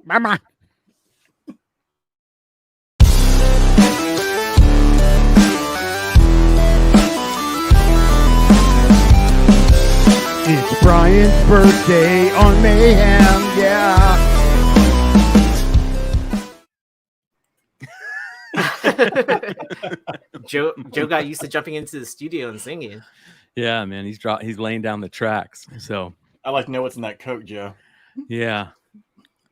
Mama. It's Brian's birthday on Mayhem, yeah. Joe got used to jumping into the studio and singing. Yeah, man, he's laying down the tracks. So I like to know what's in that Coke, Joe. Yeah,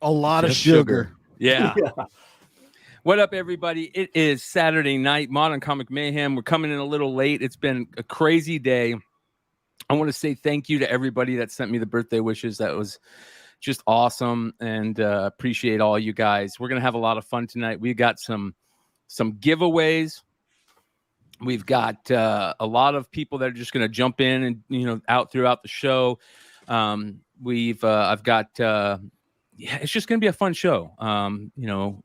a lot of just sugar. Yeah. What up, everybody? It is Saturday night, Modern Comic Mayhem. We're coming in a little late. It's been a crazy day. I want to say thank you to everybody that sent me the birthday wishes. That was just awesome, and appreciate all you guys. We're gonna have a lot of fun tonight. We got some giveaways. We've got a lot of people that are just gonna jump in and out throughout the show. I've got it's just gonna be a fun show.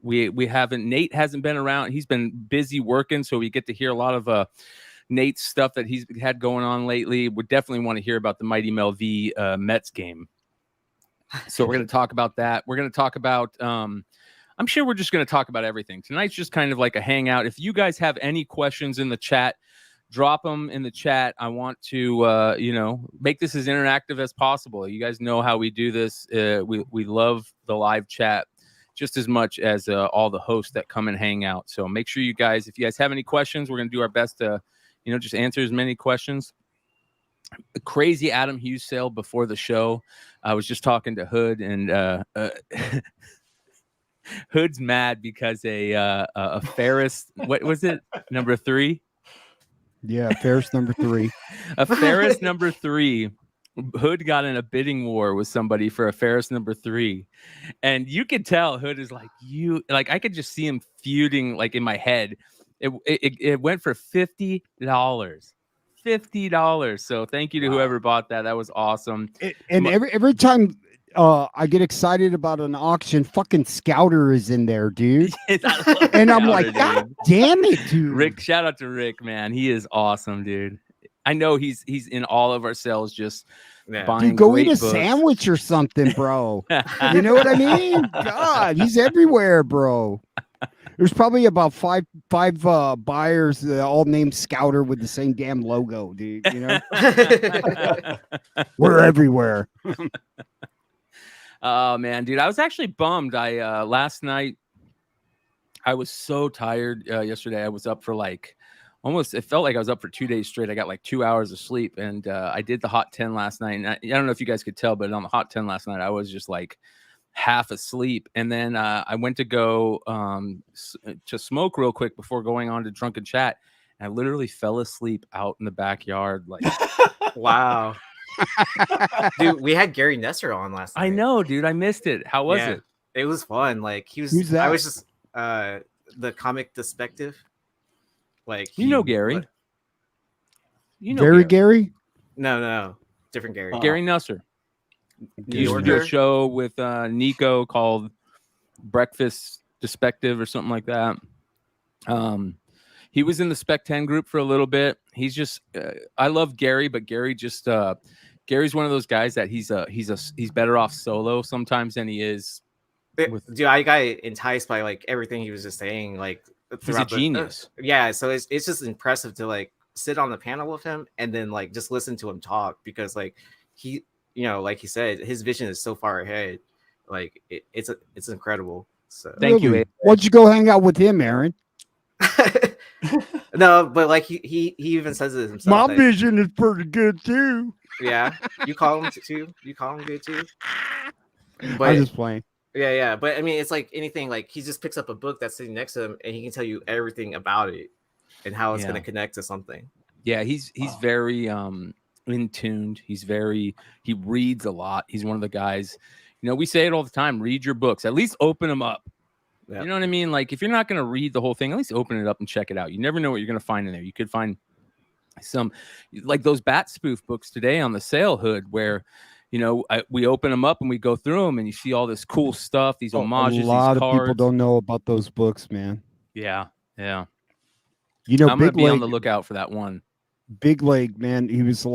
Nate hasn't been around. He's been busy working, so we get to hear a lot of Nate's stuff that he's had going on lately. We definitely want to hear about the Mighty Mel V Mets game. So we're going to talk about that. We're going to talk about, I'm sure we're just going to talk about everything. Tonight's just kind of like a hangout. If you guys have any questions in the chat, drop them in the chat. I want to, make this as interactive as possible. You guys know how we do this. We love the live chat just as much as all the hosts that come and hang out. So make sure if you guys have any questions, we're going to do our best to just answer as many questions. The crazy Adam Hughes sale before the show. I was just talking to Hood, and Hood's mad because a Ferris, what was it, number 3? Yeah, Ferris number 3. A Ferris number 3. Hood got in a bidding war with somebody for a Ferris number 3, and you could tell Hood is I could just see him feuding in my head. It went for $50. $50. So thank you to whoever bought that. That was awesome. And every time I get excited about an auction, fucking Scouter is in there, dude. And I'm like, God damn it, dude. Rick, shout out to Rick, man. He is awesome, dude. I know he's in all of our sales just buying. Dude, go great eat a books. sandwich or something, bro. You know what I mean? God, he's everywhere, bro. There's probably about five buyers all named Scouter with the same damn logo, dude. We're everywhere. Oh man, dude, I was actually bummed. I last night I was so tired. Yesterday I was up for almost. It felt like I was up for 2 days straight. I got 2 hours of sleep, and I did the Hot 10 last night. And I don't know if you guys could tell, but on the Hot 10 last night, I was just half asleep, and then I went to go to smoke real quick before going on to Drunken Chat, and I literally fell asleep out in the backyard. Wow. Dude, we had Gary Nesser on last night. I know, dude. I missed it. How was it? It was fun. Who's that? I was just the comic perspective. Gary. Gary? No, different Gary. Gary Nesser. He used to do a show with Nico called Breakfast Perspective or something like that. He was in the Spec 10 group for a little bit. He's just I love Gary, but Gary just Gary's one of those guys that he's better off solo sometimes than he is. Dude, I got enticed by everything he was just saying. He's a genius. So it's just impressive to sit on the panel with him and then just listen to him talk, because he. Like he said, his vision is so far ahead. It's incredible. So thank you. Why'd you go hang out with him, Aaron? No, but he even says it himself. My vision is pretty good too. Yeah, you call him too. You call him good too. But, I'm just playing. Yeah. But I mean, it's anything. He just picks up a book that's sitting next to him, and he can tell you everything about it and how it's going to connect to something. Yeah, he's very in tuned. He reads a lot. He's one of the guys, we say it all the time, read your books, at least open them up. Yep. You know what I mean? If you're not going to read the whole thing, at least open it up and check it out. You never know what you're going to find in there. You could find some those Bat spoof books today on the sale, Hood, where we open them up and we go through them and you see all this cool stuff, these homages. A lot these of cards. people don't know about those books, man. Yeah I'm gonna be on the lookout for that one. Big Leg, man, he was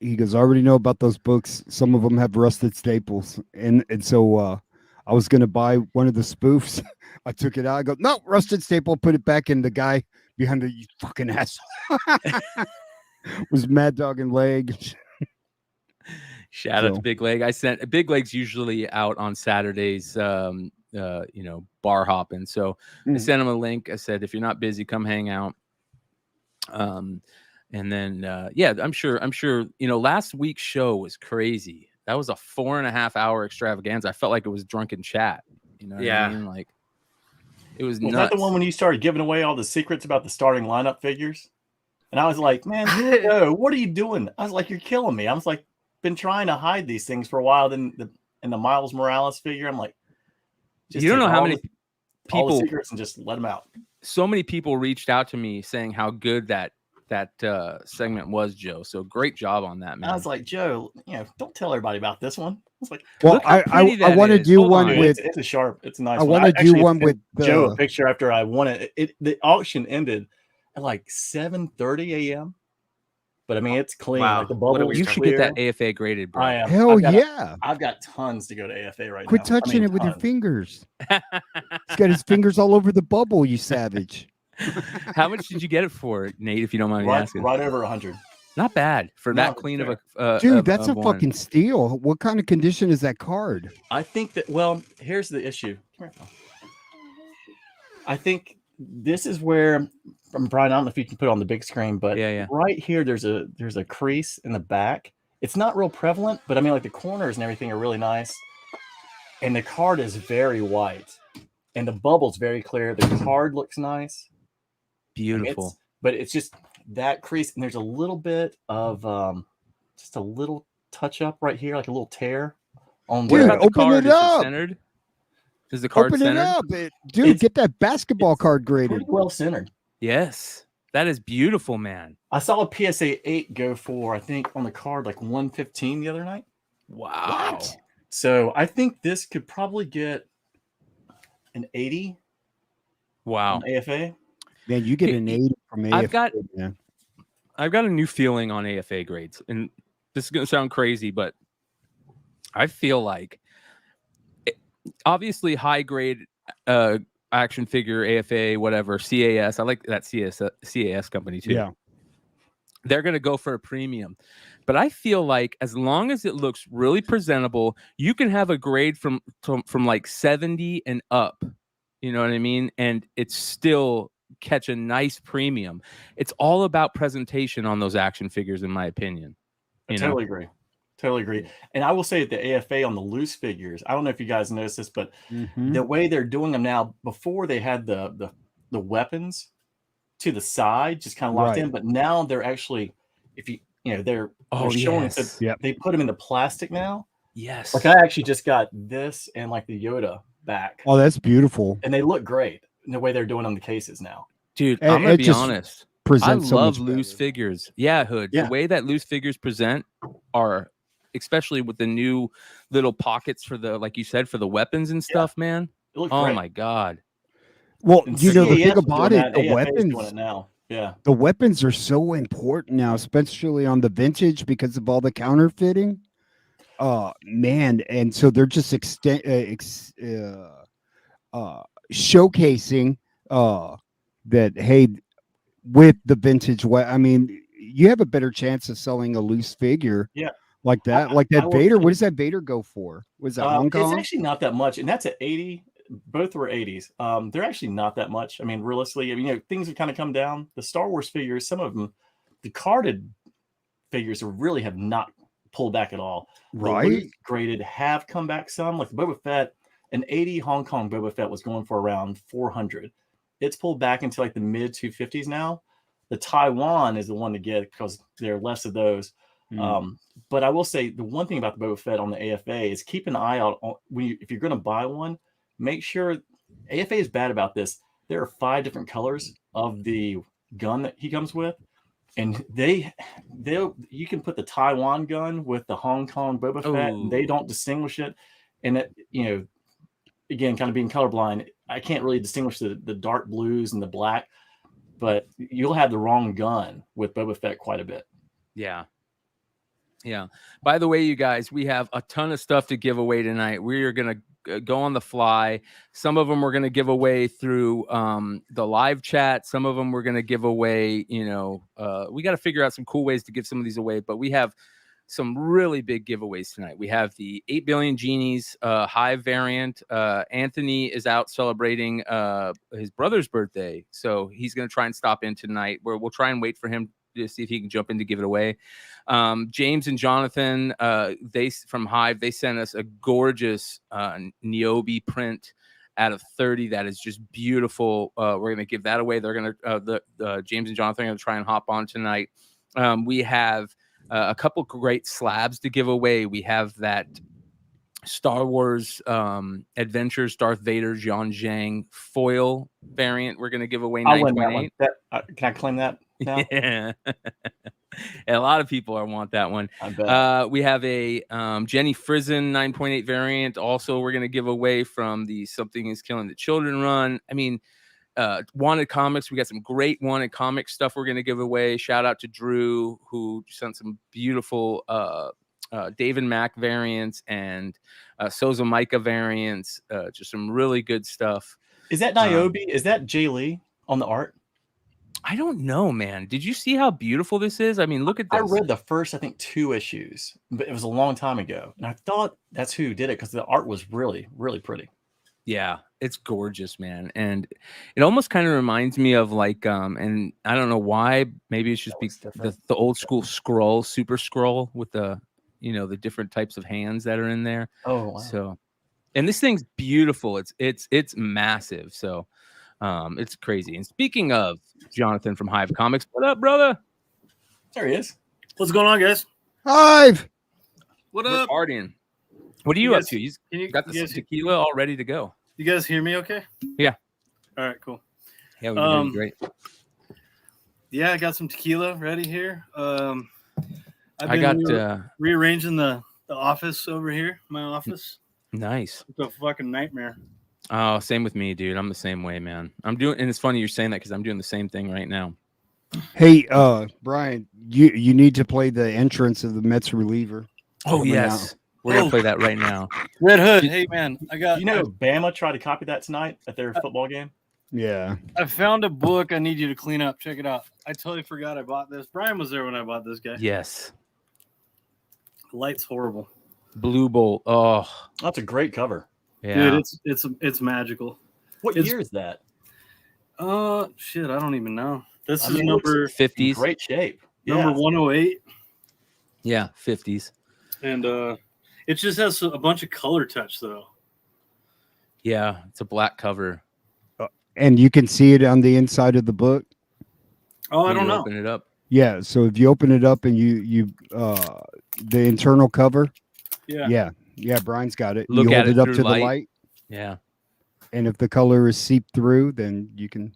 he goes, I already know about those books. Some of them have rusted staples, and so I was gonna buy one of the spoofs. I took it out. I go, no, rusted staple. Put it back in. The guy behind the you fucking asshole was Mad Dog and Leg. Shout out to Big Leg. I sent Big Leg's usually out on Saturdays, bar hopping. So I sent him a link. I said, if you're not busy, come hang out. And then I'm sure, last week's show was crazy. That was a 4.5 hour extravaganza. I felt like it was drunken chat. You know what I mean? Like it was nuts. Was that the one when you started giving away all the secrets about the starting lineup figures? And I was like, man, no, what are you doing? I was like, you're killing me. I was like, been trying to hide these things for a while. Then the Miles Morales figure, I'm like, you don't know how many all the people secrets and just let them out. So many people reached out to me saying how good that segment was, Joe. So great job on that, man. I was like, Joe, don't tell everybody about this one. It's like, well, I want to do one with. It's a sharp. It's a nice. I want to do one with Joe a picture after I won it. The auction ended at like 7:30 a.m. But I mean, it's clean. Wow. Like the bubble. You should get that AFA graded, bro. I am. Hell yeah! I've got tons to go to AFA right now. Quit touching it with your fingers. He's got his fingers all over the bubble. You savage. How much did you get it for, Nate? If you don't mind me asking. Right over 100. Not bad for that clean of a dude. That's a fucking steal. What kind of condition is that card? I think that. Well, here's the issue. I think this is where. Brian, I don't know if you can put it on the big screen, but right here there's a crease in the back. It's not real prevalent, but I mean, like the corners and everything are really nice. And the card is very white, and the bubble's very clear. The card looks nice, beautiful, but it's just that crease, and there's a little bit of just a little touch up right here, like a little tear. On dude, open it up. Centered? Is the card open centered? It up, dude. Get that basketball card graded. Pretty well centered. Yes, that is beautiful, man. I saw a PSA 8 go for, I think, on the card like 115 the other night. Wow. What? So I think this could probably get an 80. Wow. On AFA. Man, you get an 80 from AFA. I've got a new feeling on AFA grades, and this is going to sound crazy, but I feel like obviously high grade action figure, AFA, whatever, CAS. I like that CAS company too. Yeah. They're going to go for a premium. But I feel like as long as it looks really presentable, you can have a grade from like 70 and up. You know what I mean? And it's still catch a nice premium. It's all about presentation on those action figures, in my opinion. I totally agree. Totally agree. And I will say that the AFA on the loose figures, I don't know if you guys noticed this, but the way they're doing them now, before they had the weapons to the side, just kind of locked in, but now they're actually, if they're showing it, they put them in the plastic now. Yes. Like I actually just got this and like the Yoda back. Oh, that's beautiful. And they look great in the way they're doing on the cases now. Dude, I'm going to be honest. I love loose figures. Yeah, Hood. The way that loose figures present are, especially with the new little pockets for the, like you said, for the weapons and stuff, man. Oh great. my God. Well, the thing about it, the weapons, the weapons are so important now, especially on the vintage because of all the counterfeiting. Man, and so they're just showcasing that, hey, with the vintage, I mean, you have a better chance of selling a loose figure. Yeah. Like that, Vader. What does that Vader go for? Was that Hong Kong? It's actually not that much, and that's at 80. Both were 80s. They're actually not that much. I mean, realistically, I mean, things have kind of come down. The Star Wars figures, some of them, the carded figures really have not pulled back at all. Right. The graded have come back some. Like the Boba Fett, an 80 Hong Kong Boba Fett was going for around 400. It's pulled back into like the mid 250s now. The Taiwan is the one to get because there are less of those. But I will say the one thing about the Boba Fett on the AFA is keep an eye out on if you're going to buy one, make sure AFA is bad about this. There are 5 different colors of the gun that he comes with, and you can put the Taiwan gun with the Hong Kong Boba Fett, and they don't distinguish it. And that, again, kind of being colorblind, I can't really distinguish the dark blues and the black, but you'll have the wrong gun with Boba Fett quite a bit. Yeah. Yeah. By the way, you guys, we have a ton of stuff to give away tonight. We are going to go on the fly. Some of them we're going to give away through the live chat. Some of them we're going to give away, we got to figure out some cool ways to give some of these away, but we have some really big giveaways tonight. We have the 8 Billion Genies Hive variant. Anthony is out celebrating his brother's birthday, so he's going to try and stop in tonight, where we'll try and wait for him to see if he can jump in to give it away. James and Jonathan, they from Hive, they sent us a gorgeous Niobe print out of 30 that is just beautiful. We're going to give that away. They're going to James and Jonathan are going to try and hop on tonight. We have a couple great slabs to give away. We have that Star Wars Adventures Darth Vader Jian Zhang foil variant. We're going to give away 9.8. Can I claim that now? Yeah. A lot of people want that one. I bet. We have a Jenny Frizen 9.8 variant. Also, we're going to give away from the Something is Killing the Children run. I mean, Wanted Comics. We got some great Wanted Comics stuff we're going to give away. Shout out to Drew, who sent some beautiful David Mack variants and Sozo Micah variants. Just some really good stuff. Is that Niobe? Is that Jay Lee on the art? I don't know, man. Did you see how beautiful this is? I mean, look at this. I read the first, I think, 2 issues, but it was a long time ago. And I thought that's who did it because the art was really, really pretty. Yeah, it's gorgeous, man. And it almost kind of reminds me of like, and I don't know why, maybe it's just the old school scroll, super scroll with the, the different types of hands that are in there. Oh, wow. So, and this thing's beautiful. It's massive. So, it's crazy. And speaking of Jonathan from Hive Comics, what up, brother? There he is. What's going on, guys? Hive. What We're up? partying. What are you up to? You got the tequila all ready to go. You guys hear me okay? Yeah. All right, cool. Yeah, we're doing great. Yeah, I got some tequila ready here. I've I got rearranging the office over here, my office. Nice. It's a fucking nightmare. Oh, same with me, dude. I'm the same way, man. And it's funny you're saying that because I'm doing the same thing right now. Hey, Brian, you need to play the entrance of the Mets reliever. Oh, yes. We're going to play that right now. Red Hood. Hey, man, Bama tried to copy that tonight at their football game. Yeah. I found a book I need you to clean up. Check it out. I totally forgot I bought this. Brian was there when I bought this guy. Yes. The light's horrible. Blue Bolt. Oh, that's a great cover. Yeah. Dude, it's magical. What year is that? Shit, I don't even know. This is number 50s. Great shape. Number 108. Yeah, 50s. And it just has a bunch of color touch, though. Yeah, it's a black cover. And you can see it on the inside of the book. Oh, I don't know. Open it up. Yeah, so if you open it up and you the internal cover. Yeah. Yeah, Brian's got it. Look you at hold it it up through to light. the light. Yeah. And if the color is seeped through, then you can.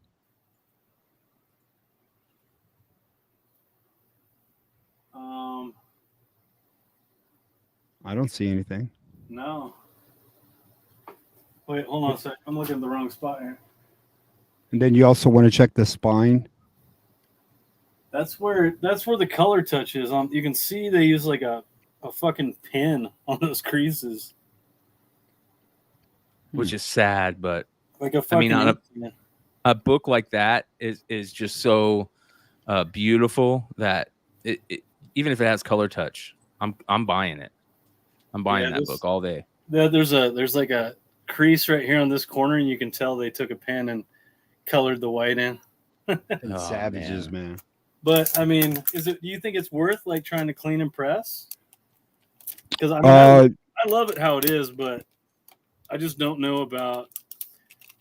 I don't see anything. No. Wait, hold on a sec. I'm looking at the wrong spot here. And then you also want to check the spine. That's where the color touch is. You can see they use like a fucking pin on those creases. Which is sad, but Like a fucking on a book like that is just so beautiful that it even if it has color touch, I'm buying it. I'm buying that book all day. There's like a crease right here on this corner, and you can tell they took a pen and colored the white in. Savages, man. But I mean, do you think it's worth like trying to clean and press? Because I mean, I love it how it is, but I just don't know about.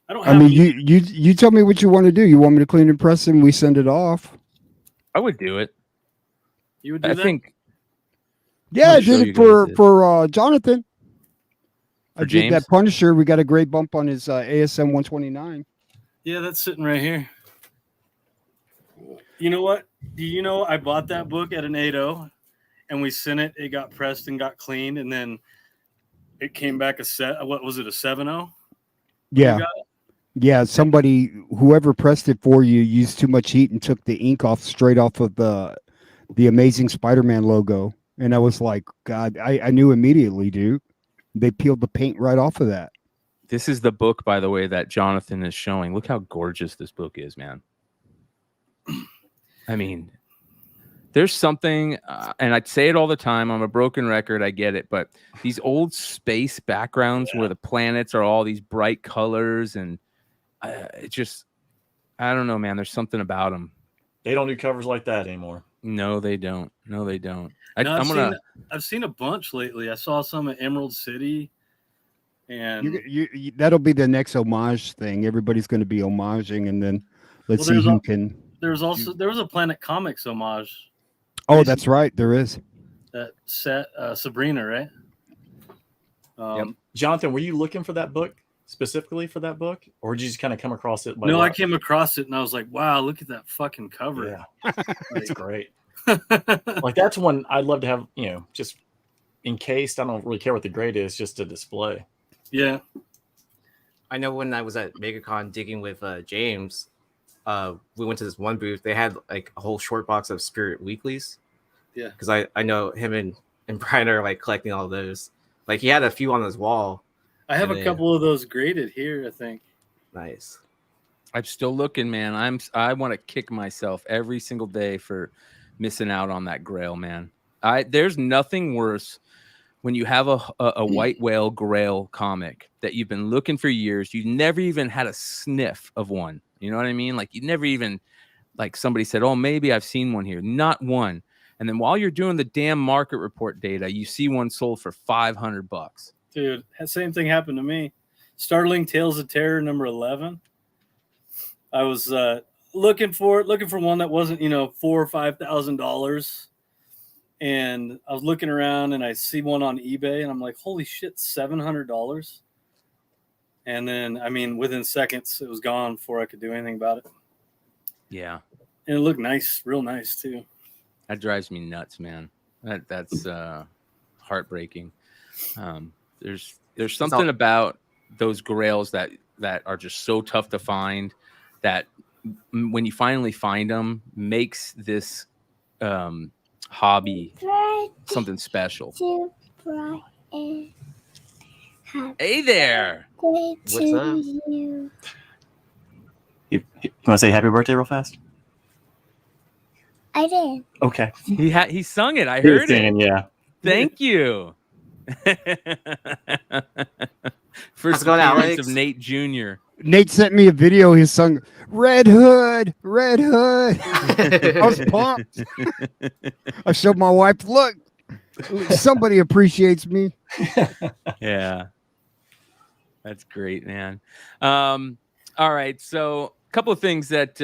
I don't. Have you tell me what you want to do. You want me to clean and press, and we send it off. I would do it. You would do that? I think. Yeah, I did it for Jonathan. I did James? that Punisher. We got a great bump on his ASM 129. Yeah, that's sitting right here. You know what? Do you know I bought that book at an 8.0 and we sent it. It got pressed and got cleaned, and then it came back a 7.0? Yeah. Yeah, whoever pressed it for you used too much heat and took the ink straight off of the Amazing Spider-Man logo. And I was like, God, I knew immediately, dude. They peeled the paint right off of that. This is the book, by the way, that Jonathan is showing. Look how gorgeous this book is, man. I mean, there's something, and I'd say it all the time. I'm a broken record. I get it. But these old space backgrounds where the planets are all these bright colors, and it just, I don't know, man. There's something about them. They don't do covers like that anymore. No, they don't. No, they don't. I've seen a bunch lately. I saw some at Emerald City. And that'll be the next homage thing. Everybody's going to be homaging, and then let's see who can. There was a Planet Comics homage. Oh, that's right. There is. That set Sabrina, right? Yep. Jonathan, were you looking for that book specifically for that book, or did you just kind of come across it? No, I came across it and I was like, "Wow, look at that fucking cover!" Yeah, it's great. Like that's one I'd love to have. Just encased. I don't really care what the grade is, just to display. Yeah, I know when I was at MegaCon digging with James, we went to this one booth. They had like a whole short box of Spirit Weeklies. Yeah, because I know him and Brian are like collecting all of those. Like he had a few on his wall. I have a couple of those graded here, I think. Nice. I'm still looking, man. I want to kick myself every single day for missing out on that Grail, man. There's nothing worse when you have a white whale Grail comic that you've been looking for years. You never even had a sniff of one. You know what I mean? Like you never even, like somebody said, oh, maybe I've seen one here. Not one. And then while you're doing the damn market report data, you see one sold for $500. Dude, that same thing happened to me. Startling Tales of Terror number 11. I was looking for one that wasn't, $4,000 or $5,000. And I was looking around and I see one on eBay and I'm like, holy shit, $700. And then, within seconds, it was gone before I could do anything about it. Yeah. And it looked nice, real nice too. That drives me nuts, man. That's heartbreaking. There's something about those Grails that are just so tough to find that when you finally find them makes this hobby something special. Hey there. What's up? You want to say happy birthday real fast? I did. Okay. He sung it. I heard it. Yeah. Thank you. First going, appearance Alex? of Nate Jr. Nate sent me a video. He sung Red Hood, Red Hood. I was pumped. I showed my wife, look, somebody appreciates me. Yeah. That's great, man. All right. So a couple of things that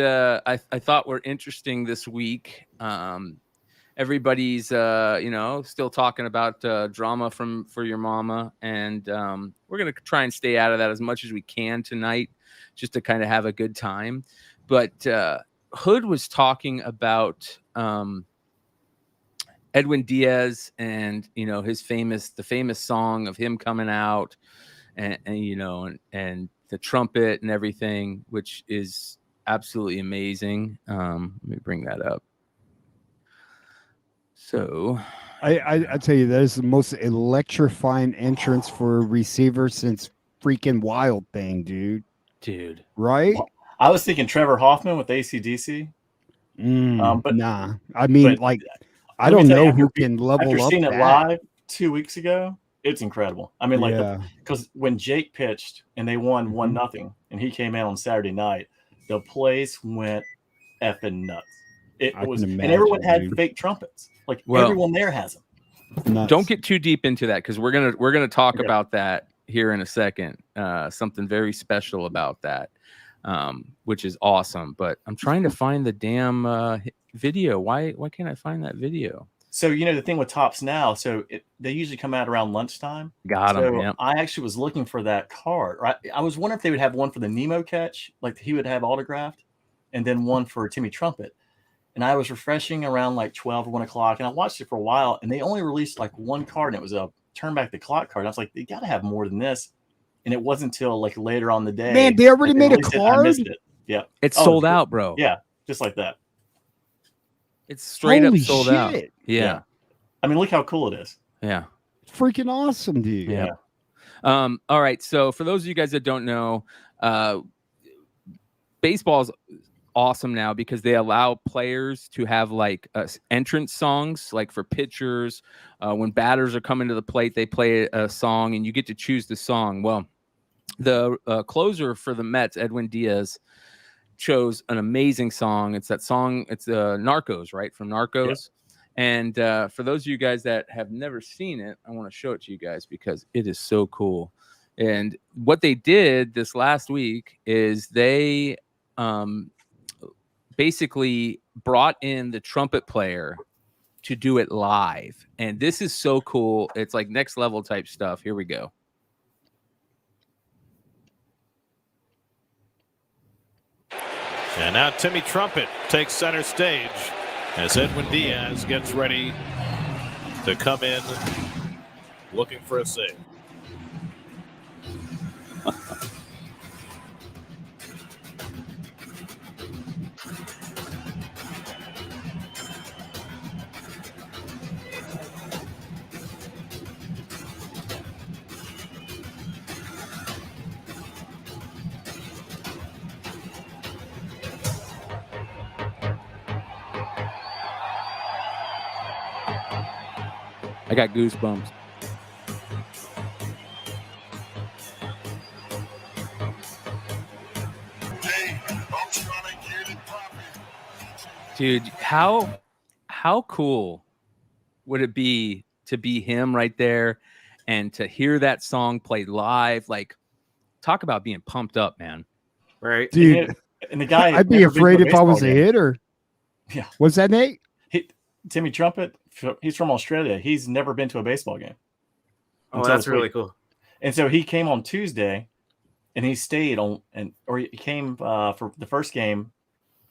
I thought were interesting this week. Everybody's, still talking about drama for your mama. And we're going to try and stay out of that as much as we can tonight, just to kind of have a good time. But Hood was talking about Edwin Diaz and, the famous song of him coming out and the trumpet and everything, which is absolutely amazing. Let me bring that up. So I tell you, that is the most electrifying entrance for a receiver since freaking Wild Thing, dude. Right? I was thinking Trevor Hoffman with AC/DC. But nah. I mean, I don't know who can level up. After seeing it live 2 weeks ago, it's incredible. I mean, because when Jake pitched and they won 1-0, and he came in on Saturday night, the place went effing nuts. And everyone had fake trumpets. Everyone there has them. Nuts. Don't get too deep into that because we're gonna talk about that here in a second. Something very special about that, which is awesome. But I'm trying to find the damn video. Why can't I find that video? So the thing with Topps now, they usually come out around lunchtime. Got him. Yep. I actually was looking for that card. Right? I was wondering if they would have one for the Nemo catch, like he would have autographed, and then one for Timmy Trumpet. And I was refreshing around 12 or 1 o'clock, and I watched it for a while, and they only released one card, and it was a turn back the clock card. And I was like, they got to have more than this. And it wasn't until later on the day. Man, they already made a card? I missed it. Yeah. It's sold out, bro. Yeah, just like that. It's straight Holy up sold shit. out. Yeah. I mean, look how cool it is. Yeah. Freaking awesome, dude. Yeah. All right. So for those of you guys that don't know, baseball's awesome now because they allow players to have like entrance songs, like for pitchers. When batters are coming to the plate, they play a song and you get to choose the song. Well, the closer for the Mets, Edwin Diaz, chose an amazing song. It's that song. It's Narcos, right? From Narcos. Yep. And for those of you guys that have never seen it, I want to show it to you guys because it is so cool. And what they did this last week is they basically brought in the trumpet player to do it live. And this is so cool. It's like next level type stuff. Here we go. And now Timmy Trumpet takes center stage as Edwin Diaz gets ready to come in looking for a save. I got goosebumps. Dude, how cool would it be to be him right there and to hear that song played live? Like, talk about being pumped up, man. Right, dude. And the guy, I'd be afraid if I was a hitter. Yeah. What's that, Nate? Timmy Trumpet, he's from Australia. He's never been to a baseball game. Oh, that's really cool. And so he came on Tuesday, and he stayed on, or he came for the first game.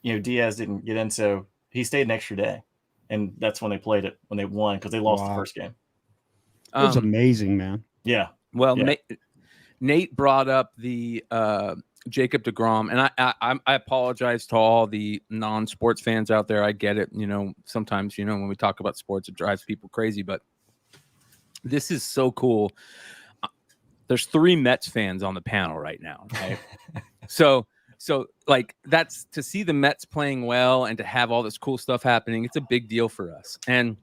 You know, Diaz didn't get in, so he stayed an extra day, and that's when they played it when they won because they lost the first game. It was amazing, man. Yeah. Well, yeah. Nate brought up the Jacob deGrom, and I apologize to all the non-sports fans out there. I get it. You know, sometimes, you know, when we talk about sports, it drives people crazy, but this is so cool. There's 3 Mets fans on the panel right now. Right? So like that's to see the Mets playing well and to have all this cool stuff happening. It's a big deal for us. And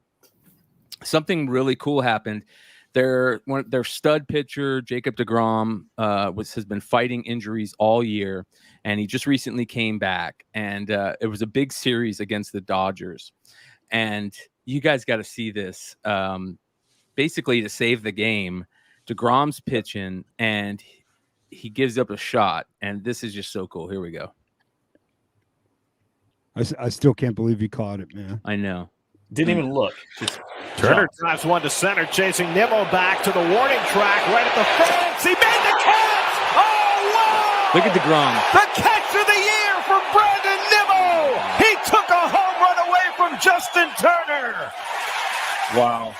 something really cool happened. Their stud pitcher, Jacob deGrom, has been fighting injuries all year, and he just recently came back. And it was a big series against the Dodgers. And you guys got to see this. Basically, to save the game, deGrom's pitching, and he gives up a shot. And this is just so cool. Here we go. I still can't believe he caught it, man. I know. Didn't even look. Turner drives one to center, chasing Nimmo back to the warning track right at the fence. He made the catch! Oh, wow! Look at deGrom. The catch of the year for Brandon Nimmo! He took a home run away from Justin Turner! Wow.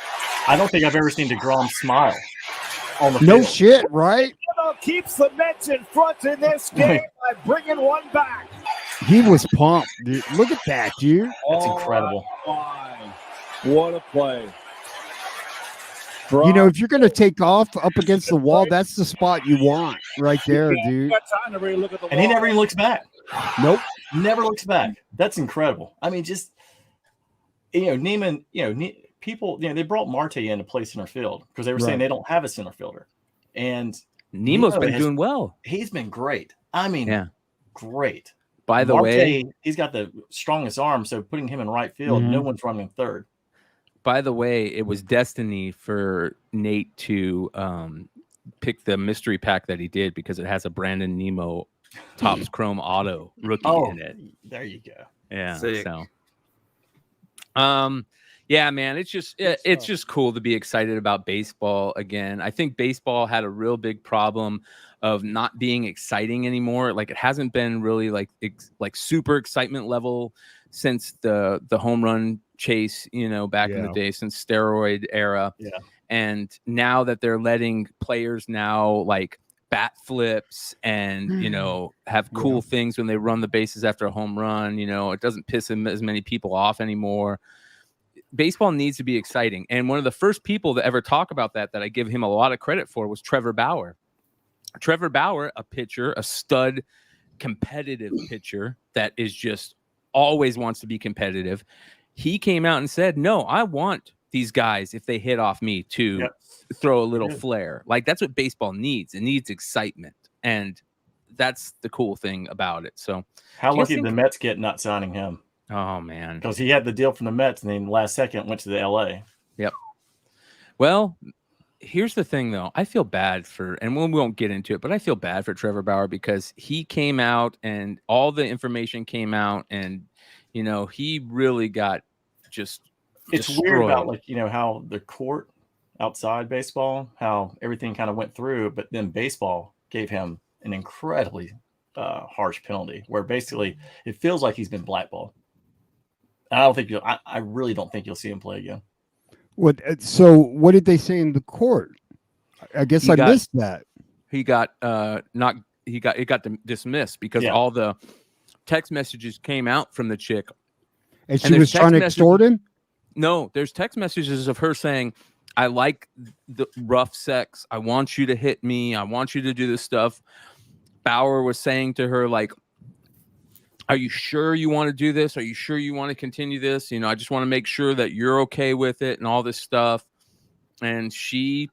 I don't think I've ever seen deGrom smile on the No field. shit, right? Nimmo keeps the Mets in front in this game by bringing one back. He was pumped, dude. Look at that, dude. That's incredible. What a play. You know, if you're going to take off up against the wall, that's the spot you want right there, dude. And he never even looks back. Nope. Never looks back. That's incredible. I mean, just, you know, Neiman, you know, people, you know, they brought Marte in to play center field because they were saying they don't have a center fielder. And Nemo's been doing well. He's been great. I mean, great. By the way, he's got the strongest arm, so putting him in right field, no one's running third. By the way, it was destiny for Nate to pick the mystery pack that he did because it has a Brandon Nimmo Topps Chrome Auto rookie in it. There you go. Yeah. Sick. So, yeah, man, it's just cool to be excited about baseball again. I think baseball had a real big problem of not being exciting anymore. Like it hasn't been really like super excitement level since the home run chase, you know, back in the day, since steroid era. Yeah. And now that they're letting players now like bat flips and, you know, have cool things when they run the bases after a home run, you know, it doesn't piss as many people off anymore. baseball needs to be exciting. And one of the first people to ever talk about that I give him a lot of credit for was Trevor Bauer. Trevor Bauer, a pitcher, a stud, competitive pitcher that is just always wants to be competitive. He came out and said, no, I want these guys, if they hit off me, to throw a little flair. Like, that's what baseball needs. It needs excitement. And that's the cool thing about it. So how lucky did the Mets get not signing him? Oh, man. Because he had the deal from the Mets, and then last second went to the LA. Yep. Well, here's the thing, though. I feel bad for, and we won't get into it, but I feel bad for Trevor Bauer because he came out and all the information came out, and, you know, he really got just it's destroyed. Weird about, like, you know, how the court outside baseball, how everything kind of went through, but then baseball gave him an incredibly harsh penalty where basically it feels like he's been blackballed. I really don't think you'll see him play again. So what did they say in the court? I guess I missed that. He got dismissed because all the text messages came out from the chick. And she was trying to extort him? No, there's text messages of her saying, I like the rough sex. I want you to hit me. I want you to do this stuff. Bauer was saying to her, like, are you sure you want to do this? Are you sure you want to continue this? You know, I just want to make sure that you're okay with it and all this stuff. And she,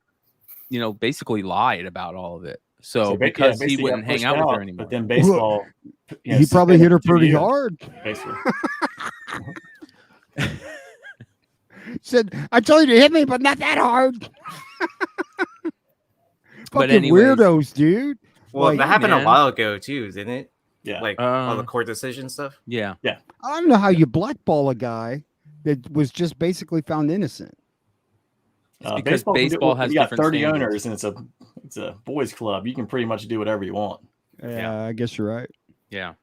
you know, basically lied about all of it. So because he wouldn't hang out with her anymore. But then baseball, he probably hit her pretty hard. Basically. Said, I told you to hit me, but not that hard. Fucking weirdos, dude. Well, that happened a while ago too, didn't it? Yeah. Like all the court decision stuff. Yeah. Yeah. I don't know how you blackball a guy that was just basically found innocent. Because baseball has you got 30 standards. owners and it's a boys club. You can pretty much do whatever you want. Yeah, I guess you're right. Yeah.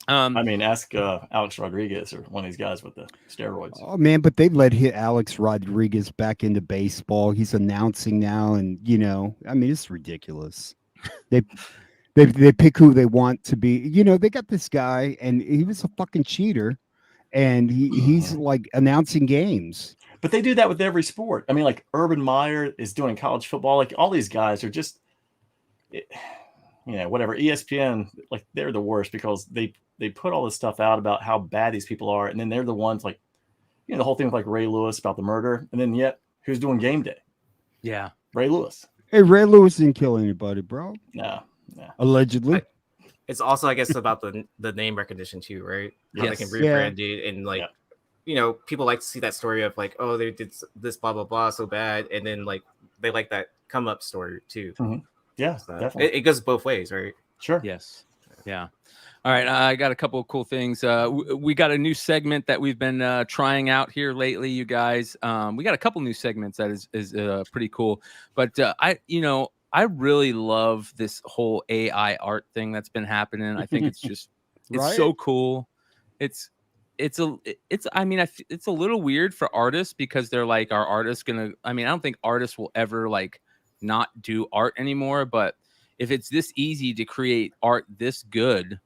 I mean, ask Alex Rodriguez or one of these guys with the steroids. Oh man, but they let Alex Rodriguez back into baseball. He's announcing now, and you know, I mean, it's ridiculous. They pick who they want to be. You know, they got this guy, and he was a fucking cheater, and he's like announcing games. But they do that with every sport. I mean, like Urban Meyer is doing college football. Like all these guys are just, you know, whatever. ESPN, like they're the worst because they put all this stuff out about how bad these people are, and then they're the ones like, you know, the whole thing with like Ray Lewis about the murder, and then yet who's doing game day? Yeah, Ray Lewis. Hey, Ray Lewis didn't kill anybody, bro. No. Allegedly. It's also, I guess, about the name recognition too, right? How they can rebrand it, and like, you know, people like to see that story of like, oh, they did this blah blah blah so bad, and then like they like that come up story too. Mm-hmm. Yeah, so definitely. It goes both ways, right? Sure. Yes. Yeah. All right, I got a couple of cool things. We got a new segment that we've been trying out here lately, you guys. We got a couple new segments that is pretty cool. But I really love this whole AI art thing that's been happening. I think it's just it's so cool. It's a little weird for artists because they're like, are artists gonna? I mean, I don't think artists will ever like not do art anymore. But if it's this easy to create art this good.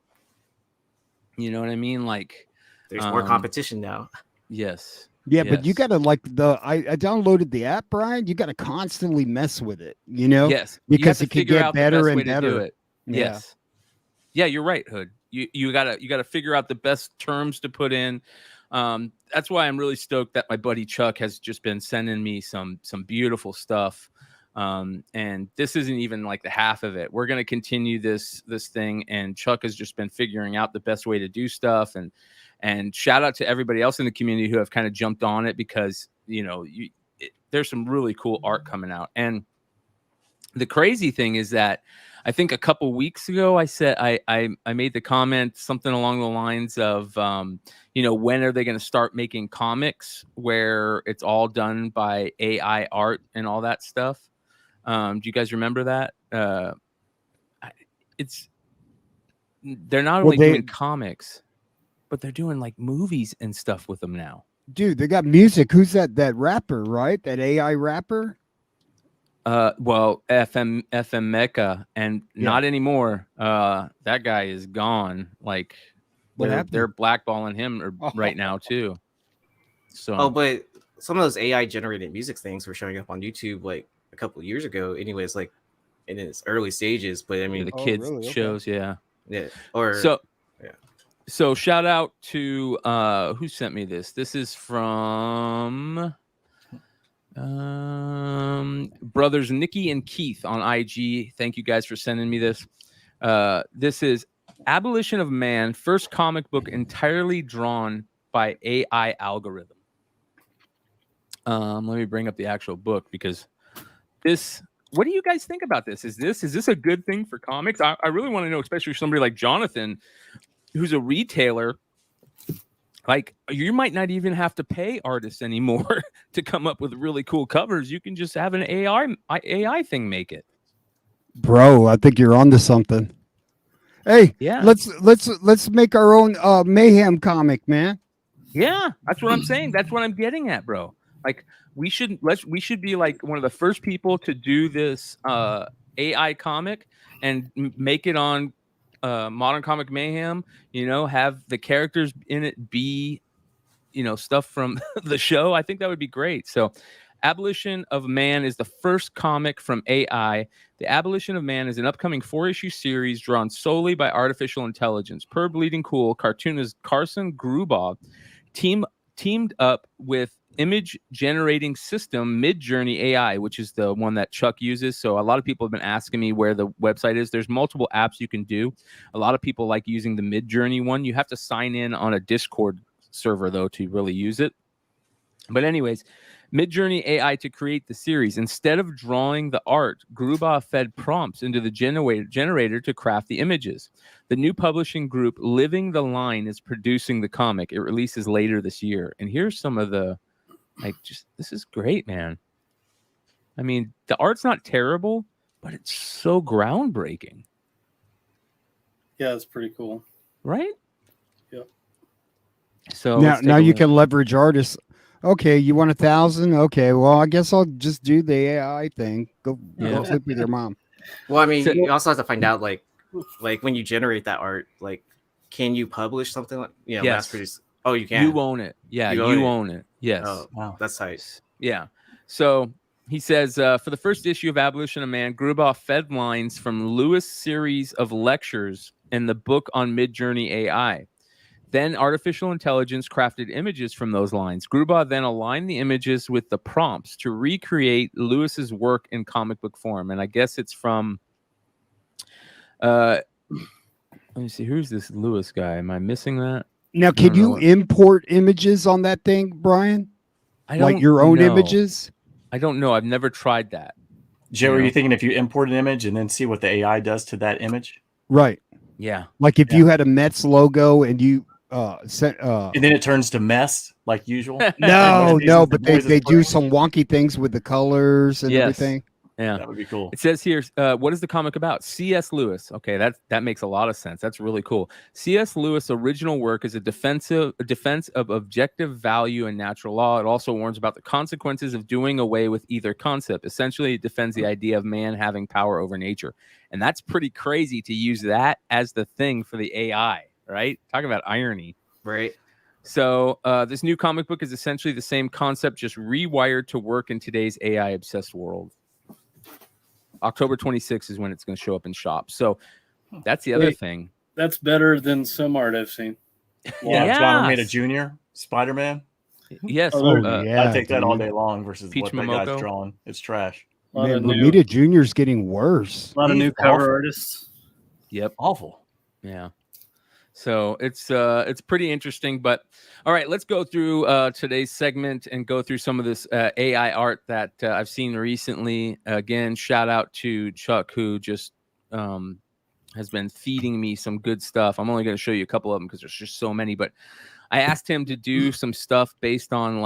You know what I mean? Like, there's more competition now. Yes. Yeah, but you gotta like I downloaded the app, Brian. You gotta constantly mess with it, you know? Yes. Because it can get better and better. Yes. Yeah, you're right, Hood. You gotta figure out the best terms to put in. That's why I'm really stoked that my buddy Chuck has just been sending me some beautiful stuff. And this isn't even like the half of it. We're going to continue this thing, and Chuck has just been figuring out the best way to do stuff, and shout out to everybody else in the community who have kind of jumped on it because, you know, there's some really cool art coming out. And the crazy thing is that I think a couple weeks ago, I said, I made the comment, something along the lines of, you know, when are they going to start making comics where it's all done by AI art and all that stuff? Do you guys remember that? They're not only doing comics, but they're doing like movies and stuff with them now. Dude, they got music. Who's that rapper, right? That AI rapper? Well, FM Mecca, and not anymore. That guy is gone. Like, they're blackballing him right now too. So Oh, but some of those AI generated music things were showing up on YouTube like a couple of years ago. Anyways, like in its early stages. But I yeah, mean, the Oh, kids really? Okay. shows, yeah. yeah. Or So yeah. so shout out to who sent me this. This is from brothers Nikki and Keith on IG. Thank you guys for sending me this. This is Abolition of Man, first comic book entirely drawn by AI algorithm. Let me bring up the actual book because this. What do you guys think about this? Is this a good thing for comics? I really want to know, especially somebody like Jonathan, who's a retailer. Like, you might not even have to pay artists anymore to come up with really cool covers. You can just have an AI thing make it. Bro, I think you're onto something. Hey, Yeah. let's make our own Mayhem comic, man. Yeah, that's what I'm saying. That's what I'm getting at, bro. Like, we should be like one of the first people to do this AI comic and make it on Modern Comic Mayhem. You know, have the characters in it be, you know, stuff from the show. I think that would be great. So, Abolition of Man is the first comic from AI. The Abolition of Man is an upcoming 4-issue series drawn solely by artificial intelligence. Per Bleeding Cool, cartoonist Carson Grubaugh teamed up with image generating system Midjourney AI, which is the one that Chuck uses. So a lot of people have been asking me where the website is. There's multiple apps you can do. A lot of people like using the Midjourney one. You have to sign in on a Discord server though to really use it. But anyways, Midjourney AI to create the series. Instead of drawing the art, Grubaugh fed prompts into the generator to craft the images. The new publishing group, Living the Line, is producing the comic. It releases later this year. And here's some of the, this is great, man. I mean, the art's not terrible, but it's so groundbreaking. Yeah, it's pretty cool. Right? Yep. So now you can leverage artists. Okay, you want 1,000? Okay, well, I guess I'll just do the AI thing. Go sleep with your mom. Well, I mean, you also have to find out like when you generate that art, like, can you publish something like mass produce? Oh, you can. You own it. Yeah, you own it. Yes. Oh, wow, that's nice. Yeah. So he says, for the first issue of Abolition of Man, Grubaugh fed lines from Lewis' series of lectures and the book on Midjourney AI. Then artificial intelligence crafted images from those lines. Grubaugh then aligned the images with the prompts to recreate Lewis's work in comic book form. And I guess it's from, let me see, who's this Lewis guy? Am I missing that? Now, can you import images on that thing, Brian? Like your own images? I don't know. I've never tried that. Joe, are you thinking if you import an image and then see what the AI does to that image? Right. Yeah. Like if you had a Mets logo and you and then it turns to mess like usual. No, but they do some wonky things with the colors and everything. Yeah, that would be cool. It says here, what is the comic about? C.S. Lewis. Okay, that makes a lot of sense. That's really cool. C.S. Lewis' original work is a defense of objective value and natural law. It also warns about the consequences of doing away with either concept. Essentially, it defends the idea of man having power over nature, and that's pretty crazy to use that as the thing for the AI. Right? Talk about irony. Right. So this new comic book is essentially the same concept, just rewired to work in today's AI-obsessed world. October 26th is when it's going to show up in shops. So that's the other thing. That's better than some art I've seen. Yeah, John Romita Jr., Spider-Man. Yes. I take that all day long versus Peach what Momoko. that guy's drawing. It's trash. Man, Romita Jr. is getting worse. A lot of new cover artists. Yep. Awful. Yeah. So it's pretty interesting, but all right, let's go through today's segment and go through some of this AI art that I've seen recently. Again, shout out to Chuck, who just has been feeding me some good stuff. I'm only going to show you a couple of them because there's just so many, but I asked him to do some stuff based on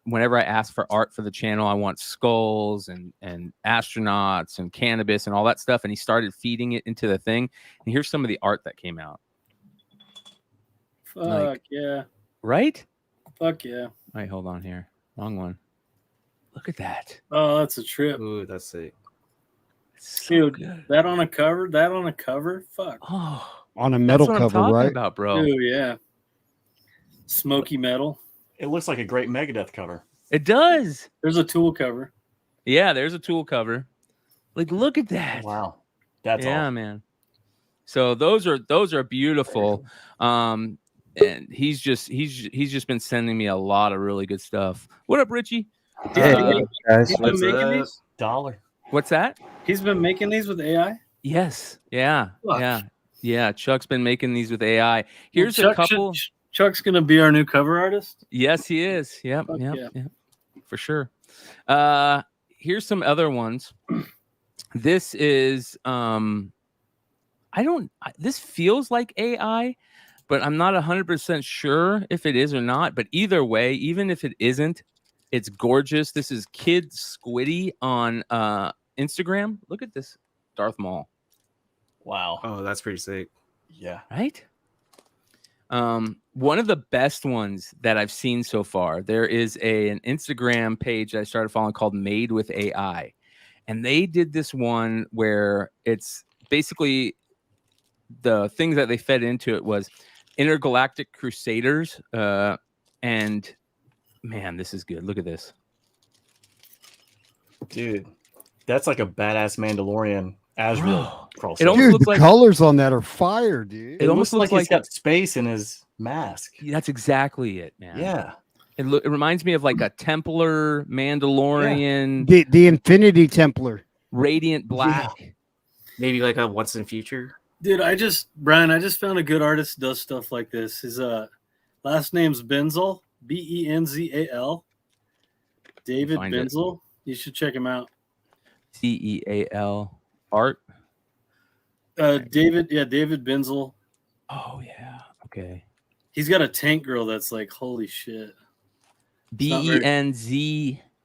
whenever I ask for art for the channel, I want skulls and astronauts and cannabis and all that stuff. And he started feeding it into the thing. And here's some of the art that came out. Fuck yeah. Right? Fuck yeah. All right, hold on here. Wrong one. Look at that. Oh, that's a trip. Ooh, that's sick. Dude, that on a cover? Fuck. Oh, on a metal that's what cover, I'm talking right? about, bro. Dude, yeah. Smoky metal. It looks like a great Megadeth cover. It does. There's a Tool cover. Yeah, there's a Tool cover. Like, look at that. Wow, that's yeah, awesome. man. So those are beautiful. And he's just been sending me a lot of really good stuff. What up, Richie? Hey, guys. He's been What's making up? these. $1. What's that? He's been making these with AI. Yes. Yeah. Fuck. Yeah. Chuck's been making these with AI. Here's Well, a couple. Chuck's gonna be our new cover artist. Yes, he is. Yep. Fuck Yep. yeah. Yep. For sure. Here's some other ones. This is this feels like AI, but I'm not 100% sure if it is or not. But either way, even if it isn't, it's gorgeous. This is Kid Squiddy on Instagram. Look at this Darth Maul. Wow. Oh, that's pretty sick. Yeah. Right? One of the best ones that I've seen so far, there is an Instagram page that I started following called Made with AI. And they did this one where it's basically the things that they fed into it was intergalactic crusaders. And man, this is good. Look at this. Dude, that's like a badass Mandalorian Azrael crossover. It almost Dude, looks the like colors on that are fire, dude. It almost looks looks like like he's got space in his mask. that's exactly it, man. Yeah. It reminds me of like a Templar Mandalorian, The Infinity Templar. radiant black. Maybe like a Once in Future. Dude, Brian, I just found a good artist who does stuff like this. His last name's Benzel, Benzal. David Find it. Benzel. You should check him out. Ceal art. David Benzel. Oh yeah. Okay. He's got a tank girl that's like, holy shit. not very-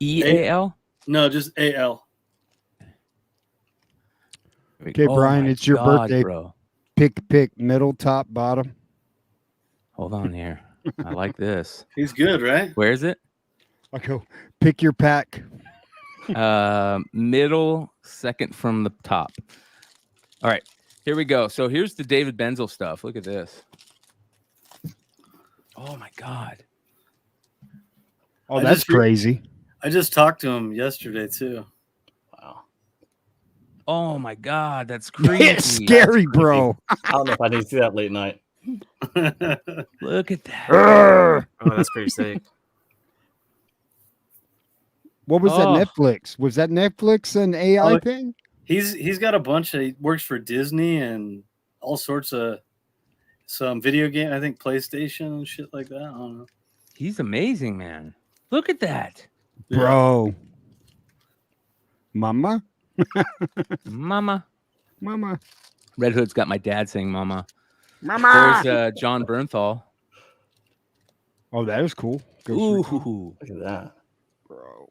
Benzeal. No, just AL. Okay, Brian, it's your birthday. bro. Pick, middle, top, bottom. Hold on here. I like this. He's good, right? Where is it? I go, pick your pack. Middle, second from the top. All right, here we go. So here's the David Benzel stuff. Look at this. Oh my God. Oh, I that's just- crazy. I just talked to him yesterday too. Wow. Oh my God, that's creepy. It's scary, bro. I don't know if I need to see that late night. Look at that. Urgh. Oh, that's pretty sick. What was that Oh. Netflix? Was that Netflix an AI Oh, thing? He's got a bunch of, he works for Disney and all sorts of some video game, I think PlayStation and shit like that. I don't know. He's amazing, man. Look at that. Yeah. Bro. Mama? Mama. Mama. Red Hood's got my dad saying mama. Mama. There's John Bernthal. Oh, that is cool. Good for you, Ooh. Look at that. bro.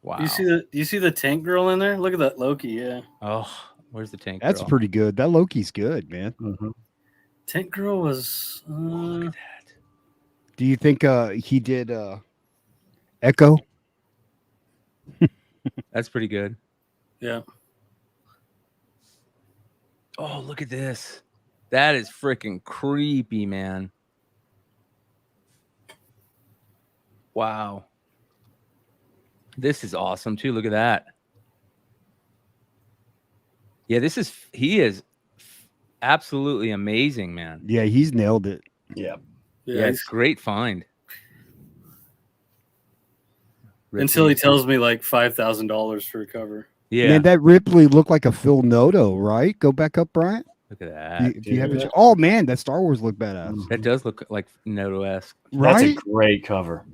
Wow. Do you see the tank girl in there? Look at that Loki, yeah. Oh, where's the tank? That's girl? pretty good. That Loki's good, man. Mm-hmm. Tank girl was Oh, look at that. Do you think he did Echo? That's pretty good. yeah. Oh, look at this. That is freaking creepy, man. Wow. This is awesome too. Look at that. Yeah, he is absolutely amazing, man. Yeah, he's nailed it. Yeah. Yeah, it's great find. Until he Ripley. tells me like $5,000 for a cover. Yeah, Man, that Ripley looked like a Phil Noto, right? Go back up, Brian. look at Do you have dude. it? Oh man, that Star Wars looked badass. that. Does look like Noto-esque. That's a Right? great cover.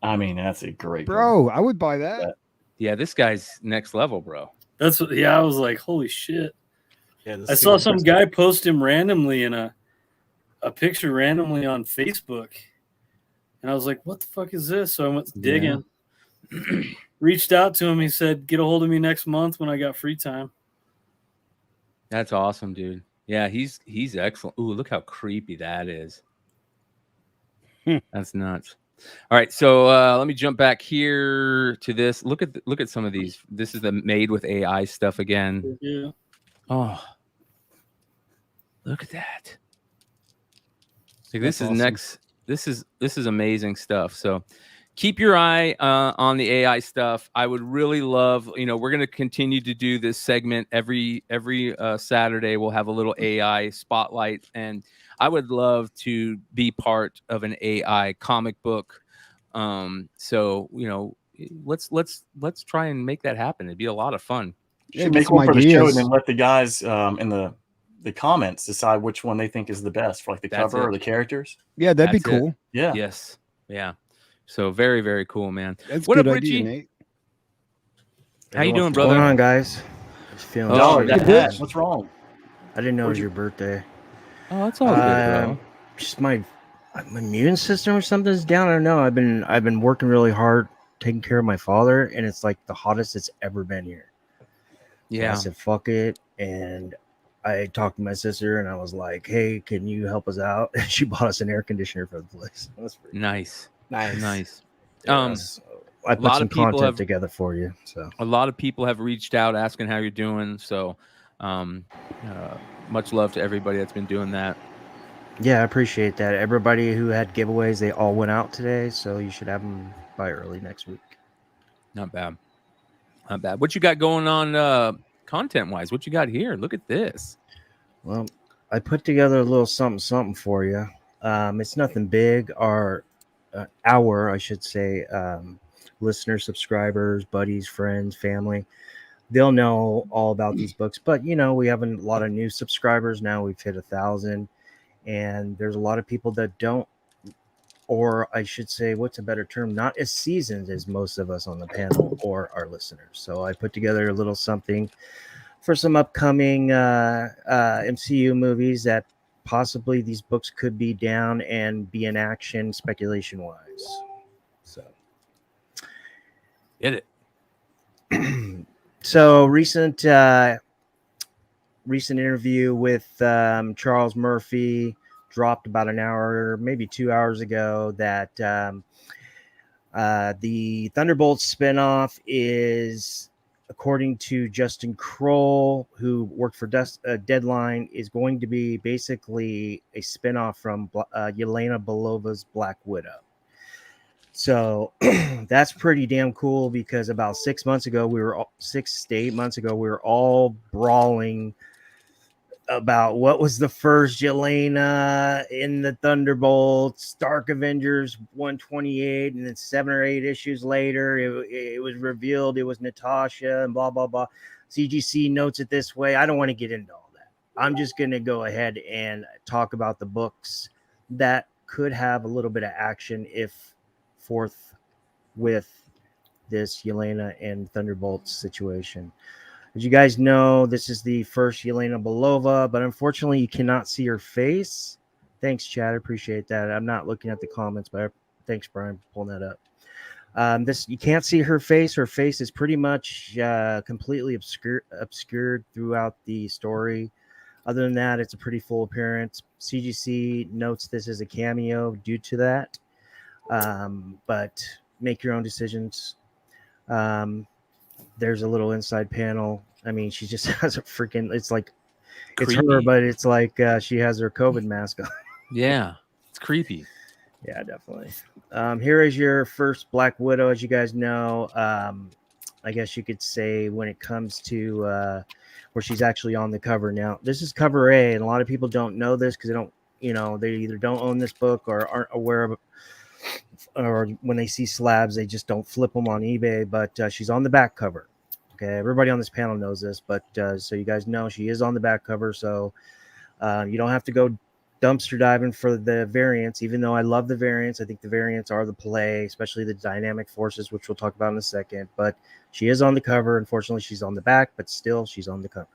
I mean, that's a great cover. Bro, I would buy that. Yeah, this guy's next level, bro. That's what, yeah, I was like, holy shit. Yeah, this I is saw super some impressive. guy post him randomly in a picture randomly on Facebook. And I was like, what the fuck is this? So I went digging. Reached out to him. He said, get a hold of me next month when I got free time. That's awesome, dude. Yeah, he's excellent. Ooh, look how creepy that is. That's nuts. All right, so let me jump back here to this. Look at some of these. This is the made with AI stuff again. Yeah. Oh, look at that. Like, this That's is awesome. this is amazing stuff. So keep your eye on the AI stuff. I would really love, we're going to continue to do this segment every Saturday. We'll have a little AI spotlight, and I would love to be part of an AI comic book. So let's try and make that happen. It'd be a lot of fun. You should make one for the show and then let the guys in the comments decide which one they think is the best for like the cover or the characters. Yeah, that'd be cool. Yeah. Yes. Yeah. So very, very cool, man. That's what good up, idea, Richie? Nate. How you doing, What's brother? going on, guys? Just feeling What's wrong? I didn't know it was your birthday. Oh, that's all good, bro. Just my immune system or something's down. I don't know. I've been working really hard taking care of my father, and it's like the hottest it's ever been here. Yeah. So I said, fuck it. And I talked to my sister and I was like, hey, can you help us out? And she bought us an air conditioner for the place. That's pretty nice. Nice. Yeah, so I put some content together for you. So a lot of people have reached out asking how you're doing. So much love to everybody that's been doing that. Yeah, I appreciate that. Everybody who had giveaways, they all went out today. So you should have them by early next week. Not bad. Not bad. What you got going on content-wise? What you got here? Look at this. Well, I put together a little something for you. It's nothing big. Our I should say, listeners, subscribers, buddies, friends, family, they'll know all about these books. But, we have a lot of new subscribers now. We've hit 1,000. And there's a lot of people that don't, or I should say, what's a better term, not as seasoned as most of us on the panel or our listeners. So I put together a little something for some upcoming MCU movies that possibly these books could be down and be in action speculation wise. So get it. So recent interview with Charles Murphy dropped about an hour, maybe 2 hours ago, that the Thunderbolts spinoff is, according to Justin Kroll, who worked for Deadline, is going to be basically a spinoff from Yelena Belova's Black Widow. So that's pretty damn cool, because about 6 months ago, 6 to 8 months ago, we were all brawling about what was the first Yelena in the Thunderbolts, Dark Avengers 128, and then 7 or 8 issues later, it was revealed it was Natasha and blah, blah, blah. CGC notes it this way. I don't want to get into all that. I'm just going to go ahead and talk about the books that could have a little bit of action if forth with this Yelena and Thunderbolts situation. As you guys know, this is the first Yelena Belova, but unfortunately you cannot see her face. Thanks, Chad. I appreciate that. I'm not looking at the comments, but thanks, Brian, for pulling that up. You can't see her face. Her face is pretty much completely obscured throughout the story. Other than that, it's a pretty full appearance. CGC notes this as a cameo due to that, but make your own decisions. There's a little inside panel. I mean, she just has a freaking, it's like, it's creepy. her, but it's like she has her COVID mask on. Yeah, it's creepy. Yeah, definitely. Here is your first Black Widow. As you guys know, I guess you could say when it comes to where she's actually on the cover. Now, this is cover A, and a lot of people don't know this because they don't, they either don't own this book or aren't aware of it, or when they see slabs, they just don't flip them on eBay. But she's on the back cover. Okay, everybody on this panel knows this, but so you guys know she is on the back cover. So you don't have to go dumpster diving for the variants, even though I love the variants. I think the variants are the play, especially the dynamic forces, which we'll talk about in a second. But she is on the cover. Unfortunately, she's on the back, but still she's on the cover.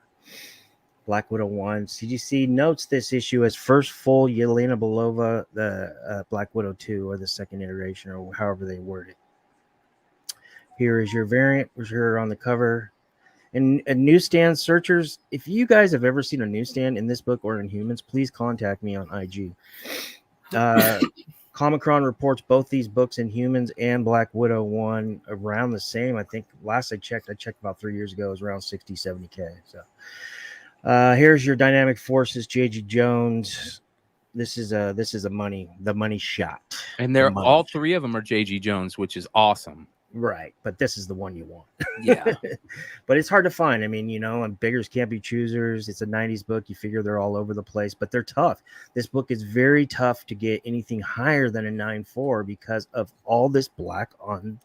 Black Widow 1. CGC notes this issue as first full Yelena Belova, the Black Widow 2, or the second iteration, or however they word it. Here is your variant, which are on the cover. And newsstand searchers, if you guys have ever seen a newsstand in this book or in Humans, please contact me on IG. Comicron reports both these books in Humans and Black Widow 1 around the same. I think last I checked about 3 years ago, it was around 60, 70K. So here's your Dynamic Forces, J.G. Jones. This is the money shot. And The all money. 3 of them are J.G. Jones, which is awesome. Right, but this is the one you want. Yeah. But it's hard to find. I mean, and beggars can't be choosers. It's a 90s book. You figure they're all over the place, but they're tough. This book is very tough to get anything higher than a 9.4 because of all this black on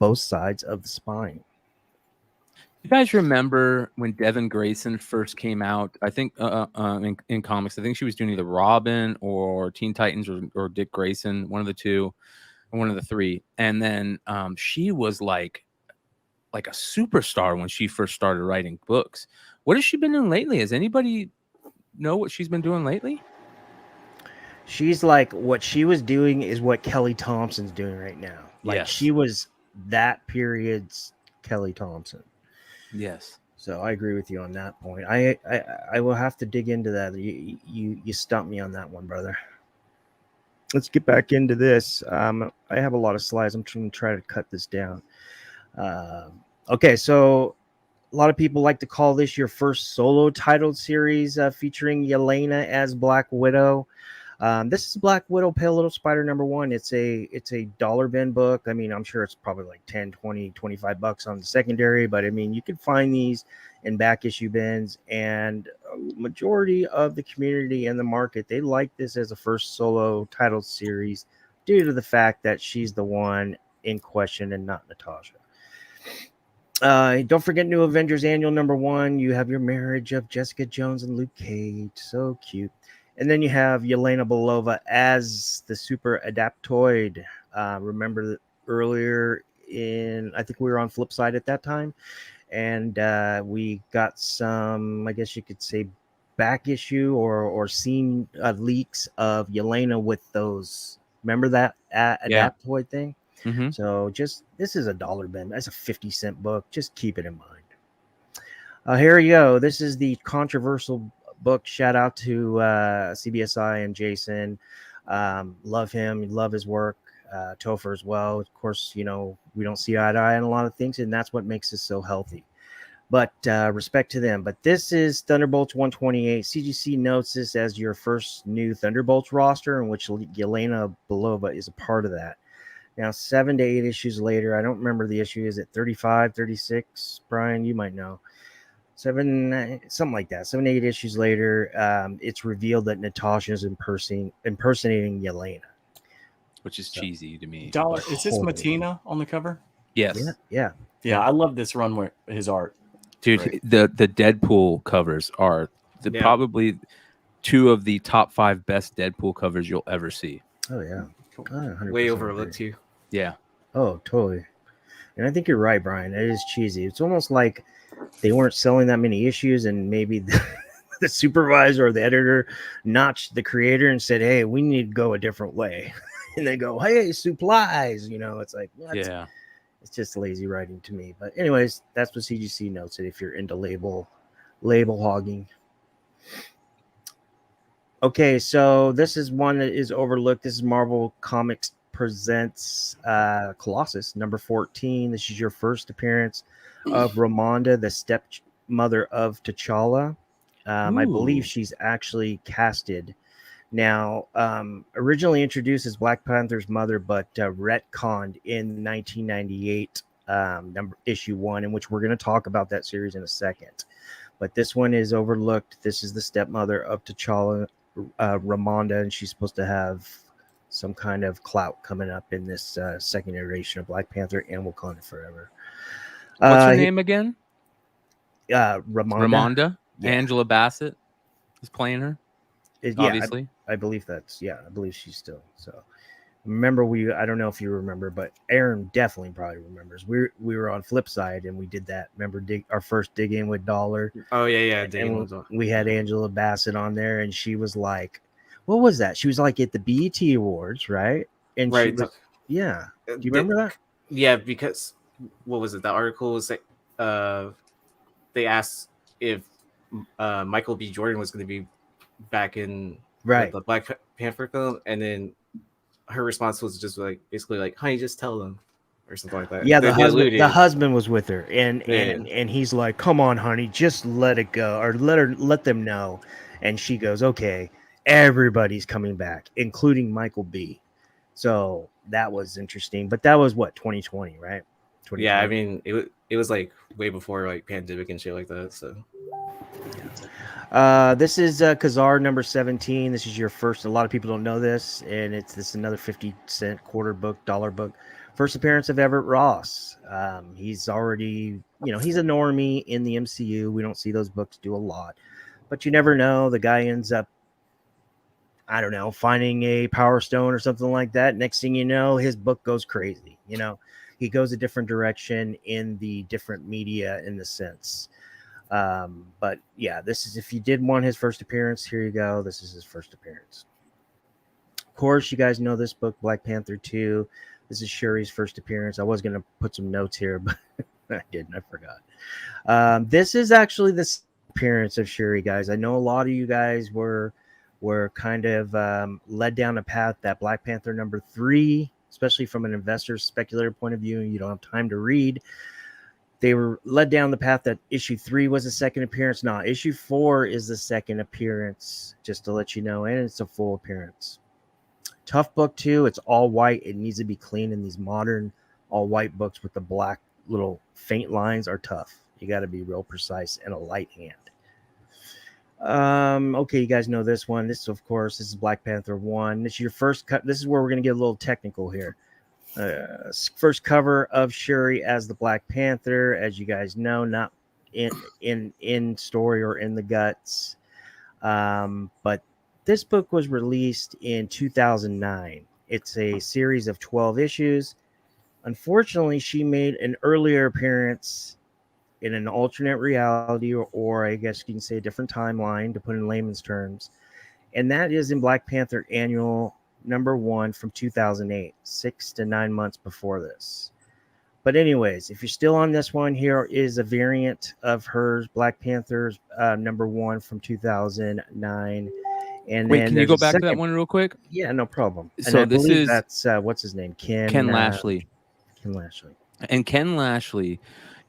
both sides of the spine. You guys remember when Devin Grayson first came out? I think in comics, I think she was doing either Robin or Teen Titans or Dick Grayson, one of the two, or one of the 3. And then she was like a superstar when she first started writing books. What has she been doing lately? Has anybody know what she's been doing lately? She's like, what she was doing is what Kelly Thompson's doing right now. Like Yes. she was that period's Kelly Thompson. Yes. So I agree with you on that point. I will have to dig into that. You stumped me on that one, brother. Let's get back into this. I have a lot of slides. I'm trying to cut this down. Okay, so a lot of people like to call this your first solo titled series featuring Yelena as Black Widow. This is Black Widow Pale Little Spider #1. It's a dollar bin book. I mean, I'm sure it's probably like 10, 20, 25 bucks on the secondary, but I mean, you can find these in back issue bins, and a majority of the community and the market, they like this as a first solo titled series due to the fact that she's the one in question and not Natasha. Don't forget New Avengers Annual #1. You have your marriage of Jessica Jones and Luke Cage. So cute. And then you have Yelena Belova as the Super Adaptoid. Remember that earlier I think we were on Flipside at that time. And we got some, I guess you could say, back issue or scene leaks of Yelena with those. Remember that Adaptoid thing? Mm-hmm. So this is a dollar bin. That's a 50-cent book. Just keep it in mind. Here you go. This is the controversial book. Shout out to CBSI and Jason. Love him. Love his work. Topher as well. Of course, we don't see eye to eye on a lot of things, and that's what makes us so healthy. But respect to them. But this is Thunderbolts 128. CGC notes this as your first new Thunderbolts roster, in which Yelena Belova is a part of that. Now, 7 to 8 issues later, I don't remember the issue. Is it 35, 36? Brian, you might know. 7, something like that. 7 to 8 issues later, it's revealed that Natasha is impersonating Yelena. Which is cheesy to me. Dollar, is this Matina on the cover? Yes. Yeah. I love this run where his art. Dude, Great. the Deadpool covers are probably 2 of the top 5 best Deadpool covers you'll ever see. Oh, yeah. Cool. 100% Way overlooked agree. too. Yeah. Oh, totally. And I think you're right, Brian. It is cheesy. It's almost like they weren't selling that many issues, and maybe the supervisor or the editor notched the creator and said, hey, we need to go a different way. And they go, hey, supplies. It's like, what? Yeah. It's just lazy writing to me. But anyways, that's what CGC notes it if you're into label hogging. Okay, so this is one that is overlooked. This is Marvel Comics presents Colossus #14. This is your first appearance of Ramonda, the stepmother of T'Challa. I believe she's actually casted. Now, originally introduced as Black Panther's mother, but retconned in 1998, issue 1, in which we're going to talk about that series in a second. But this one is overlooked. This is the stepmother of T'Challa, Ramonda, and she's supposed to have some kind of clout coming up in this second iteration of Black Panther and Wakanda Forever. What's her name again? Ramonda. Yeah. Angela Bassett is playing her. Obviously. I believe I believe she's still. So remember, I don't know if you remember, but Aaron definitely probably remembers. We were on Flipside and we did that. Remember our first dig in with Dollar? Oh yeah. And we had Angela Bassett on there, and she was like, what was that? She was like at the BET Awards, right? And right. she was, yeah. Do you remember that? Yeah, because what was it? The article was like they asked if Michael B. Jordan was going to be back in the Black Panther film, and then her response was just like basically like, honey, just tell them, or something like that. Yeah, the husband was with her, and he's like, come on, honey, just let it go, or let them know. And she goes, okay. everybody's coming back, including Michael B. So that was interesting. But that was what, 2020, right? 2020. Yeah, I mean, it was like way before like pandemic and shit like that. So this is Kazar number 17. This is your first. A lot of people don't know this, and this is another 50-cent $quarter book. First appearance of Everett Ross. He's already, he's a normie in the MCU. We don't see those books do a lot, but you never know. The guy ends up, I don't know, finding a Power Stone or something like that. Next thing you know, his book goes crazy. He goes a different direction in the different media in the sense. But yeah, this is, if you did want his first appearance, here you go. This is his first appearance. Of course, you guys know this book, Black Panther 2. This is Shuri's first appearance. I was going to put some notes here, but I didn't. I forgot. This is actually the appearance of Shuri, guys. I know a lot of you guys were kind of led down a path that Black Panther number 3, especially from an investor speculator point of view, you don't have time to read. They were led down the path that issue 3 was a second appearance. No, issue 4 is the second appearance, just to let you know, and it's a full appearance. Tough book too. It's all white. It needs to be clean, and these modern all white books with the black little faint lines are tough. You got to be real precise and a light hand. Okay, you guys know this one. This is Black Panther 1. This is your first cut. This is where we're going to get a little technical here. First cover of Shuri as the Black Panther, as you guys know, not in story or in the guts. But this book was released in 2009. It's a series of 12 issues. Unfortunately, she made an earlier appearance in an alternate reality, or I guess you can say a different timeline to put in layman's terms. And that is in Black Panther Annual number 1 from 2008, 6 to 9 months before this. But anyways, if you're still on this one, here is a variant of hers, Black Panther's number 1 from 2009. And wait, can you go back to that one real quick? Yeah, no problem. And So I this believe is that's what's his name, Ken Lashley. Ken Lashley. And Ken Lashley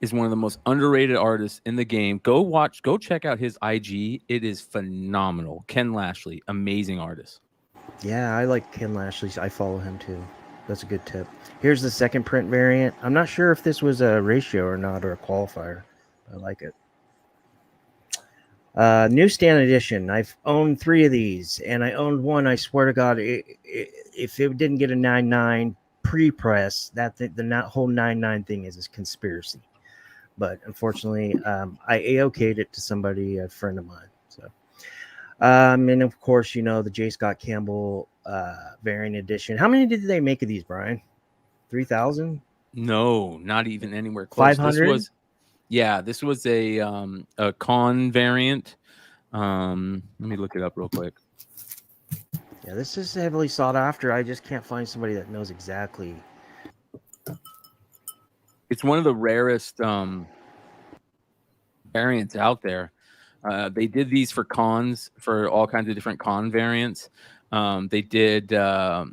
is one of the most underrated artists in the game. Go check out his IG. It is phenomenal. Ken Lashley, amazing artist. Yeah, I like Ken Lashley. I follow him too. That's a good tip. Here's the second print variant. I'm not sure if this was a ratio or not, or a qualifier. I like it. Newsstand edition. I've owned 3 of these, and I owned one. I swear to God, if it didn't get a 9.9 pre-press, the whole 9.9 thing is a conspiracy. But unfortunately, I AOK'd it to somebody, a friend of mine. So, and of course, the J. Scott Campbell variant edition. How many did they make of these, Brian? 3,000? No, not even anywhere close. 500? This was a con variant. Let me look it up real quick. Yeah, this is heavily sought after. I just can't find somebody that knows exactly. It's one of the rarest variants out there. They did these for cons, for all kinds of different con variants. They did a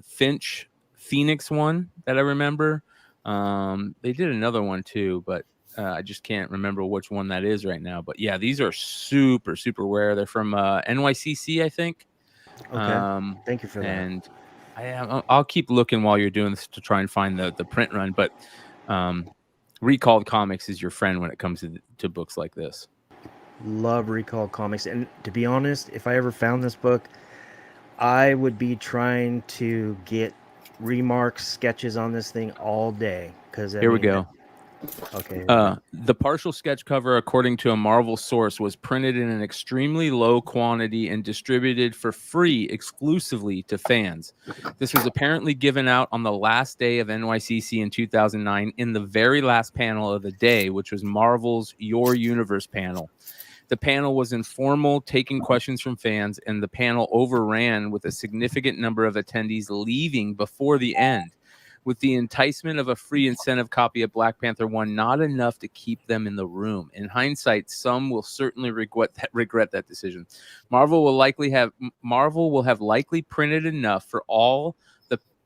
Finch Phoenix one that I remember. They did another one too, but I just can't remember which one that is right now. But yeah, these are super, super rare. They're from NYCC, I think. Okay. Thank you for that. And I'll keep looking while you're doing this to try and find the print run. But Recalled Comics is your friend when it comes to books like this. Love Recalled Comics. And to be honest, if I ever found this book, I would be trying to get remarks, sketches on this thing all day. Here we go. Okay. The partial sketch cover, according to a Marvel source, was printed in an extremely low quantity and distributed for free exclusively to fans. This was apparently given out on the last day of NYCC in 2009 in the very last panel of the day, which was Marvel's Your Universe panel. The panel was informal, taking questions from fans, and the panel overran with a significant number of attendees leaving before the end. With the enticement of a free incentive copy of Black Panther 1 not enough to keep them in the room. In hindsight, some will certainly regret that decision. Marvel will have likely printed enough for all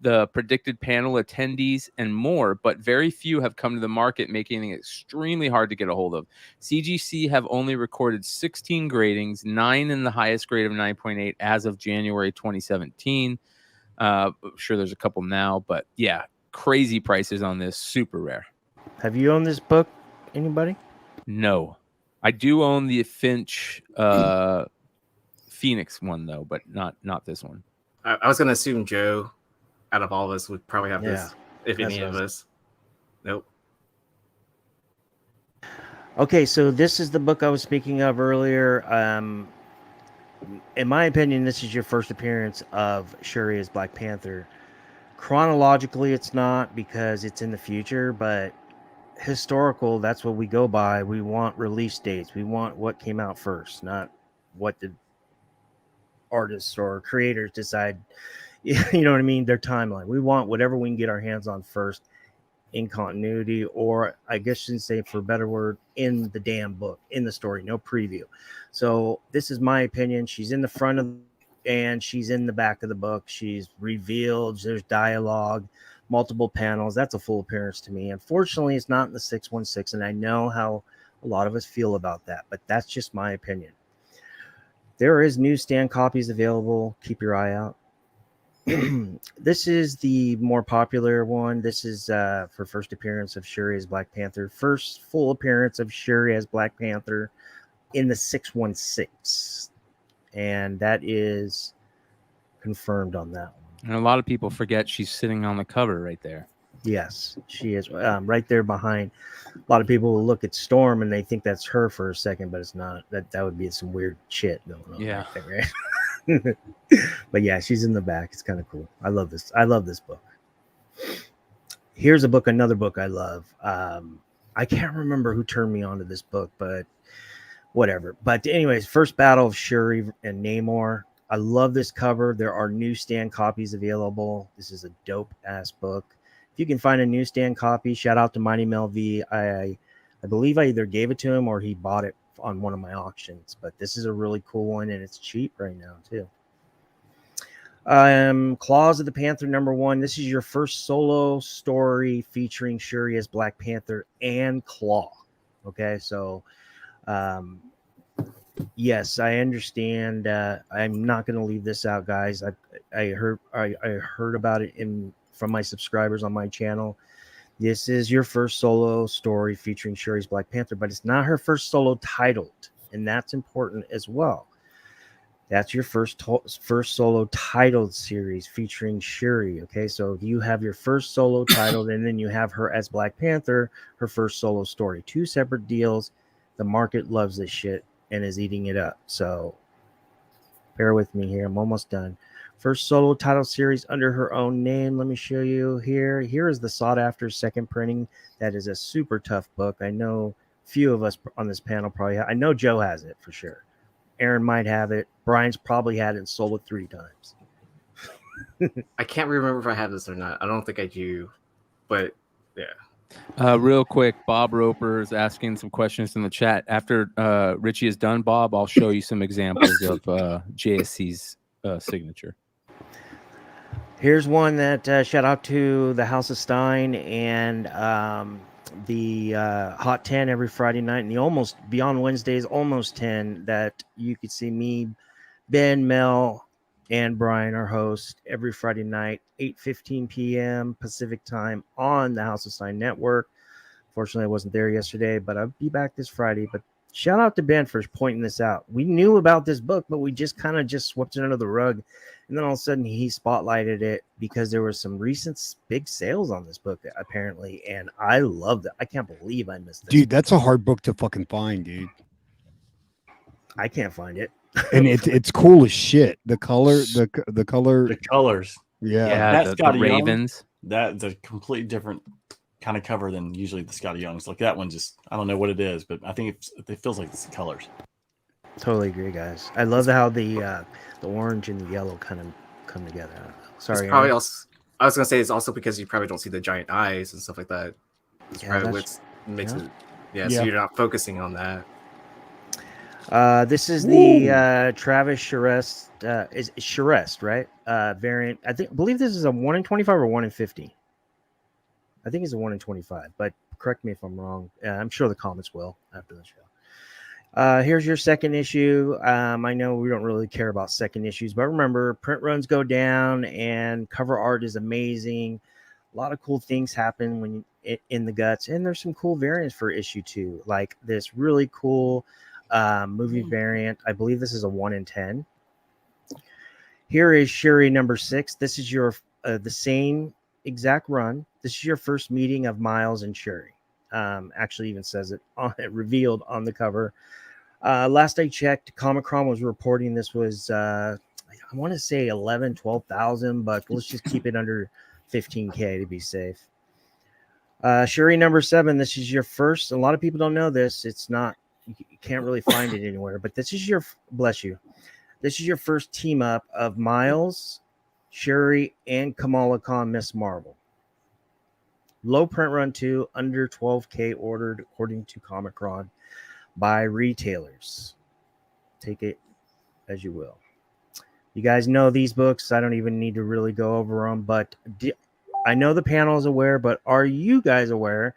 the predicted panel attendees, and more, but very few have come to the market, making it extremely hard to get a hold of. CGC have only recorded 16 gradings, 9 in the highest grade of 9.8 as of January 2017. I'm sure there's a couple now, but yeah, crazy prices on this. Super rare. Have you owned this book? Anybody? No. I do own the Finch Phoenix one, though, but not this one. I was gonna assume Joe, out of all of us, would probably have this. If that's any what of I us. Nope. Okay, so this is the book I was speaking of earlier. In my opinion, this is your first appearance of Shuri as Black Panther. Chronologically, it's not because it's in the future, but historical, that's what we go by. We want release dates. We want what came out first, not what the artists or creators decide. You know what I mean? Their timeline. We want whatever we can get our hands on first in continuity, or I guess you should say, for a better word, in the damn book, in the story, no preview. So this is my opinion. She's in the front of and she's in the back of the book. She's revealed. There's dialogue, multiple panels. That's a full appearance to me. Unfortunately, it's not in the 616, and I know how a lot of us feel about that, but that's just my opinion. There is newsstand copies available. Keep your eye out. This is the more popular one. This is for first appearance of Shuri as Black Panther. First full appearance of Shuri as Black Panther in the 616. And that is confirmed on that one. And a lot of people forget she's sitting on the cover right there. Yes, she is right there behind. A lot of people will look at Storm and they think that's her for a second, but it's not. That would be some weird shit going on. Yeah. Right there, right? But yeah, she's in the back. It's kind of cool. I love this. I love this book. Here's a book, another book I love. I can't remember who turned me on to this book, but whatever. But anyways, First Battle of Shuri and Namor. I love this cover. There are newsstand copies available. This is a dope ass book. If you can find a newsstand copy, shout out to Mighty Mel V. I believe I either gave it to him or he bought it on one of my auctions. But this is a really cool one, and it's cheap right now too. Claws of the Panther #1. This is your first solo story featuring Shuri as Black Panther and Claw. Okay, so yes, I understand. I'm not going to leave this out, guys. I heard about it from my subscribers on my channel. This is your first solo story featuring Shuri's Black Panther, but it's not her first solo titled, and that's important as well. That's your first solo titled series featuring Shuri. Okay, so if you have your first solo titled and then you have her as Black Panther, her first solo story, 2 separate deals. The market loves this shit and is eating it up. So bear with me here. I'm almost done. First solo title series under her own name. Let me show you here. Here is the sought after second printing. That is a super tough book. I know few of us on this panel probably have. I know Joe has it for sure. Aaron might have it. Brian's probably had it and sold it 3 times. I can't remember if I have this or not. I don't think I do, but yeah. Real quick, Bob Roper is asking some questions in the chat. After Richie is done, Bob, I'll show you some examples of JSC's signature. Here's one that shout out to the House of Stein and the Hot 10 every Friday night, and the almost Beyond Wednesdays, almost 10, that you could see me, Ben, Mel, and Brian, our host, every Friday night, 8:15 p.m. Pacific time on the House of Stein Network. Fortunately, I wasn't there yesterday, but I'll be back this Friday. But shout out to Ben for pointing this out. We knew about this book, but we just kind of swept it under the rug. And then all of a sudden he spotlighted it because there were some recent big sales on this book, apparently. And I loved it. I can't believe I missed it. Dude, that's a hard book to fucking find, dude. I can't find it. And it's cool as shit. The color, the color. The colors. Yeah. That's the Scotty Young. Ravens. That's a completely different kind of cover than usually the Scotty Youngs. Like that one, just I don't know what it is, but I think it feels like it's the colors. Totally agree, guys. I love how the orange and the yellow kind of come together. Sorry, It's probably also. I was gonna say it's also because you probably don't see the giant eyes and stuff like that. It's probably what makes it. Yeah, so you're not focusing on that. This is the Travis Charest. Is Charest, right? variant. I believe this is a 1 in 25 or 1 in 50. I think it's a 1 in 25, but correct me if I'm wrong. I'm sure the comments will after the show. Here's your second issue. I know we don't really care about second issues, but remember, print runs go down and cover art is amazing. A lot of cool things happen when in the guts, and there's some cool variants for issue 2, like this really cool movie variant. I believe this is a 1 in 10. Here is Shuri number 6. This is your the same exact run. This is your first meeting of Miles and Shuri. Actually, even says it revealed on the cover. Last I checked, Comic-Con was reporting this was I want to say 12,000, but let's just keep it under 15K to be safe. Shuri number 7. This is your first. A lot of people don't know this. It's not. You can't really find it anywhere. But this is your. Bless you. This is your first team up of Miles, Shuri, and Kamala Khan, Miss Marvel. Low print run 2, under 12K ordered according to Comic-Con by retailers. Take it as you will. You guys know these books. I don't even need to really go over them, but I know the panel is aware, but are you guys aware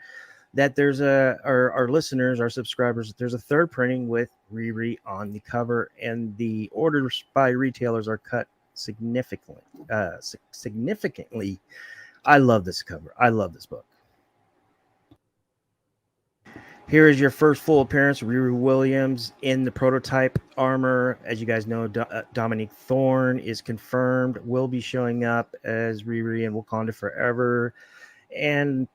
that there's our listeners, our subscribers, there's a third printing with Riri on the cover, and the orders by retailers are cut significantly. Significantly. I love this cover. I love this book. Here is your first full appearance, Riri Williams in the prototype armor. As you guys know, Dominique Thorne is confirmed, will be showing up as Riri in Wakanda Forever, and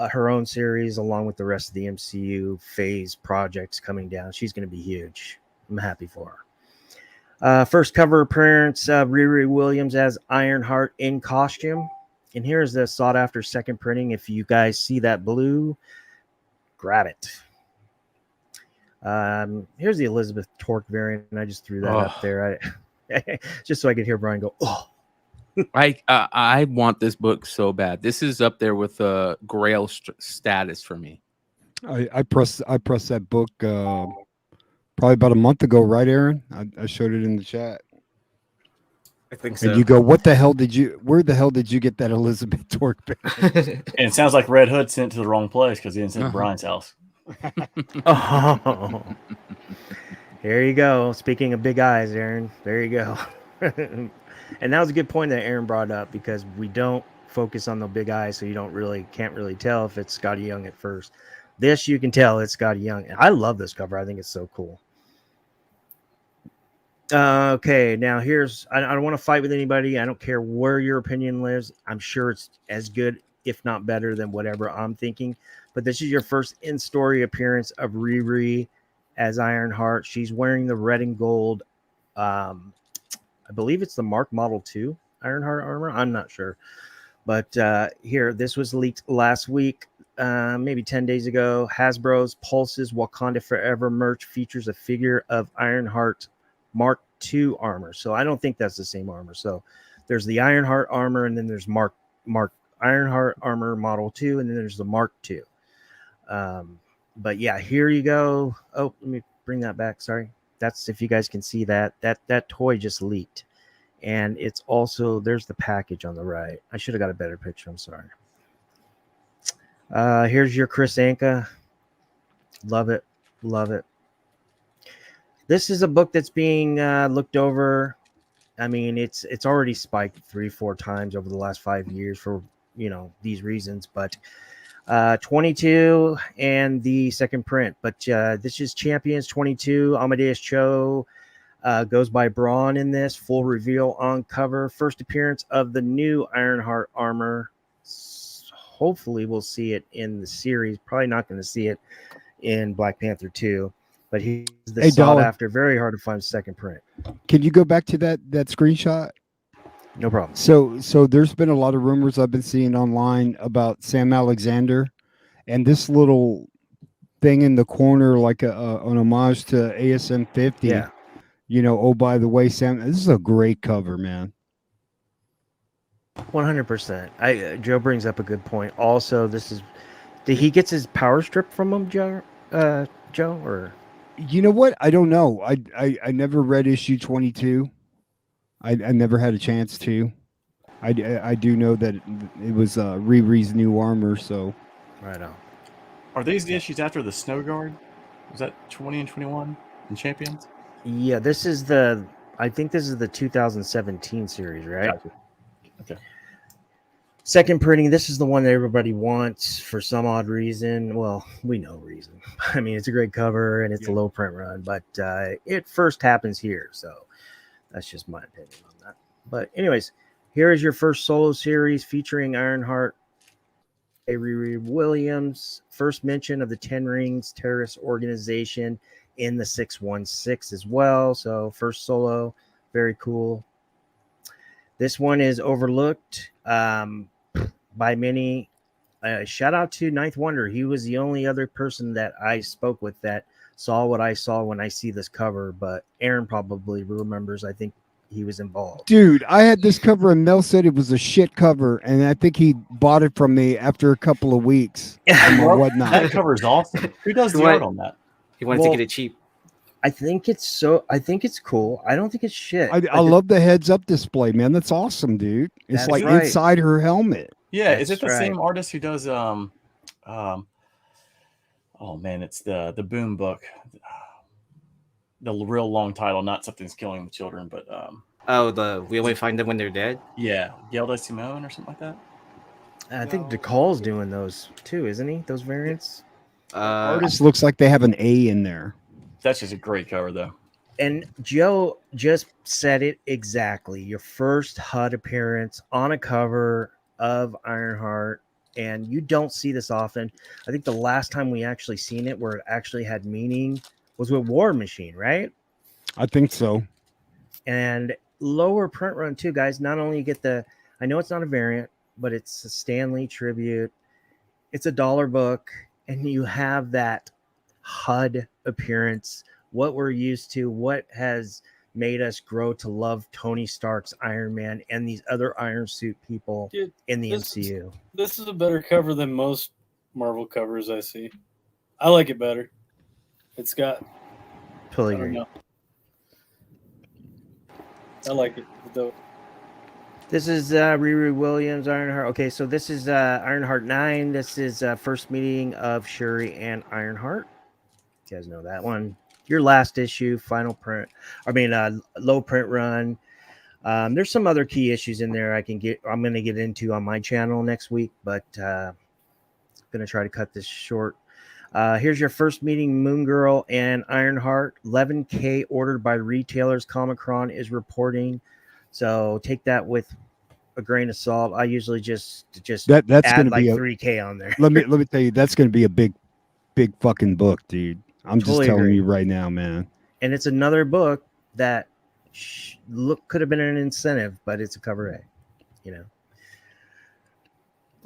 her own series along with the rest of the MCU phase projects coming down. She's going to be huge. I'm happy for her. First cover appearance, Riri Williams as Ironheart in costume. And here's the sought after second printing. If you guys see that blue, grab it. Here's the Elizabeth Torque variant, and I just threw that up there. Just so I could hear Brian go, oh. I want this book so bad. This is up there with Grail status for me. I pressed that book probably about a month ago, right, Aaron? I showed it in the chat. I think so. And you go, where the hell did you get that Elizabeth Torque bag? And it sounds like Red Hood sent it to the wrong place because he didn't send it to Brian's house. Oh, there you go. Speaking of big eyes, Aaron, there you go. And that was a good point that Aaron brought up, because we don't focus on the big eyes, so you can't really tell if it's Scotty Young at first. This you can tell it's Scotty Young. I love this cover. I think it's so cool. Okay, now here's I don't want to fight with anybody. I don't care where your opinion lives. I'm sure it's as good, if not better, than whatever I'm thinking. But this is your first in-story appearance of Riri as Ironheart. She's wearing the red and gold. I believe it's the Mark Model 2 Ironheart armor. I'm not sure. But here, this was leaked last week, maybe 10 days ago. Hasbro's Pulse's Wakanda Forever merch features a figure of Ironheart Mark II armor. So I don't think that's the same armor. So there's the Ironheart armor, and then there's Mark Ironheart armor Model 2, and then there's the Mark II. But yeah, here you go. Oh, let me bring that back. Sorry. That's, if you guys can see that toy just leaked. And it's also, there's the package on the right. I should have got a better picture. I'm sorry. Here's your Chris Anka. Love it. Love it. This is a book that's being looked over. I mean, it's already spiked 3-4 times over the last 5 years for, these reasons, but 22 and the second print. But this is Champions 22. Amadeus Cho goes by Braun in this. Full reveal on cover. First appearance of the new Ironheart armor. Hopefully we'll see it in the series. Probably not going to see it in Black Panther 2. But he's the sought after. Very hard to find second print. Can you go back to that screenshot? No problem. So there's been a lot of rumors I've been seeing online about Sam Alexander, and this little thing in the corner, like an homage to ASM 50. Yeah. Oh, by the way, Sam, this is a great cover, man. 100%. Joe brings up a good point. Also, did he get his power strip from him, Joe? Or you know what? I don't know. I never read issue 22. I never had a chance to. I do know that it was Riri's new armor, so Right on. Are these the issues after the Snow Guard? Was that 20 and 21 in Champions? Yeah, I think this is the 2017 series, right? Gotcha. Okay. Second printing. This is the one that everybody wants for some odd reason. Well, we know reason. I mean, it's a great cover and it's a low print run, but it first happens here, so that's just my opinion on that. But anyways, here is your first solo series featuring Ironheart, Riri Williams. First mention of the Ten Rings terrorist organization in the 616 as well. So first solo, very cool. This one is overlooked by many. Shout out to Ninth Wonder. He was the only other person that I spoke with that saw what I saw when I see this cover, but Aaron probably remembers. I think he was involved. Dude, I had this cover and Mel said it was a shit cover, and I think he bought it from me after a couple of weeks or whatnot. That cover is awesome. Who does the art on that? He wanted to get it cheap. I think it's cool. I don't think it's shit. I love the heads up display, man. That's awesome, dude. It's That's like right. inside her helmet. Yeah, That's is it the right. same artist who does oh man, it's the Boom book. The real long title, not Something's Killing the Children, but We Only Find Them When They're Dead. yeah, Gelda Simone or something like that. I think DeCall's doing those too, isn't he? Those variants. Artist looks like they have an A in there. That's just a great cover though. And Joe just said it exactly. Your first HUD appearance on a cover of Ironheart, and you don't see this often. I think the last time we actually seen it where it actually had meaning was with War Machine, right? I think so. And lower print run too, guys. Not only you get I know it's not a variant, but it's a Stanley tribute. It's a $1 book, and you have that HUD appearance, what we're used to, what has made us grow to love Tony Stark's Iron Man and these other Iron Suit people in the MCU. This is a better cover than most Marvel covers I see. I like it better. It's got. Totally I don't agree. know. I like it. It's dope. This is Riri Williams, Ironheart. Okay, so this is Ironheart 9. This is first meeting of Shuri and Ironheart. You guys know that one. Your last issue, final print. Low print run. There's some other key issues in there I'm going to get into on my channel next week, but going to try to cut this short. Here's your first meeting, Moon Girl and Ironheart. 11K ordered by retailers. Comic-Con is reporting. So take that with a grain of salt. I usually just that's add gonna like be 3K on there. let me tell you, that's gonna be a big fucking book, dude. I'm Totally just telling agree. you right now, man. And it's another book that could have been an incentive, but it's a cover A, you know.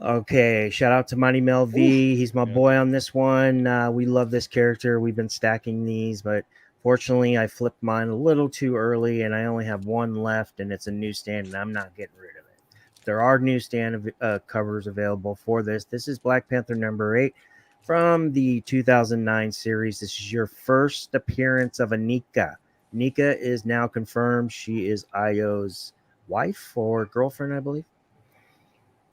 Okay, shout out to Mighty Mel V. He's my boy on this one. We love this character. We've been stacking these, but fortunately, I flipped mine a little too early, and I only have one left, and it's a newsstand, and I'm not getting rid of it. There are newsstand covers available for this. This is Black Panther number 8 from the 2009 series. This is your first appearance of Anika. Anika is now confirmed. She is Io's wife or girlfriend, I believe.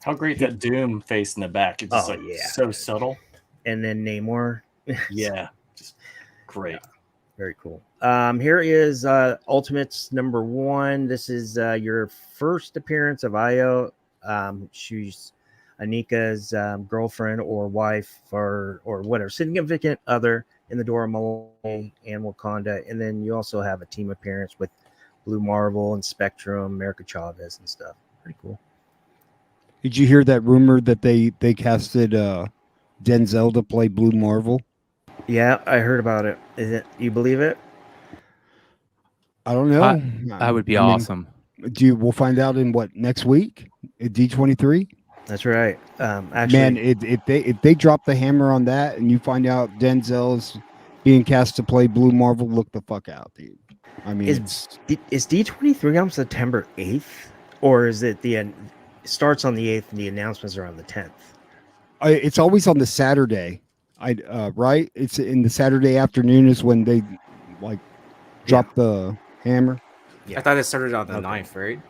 How great that Doom face in the back. It's just so subtle. And then Namor. Yeah, just great. Very cool. Here is Ultimates number 1. This is your first appearance of Io. She's Anika's girlfriend or wife or whatever, significant other in the Dora Milaje and Wakanda. And then you also have a team appearance with Blue Marvel and Spectrum, America Chavez and stuff. Pretty cool. Did you hear that rumor that they casted Denzel to play Blue Marvel? Yeah, I heard about it. Is it? You believe it? I don't know. That would be I mean, awesome. We'll find out in what, next week at D23? That's right. Actually, Man, if they drop the hammer on that and you find out Denzel's being cast to play Blue Marvel, look the fuck out, dude. I mean, is D23 on September 8th, or is it the end? Starts on the 8th and the announcements are on the 10th. It's always on the Saturday. Right? It's in the Saturday afternoon is when they like drop the hammer. Yeah. I thought it started on the Okay. 9th, right?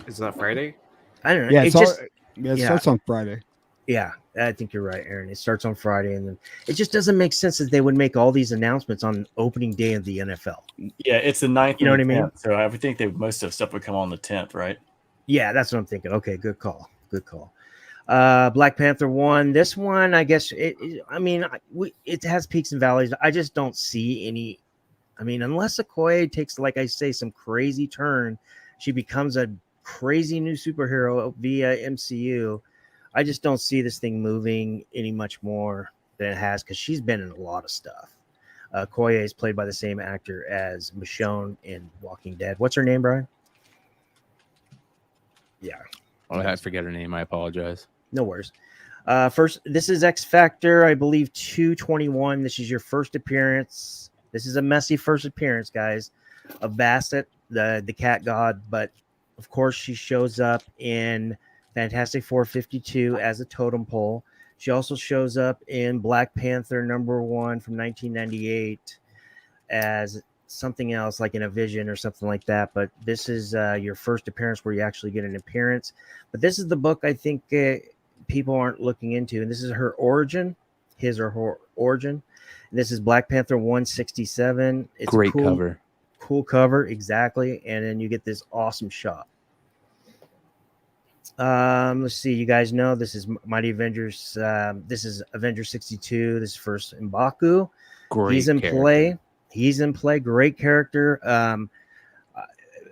Is that Friday? I don't know. Yeah, It it's just it yeah. starts on Friday. Yeah, I think you're right, Aaron. It starts on Friday, and then it just doesn't make sense that they would make all these announcements on opening day of the NFL. Yeah, it's the 9th. You know and what I the mean? 10th, So I would think that most of stuff would come on the 10th, right? Yeah, that's what I'm thinking. Okay, good call. Good call. Black Panther 1. This one, I guess it has peaks and valleys. I just don't see any. I mean, unless Okoye takes, like I say, some crazy turn, she becomes a crazy new superhero via MCU. I just don't see this thing moving any much more than it has, because she's been in a lot of stuff. Okoye is played by the same actor as Michonne in Walking Dead. What's her name, Brian? Yeah. Oh, I forget her name. I apologize. No worries. First, this is X Factor, I believe 221. This is your first appearance. This is a messy first appearance, guys, of Bassett, the cat god. But of course, she shows up in Fantastic Four 52 as a totem pole. She also shows up in Black Panther #1 from 1998 as something else, like in a vision or something like that. But this is your first appearance where you actually get an appearance. But this is the book I think people aren't looking into, and this is her origin, his or her origin. And this is Black Panther 167. It's Great cover. Cool cover, exactly. And then you get this awesome shot. Let's see. You guys know this is Mighty Avengers. This is Avenger 62. This is first M'Baku. Great. He's in character. play. He's in play. Great character.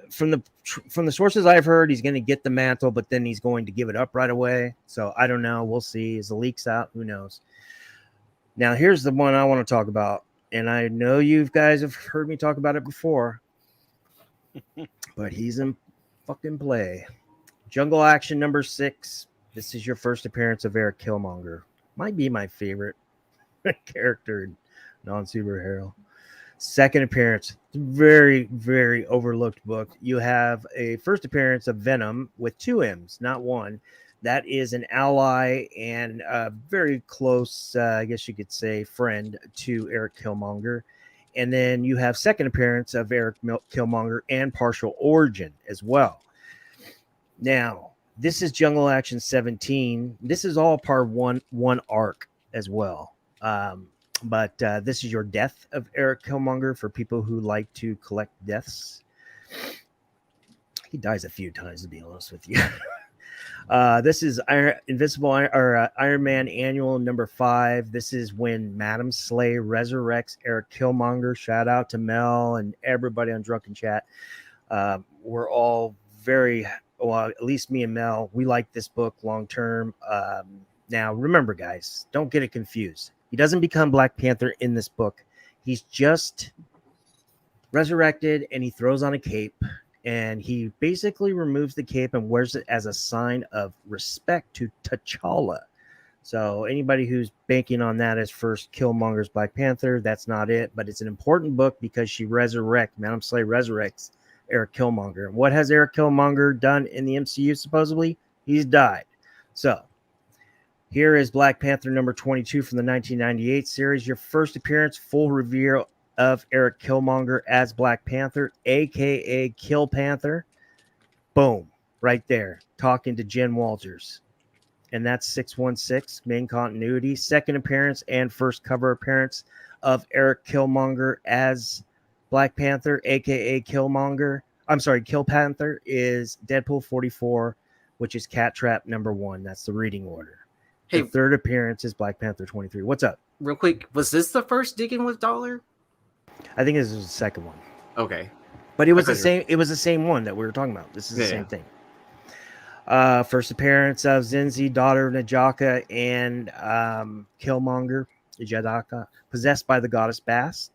From the sources I've heard, he's going to get the mantle, but then he's going to give it up right away. So I don't know. We'll see. As the leaks out, who knows? Now here's the one I want to talk about, and I know you guys have heard me talk about it before, but he's in fucking play. Jungle Action #6. This is your first appearance of Eric Killmonger. Might be my favorite character, non-superhero. Second appearance, very, very overlooked book. You have a first appearance of Venom with 2 M's, not one. That is an ally and a very close, I guess you could say, friend to Eric Killmonger. And then you have second appearance of Eric Killmonger and partial origin as well. Now, this is Jungle Action 17. This is all part one arc as well. But this is your death of Eric Killmonger for people who like to collect deaths. He dies a few times, to be honest with you. This is Iron Man Annual #5. This is when Madam Slay resurrects Eric Killmonger. Shout out to Mel and everybody on Drunken Chat. We're all very, well, at least me and Mel, we like this book long term. Now, remember, guys, don't get it confused. He doesn't become Black Panther in this book. He's just resurrected, and he throws on a cape, and he basically removes the cape and wears it as a sign of respect to T'Challa. So anybody who's banking on that as first Killmonger's Black Panther, that's not it. But it's an important book because she Madam Slay resurrects Eric Killmonger. And what has Eric Killmonger done in the MCU, supposedly? He's died. So here is Black Panther #22 from the 1998 series. Your first appearance, full reveal of Eric Killmonger as Black Panther, a.k.a. Kill Panther. Boom. Right there. Talking to Jen Walters. And that's 616, main continuity. Second appearance and first cover appearance of Eric Killmonger as Black Panther, a.k.a. Killmonger. I'm sorry, Kill Panther is Deadpool 44, which is Cat Trap #1. That's the reading order. Hey, The third appearance is Black Panther 23. What's up? real quick, was this the first Digging with Dollar? I think this is the second one. Okay. But it was Okay. the same. It was the same one that we were talking about. This is the Yeah. same thing. First appearance of Zinzi, daughter of Najaka, and Killmonger, Jadaka, possessed by the goddess Bass.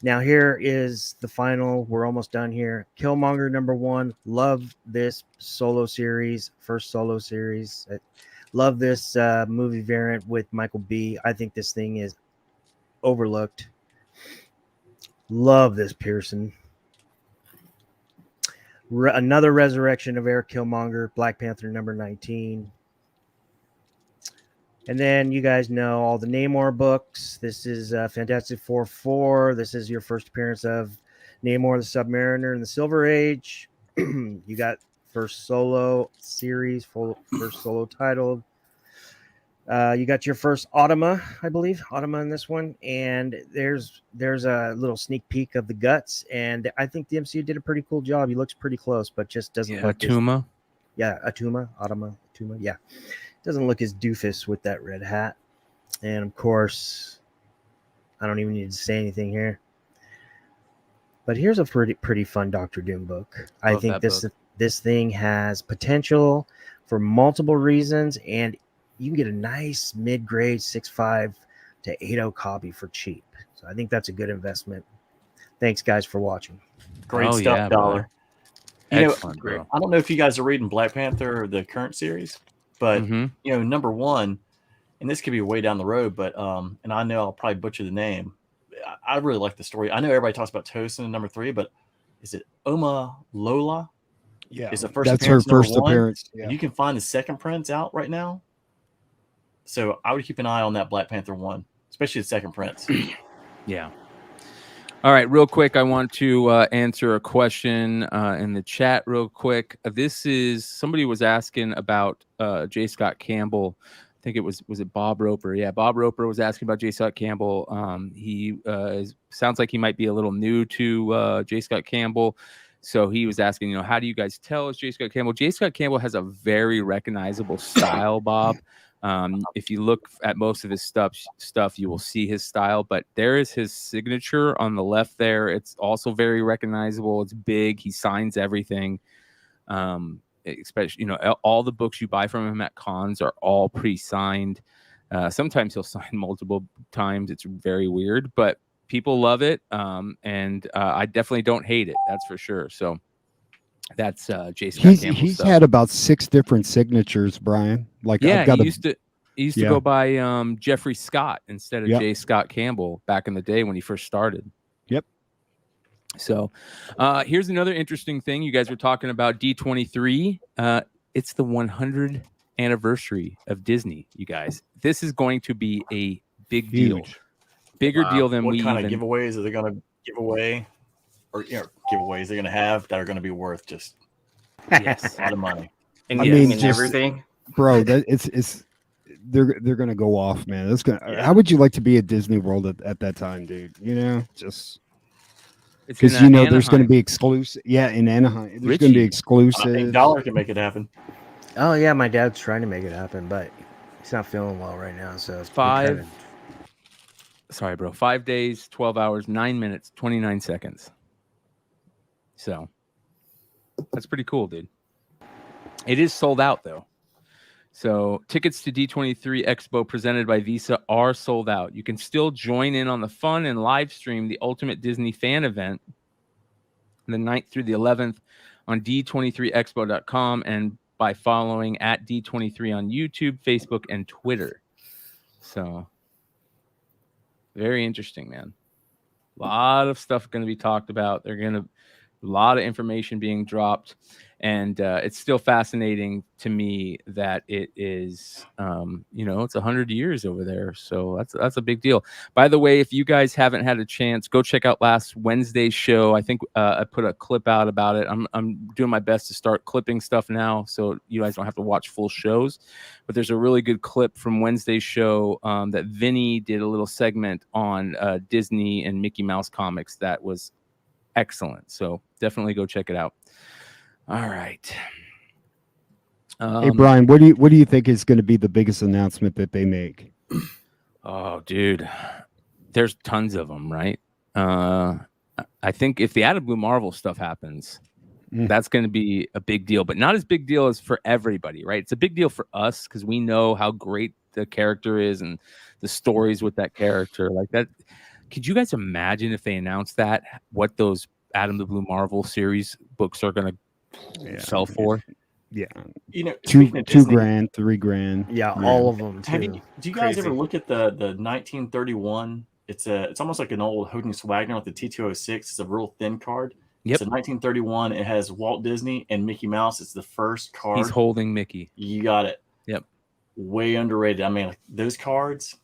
Now here is the final. We're almost done here. Killmonger #1. Love this solo series. First solo series. Love this movie variant with Michael B. I think this thing is overlooked. Love this Pearson. Another resurrection of Eric Killmonger, Black Panther #19. And then you guys know all the Namor books. This is Fantastic Four 4. This is your first appearance of Namor the Submariner in the Silver Age. You got first solo series, first solo titled. You got your first Automa, I believe, Automa in this one. And there's a little sneak peek of the guts. And I think the MCU did a pretty cool job. He looks pretty close, but just doesn't look Atuma. Automa. Yeah. Doesn't look as doofus with that red hat. And of course, I don't even need to say anything here. But here's a pretty fun Doctor Doom book. I think this thing has potential for multiple reasons, and you can get a nice mid-grade 6.5 to 8.0 copy for cheap. So I think that's a good investment. Thanks, guys, for watching. Great stuff, Dollar. Excellent, bro. I don't know if you guys are reading Black Panther or the current series, but number one, and this could be way down the road, but and I know I'll probably butcher the name. I really like the story. I know everybody talks about Tosin in number 3, but is it Oma Lola? Yeah, is the first that's her first appearance. Yeah. You can find the second prints out right now, so I would keep an eye on that Black Panther 1, especially the second prints. Yeah. All right, real quick, I want to answer a question in the chat real quick. This is somebody was asking about J. Scott Campbell. I think it was it Bob Roper? Yeah, Bob Roper was asking about J. Scott Campbell. He sounds like he might be a little new to J. Scott Campbell. So he was asking, how do you guys tell it's J. Scott Campbell? J. Scott Campbell has a very recognizable style, Bob. If you look at most of his stuff, you will see his style, but there is his signature on the left there. It's also very recognizable. It's big. He signs everything. Especially, all the books you buy from him at cons are all pre-signed. Sometimes he'll sign multiple times. It's very weird, but people love it. And I definitely don't hate it. That's for sure. So that's J. Scott Campbell. He's stuff. had about 6 different signatures, Brian. Like, yeah, I've got he used to go by Jeffrey Scott instead of J. Scott Campbell back in the day when he first started. Yep. So here's another interesting thing. You guys were talking about D23. It's the 100th anniversary of Disney, you guys. This is going to be a big deal. Bigger deal than what kind of giveaways are they going to give away? Or giveaways they're going to have that are going to be worth just a lot of money. And everything. Bro, that they're going to go off, man. That's going How would you like to be at Disney World at that time, dude? Just because there's going to be exclusive. Yeah, in Anaheim, there's going to be exclusive. I think Dollar can make it happen. Oh yeah, my dad's trying to make it happen, but he's not feeling well right now. So it's 5 days, 12 hours, 9 minutes, 29 seconds. So that's pretty cool, dude. It is sold out though. So tickets to D23 Expo presented by Visa are sold out. You can still join in on the fun and live stream the Ultimate Disney Fan Event the 9th through the 11th on D23Expo.com and by following at D23 on YouTube, Facebook, and Twitter. So very interesting, man. A lot of stuff going to be talked about. A lot of information being dropped, and it's still fascinating to me that it is, it's 100 years over there. So that's a big deal. By the way, if you guys haven't had a chance, go check out last Wednesday's show. I think I put a clip out about it. I'm doing my best to start clipping stuff now, so you guys don't have to watch full shows. But there's a really good clip from Wednesday's show that Vinny did a little segment on Disney and Mickey Mouse comics that was excellent. So definitely go check it out. All right. Hey Brian, what do you think is going to be the biggest announcement that they make? Oh, dude, there's tons of them, right? I think if the Adam Blue Marvel stuff happens, that's going to be a big deal, but not as big deal as for everybody, right? It's a big deal for us because we know how great the character is and the stories with that character like that. Could you guys imagine if they announced that, what those Adam the Blue Marvel series books are going to sell for? Yeah. $2,000, $3,000. Yeah, all of them too. Do you guys ever look at the 1931? It's almost like an old Hodens Wagner with the T206. It's a real thin card. Yep. It's a 1931. It has Walt Disney and Mickey Mouse. It's the first card. He's holding Mickey. You got it. Yep. way underrated. I mean, like, those cards,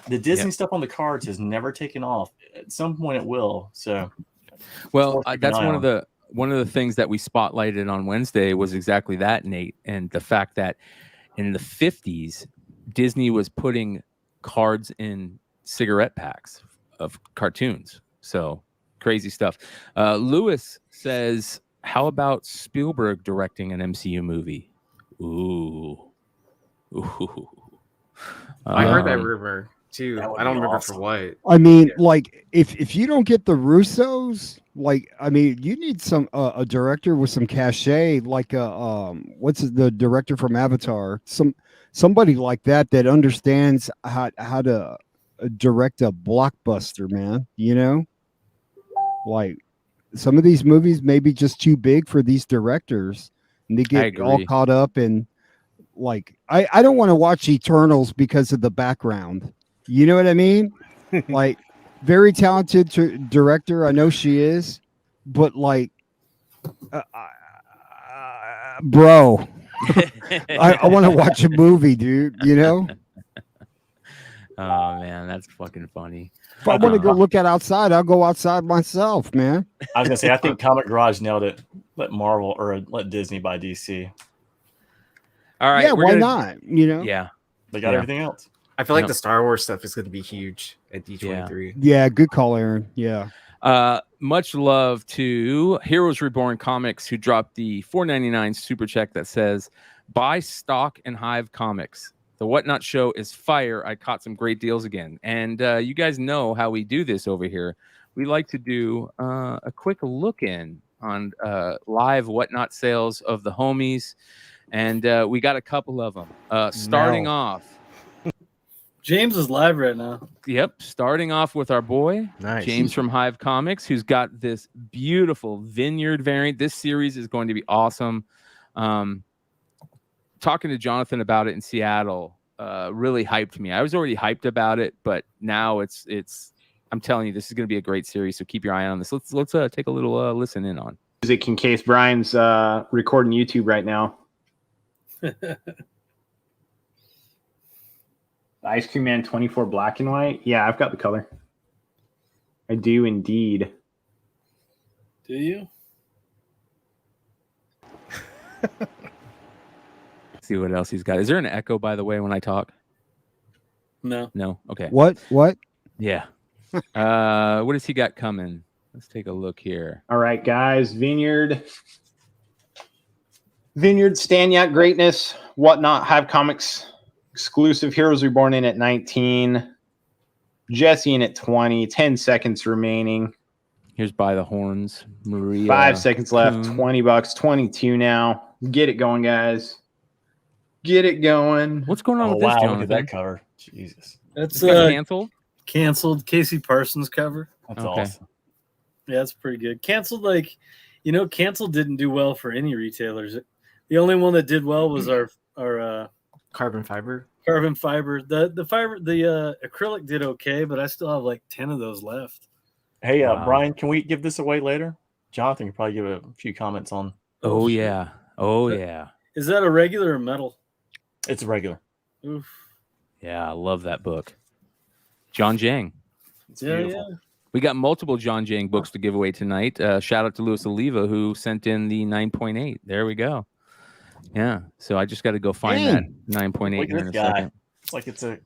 the Disney stuff on the cards has never taken off. At some point, it will. So, well, that's one of the things that we spotlighted on Wednesday was exactly that, Nate, and the fact that in the 50s, Disney was putting cards in cigarette packs of cartoons. So crazy stuff. Lewis says, how about Spielberg directing an MCU movie? Ooh. I heard that rumor too. That would I don't be remember awesome. for what. I mean, like if you don't get the Russos, like I mean, you need some a director with some cachet, like what's the director from Avatar? Somebody like that understands how to direct a blockbuster, man. You know, like some of these movies may be just too big for these directors, and they get all caught up in. Like I don't want to watch Eternals because of the background. You know what I mean? Like, very talented director. I know she is, but like, bro, I want to watch a movie, dude. You know? Oh man, that's fucking funny. If I want to go look outside, I'll go outside myself, man. I was gonna say, I think Comic Garage nailed it. Let Marvel or let Disney buy DC. All right. Yeah, why not? You know? Yeah. They got everything else. I feel like the Star Wars stuff is going to be huge at D23. Yeah, good call, Aaron. Yeah. Much love to Heroes Reborn Comics, who dropped the $4.99 super check that says, buy stock in Hive Comics. The Whatnot show is fire. I caught some great deals again. And you guys know how we do this over here. We like to do a quick look in on live Whatnot sales of the homies. And we got a couple of them. Starting off. James is live right now. Yep. Starting off with our boy, Nice. James from Hive Comics, who's got this beautiful Vineyard variant. This series is going to be awesome. Talking to Jonathan about it in Seattle really hyped me. I was already hyped about it, but now it's I'm telling you, this is going to be a great series. So keep your eye on this. Let's take a little listen in on music in case Brian's recording YouTube right now. Ice Cream Man 24 black and white. Yeah, I've got the color. I do indeed. Do you? See what else he's got. Is there an echo, by the way, when I talk? No. No. Okay. What? Yeah. What has he got coming? Let's take a look here. All right, guys. Vineyard Stanyat Greatness, Whatnot, Hive Comics exclusive. Heroes Reborn in at 19. Jesse in at 20. 10 seconds remaining. Here's By the Horns. Maria. 5 seconds left. Coon. $20. 22 now. Get it going, guys. Get it going. What's going on Oh with this, wow! Jonathan? Look at that cover. Jesus, That's It's got canceled. canceled Casey Parsons cover. that's Okay. awesome. Yeah, that's pretty good. Canceled, like, canceled didn't do well for any retailers. The only one that did well was our Carbon fiber. carbon fiber. The fiber, the acrylic did okay, but I still have like 10 of those left. Hey, Wow. Brian, can we give this away later? Jonathan can probably give a few comments on. Oh yeah. Oh yeah. Is that a regular or metal? It's regular. Oof. Yeah, I love that book. John Jang. It's Yeah, beautiful. yeah. We got multiple John Jang books to give away tonight. Shout out to Louis Oliva, who sent in the 9.8. There we go. Yeah. So I just got to go find that 9.8 Look here at in a this guy. second. It's like it's a Ooh,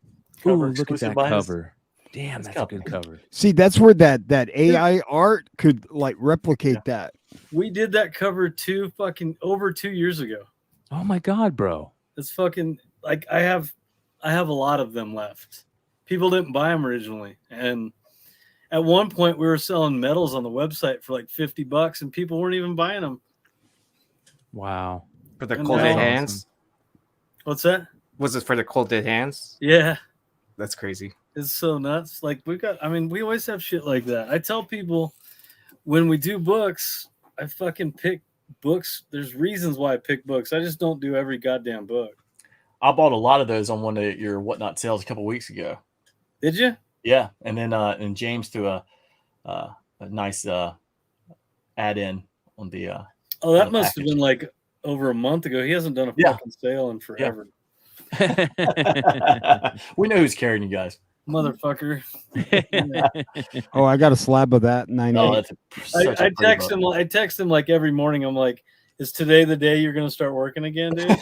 cover look at exclusive that by his- cover. Damn, Let's that's a go. good cover. See, that's where that AI art could like replicate that. We did that cover over 2 years ago. Oh my God, bro. It's fucking like I have a lot of them left. People didn't buy them originally, and at one point we were selling medals on the website for like $50, and people weren't even buying them. Wow. For the And cold now- dead hands. What's that? Was it for the cold dead hands? Yeah, That's crazy. it's so nuts. Like we always have shit like that. I tell people when we do books, I fucking pick books. There's reasons why I pick books. I just don't do every goddamn book. I bought a lot of those on one of your Whatnot sales a couple weeks ago. Did you? Yeah, and then and James threw a nice add in on the. Oh, that the must have package. been like over a month ago. He hasn't done a Yeah. fucking sale in forever. We know who's carrying you guys. Motherfucker. Oh, I got a slab of that. 98. Oh, that's such a I pretty text book. him. I text him like every morning. I'm like, "Is today the day you're gonna start working again, dude?"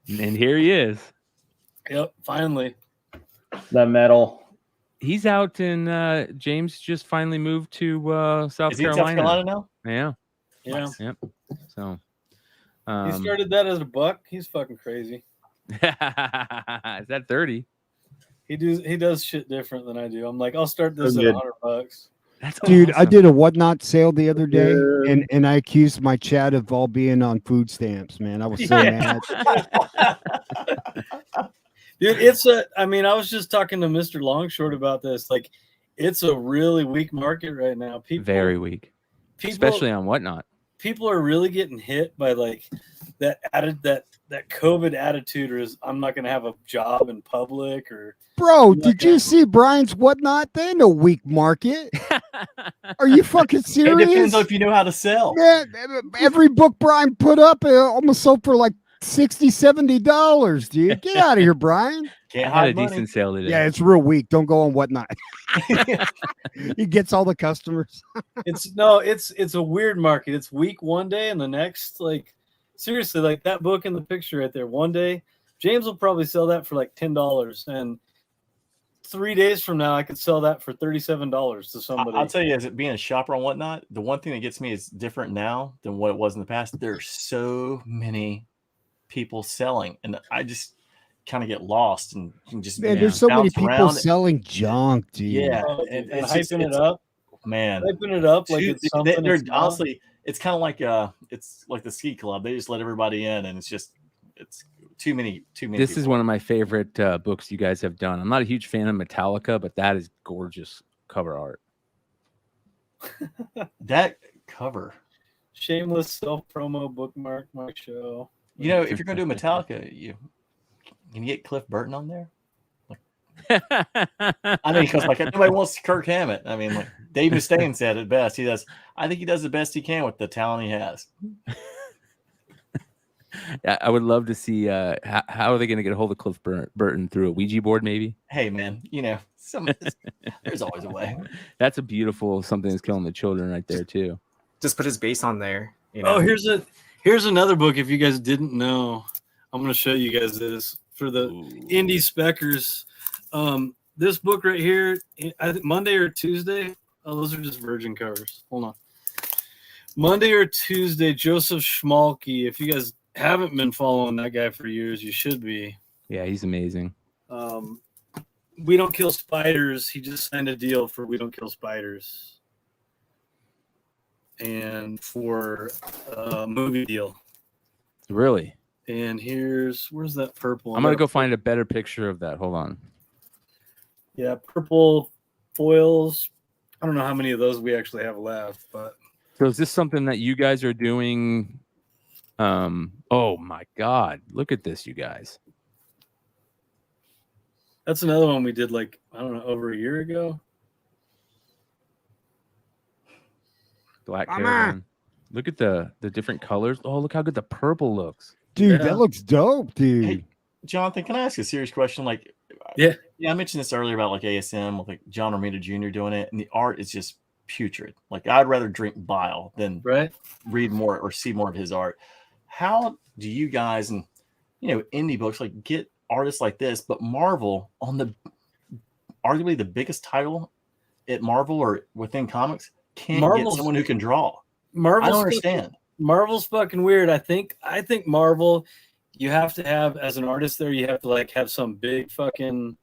And here he is. Yep, finally. The metal. He's out in James just finally moved to South Is he in Carolina. South Carolina now? Yeah. Yeah, Yep. So he started that as a buck. He's fucking crazy. is that 30? He does shit different than I do. I'm like, I'll start this So at good. $100. That's Dude, I awesome. did a whatnot sale the other day, Good. and I accused my chat of all being on food stamps. Man, I was so mad. Dude, I mean, I was just talking to Mr. Longshort about this. Like, it's a really weak market right now. Very weak, especially on whatnot. People are really getting hit by like that COVID attitude, or I'm not gonna have a job in public, or Bro, did you see Brian's whatnot? They ain't no weak market. Are you fucking It serious? depends on if you know how to sell. Man, every book Brian put up almost sold for like $60-$70, dude. Get out of here, Brian. Can't I had a hide money. decent sale today. Yeah, it's real weak. Don't go on whatnot. He gets all the customers. it's a weird market. It's weak one day, and the next, like, seriously, like that book in the picture right there. One day, James will probably sell that for like $10, and 3 days from now, I could sell that for $37 to somebody. I'll tell you, as it being a shopper and whatnot, the one thing that gets me is different now than what it was in the past. There's so many people selling, and I just kind of get lost and can just Man, there's so many bounce people around. selling junk, dude. Yeah, and it's hyping just, it up, man. hyping it up like it's something. They're it's not. honestly, it's kind of like the ski club. They just let everybody in, and it's too many. This is one of my favorite books you guys have done. I'm not a huge fan of Metallica, but that is gorgeous cover art. That cover. Shameless self promo bookmark my show. You know, if you're gonna do Metallica, you can you get Cliff Burton on there? I mean, because like nobody wants Kirk Hammett. I mean, like Dave Mustaine said it best. He does. I think he does the best he can with the talent he has. I would love to see how are they going to get a hold of Cliff Burton through a Ouija board, maybe? Hey, man, you know, there's always a way. That's a beautiful something that's killing the children right there too. Just put his base on there. You know? Oh, here's another book. If you guys didn't know, I'm going to show you guys this for the indie speckers. This book right here, I think Monday or Tuesday. Oh, those are just virgin covers. Hold on. Monday or Tuesday, Joseph Schmalke. If you guys haven't been following that guy for years, you should be. Yeah, he's amazing. We Don't Kill Spiders. He just signed a deal for We Don't Kill Spiders. And for a movie deal. Really? And where's that purple? I'm going to go find a better picture of that. Hold on. Yeah, purple foils. I don't know how many of those we actually have left, but. So is this something that you guys are doing? Oh my God. Look at this, you guys. That's another one we did like, I don't know, over a year ago. Black Caravan. Look at the different colors. Oh, look how good the purple looks. Dude, Yeah. that looks dope, dude. Hey, Jonathan, can I ask a serious question? Like, Yeah. I mentioned this earlier about like ASM with like John Romita Jr. doing it, and the art is just putrid. Like, I'd rather drink bile than Right? read more or see more of his art. How do you guys and indie books like get artists like this, but Marvel on the arguably the biggest title at Marvel or within comics can't get someone who can draw? I don't understand. Marvel's fucking weird. I think Marvel, you have to have, as an artist there, you have to like have some big fucking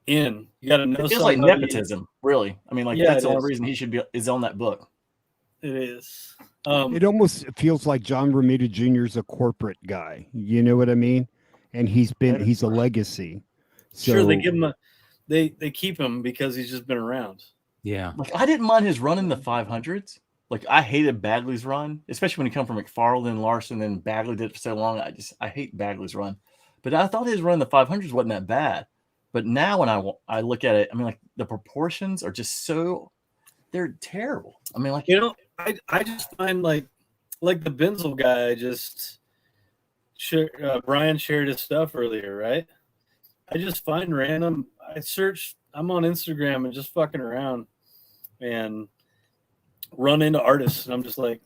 in. You got to know. It feels like nepotism, really. I mean, like that's the only reason he should be is on that book. It is. It almost feels like John Romita Jr. is a corporate guy. You know what I mean? And he's a legacy. So, sure, they give him they keep him because he's just been around. Yeah. Like, I didn't mind his run in the 500s. Like, I hated Bagley's run, especially when he come from McFarlane and Larson, then Bagley did it for so long. I hate Bagley's run. But I thought his run in the 500s wasn't that bad. But now when I look at it, I mean, like, the proportions are just they're terrible. I mean, like, I just find like the Benzel guy just Brian shared his stuff earlier, right? I just find random. I'm on Instagram and just fucking around and run into artists, and I'm just like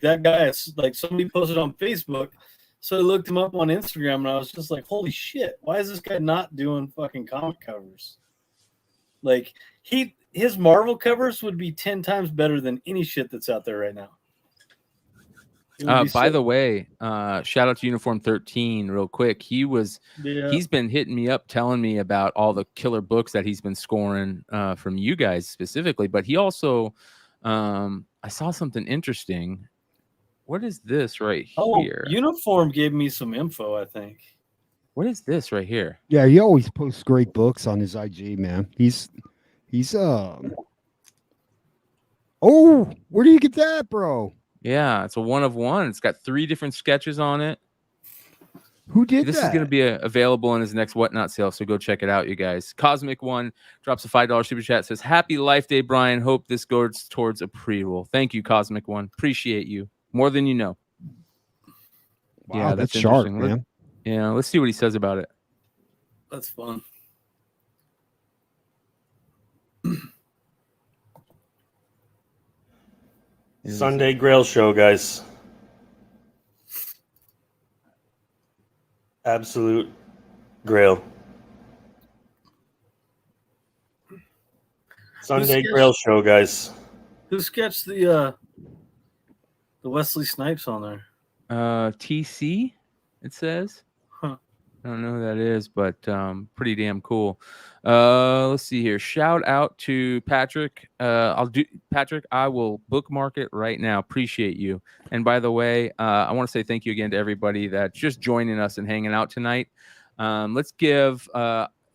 that guy. It's like somebody posted on Facebook, so I looked him up on Instagram, and I was just like, holy shit, why is this guy not doing fucking comic covers? Like his Marvel covers would be 10 times better than any shit that's out there right now. By the way, shout out to Uniform 13 real quick. He's been hitting me up telling me about all the killer books that he's been scoring from you guys specifically, but he also I saw something interesting. What is this right here? Uniform gave me some info, I think. What is this right here? Yeah, he always posts great books on his IG, man. He's Oh, where do you get that, bro? Yeah, it's a 1 of 1. It's got 3 different sketches on it. Who did this that? Is going to be available in his next Whatnot sale, so go check it out, you guys. Cosmic One drops a $5 super chat, says, Happy Life Day, Brian. Hope this goes towards a pre-roll. Thank you, Cosmic One. Appreciate you. More than you know. Wow, yeah, that's sharp, man. Let's see what he says about it. That's fun. Sunday Grail Show, guys. Absolute Grail. Sunday Grail Show, guys. Who sketched the Wesley Snipes on there? TC, it says. Huh. I don't know who that is, but pretty damn cool. Let's see here. Shout out to Patrick. Patrick, I will bookmark it right now. Appreciate you. And by the way, I want to say thank you again to everybody that's just joining us and hanging out tonight. Let's give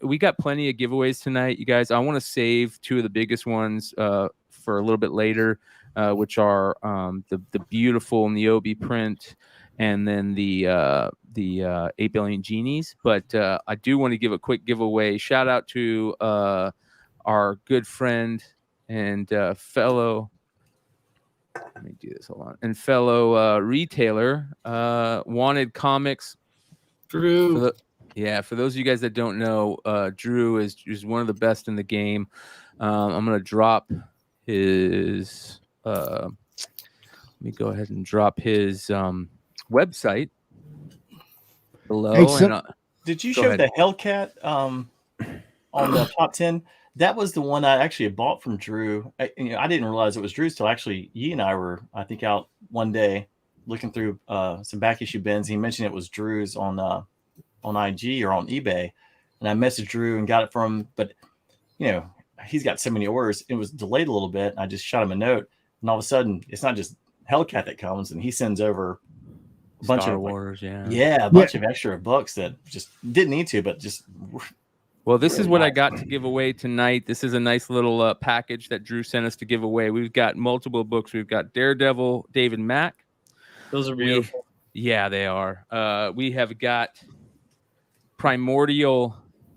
we got plenty of giveaways tonight, you guys. I want to save 2 of the biggest ones for a little bit later, which are the beautiful Niobe print and then the 8 Billion Genies. But I do want to give a quick giveaway. Shout out to our good friend and fellow, let me do this, hold on, and fellow retailer, Wanted Comics. Drew. For those of you guys that don't know, Drew is one of the best in the game. I'm going to drop his, let me go ahead and drop his website below. Hey, did you show the Hellcat on the top 10? That was the one I actually bought from Drew. I didn't realize it was Drew's till actually Yi and I were, I think, out one day looking through some back issue bins. He mentioned it was Drew's on IG or on eBay, and I messaged Drew and got it from him. But he's got so many orders, it was delayed a little bit. And I just shot him a note, and all of a sudden, it's not just Hellcat that comes, and he sends over a bunch Star of Wars, a bunch of extra books that just didn't need to, but just. Well, this is what I got to give away tonight. This is a nice little package that Drew sent us to give away. We've got multiple books. We've got Daredevil, David Mack. Those are beautiful. Yeah, they are. We have got Primordial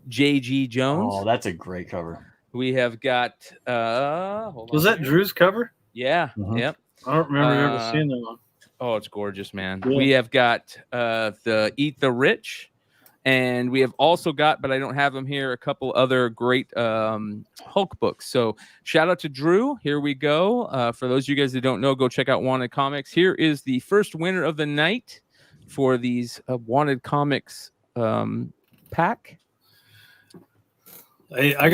J.G. Jones. Oh, that's a great cover. We have got hold on. Was that Drew's cover? Yeah. Mhm. Yep. I don't remember ever seeing that one. Oh, it's gorgeous, man. Yeah. We have got the Eat the Rich, and we have also got, but I don't have them here, a couple other great Hulk books. So shout out to Drew. Here we go. For those of you guys that don't know, go check out Wanted Comics. Here is the first winner of the night for these Wanted Comics pack. Hey, I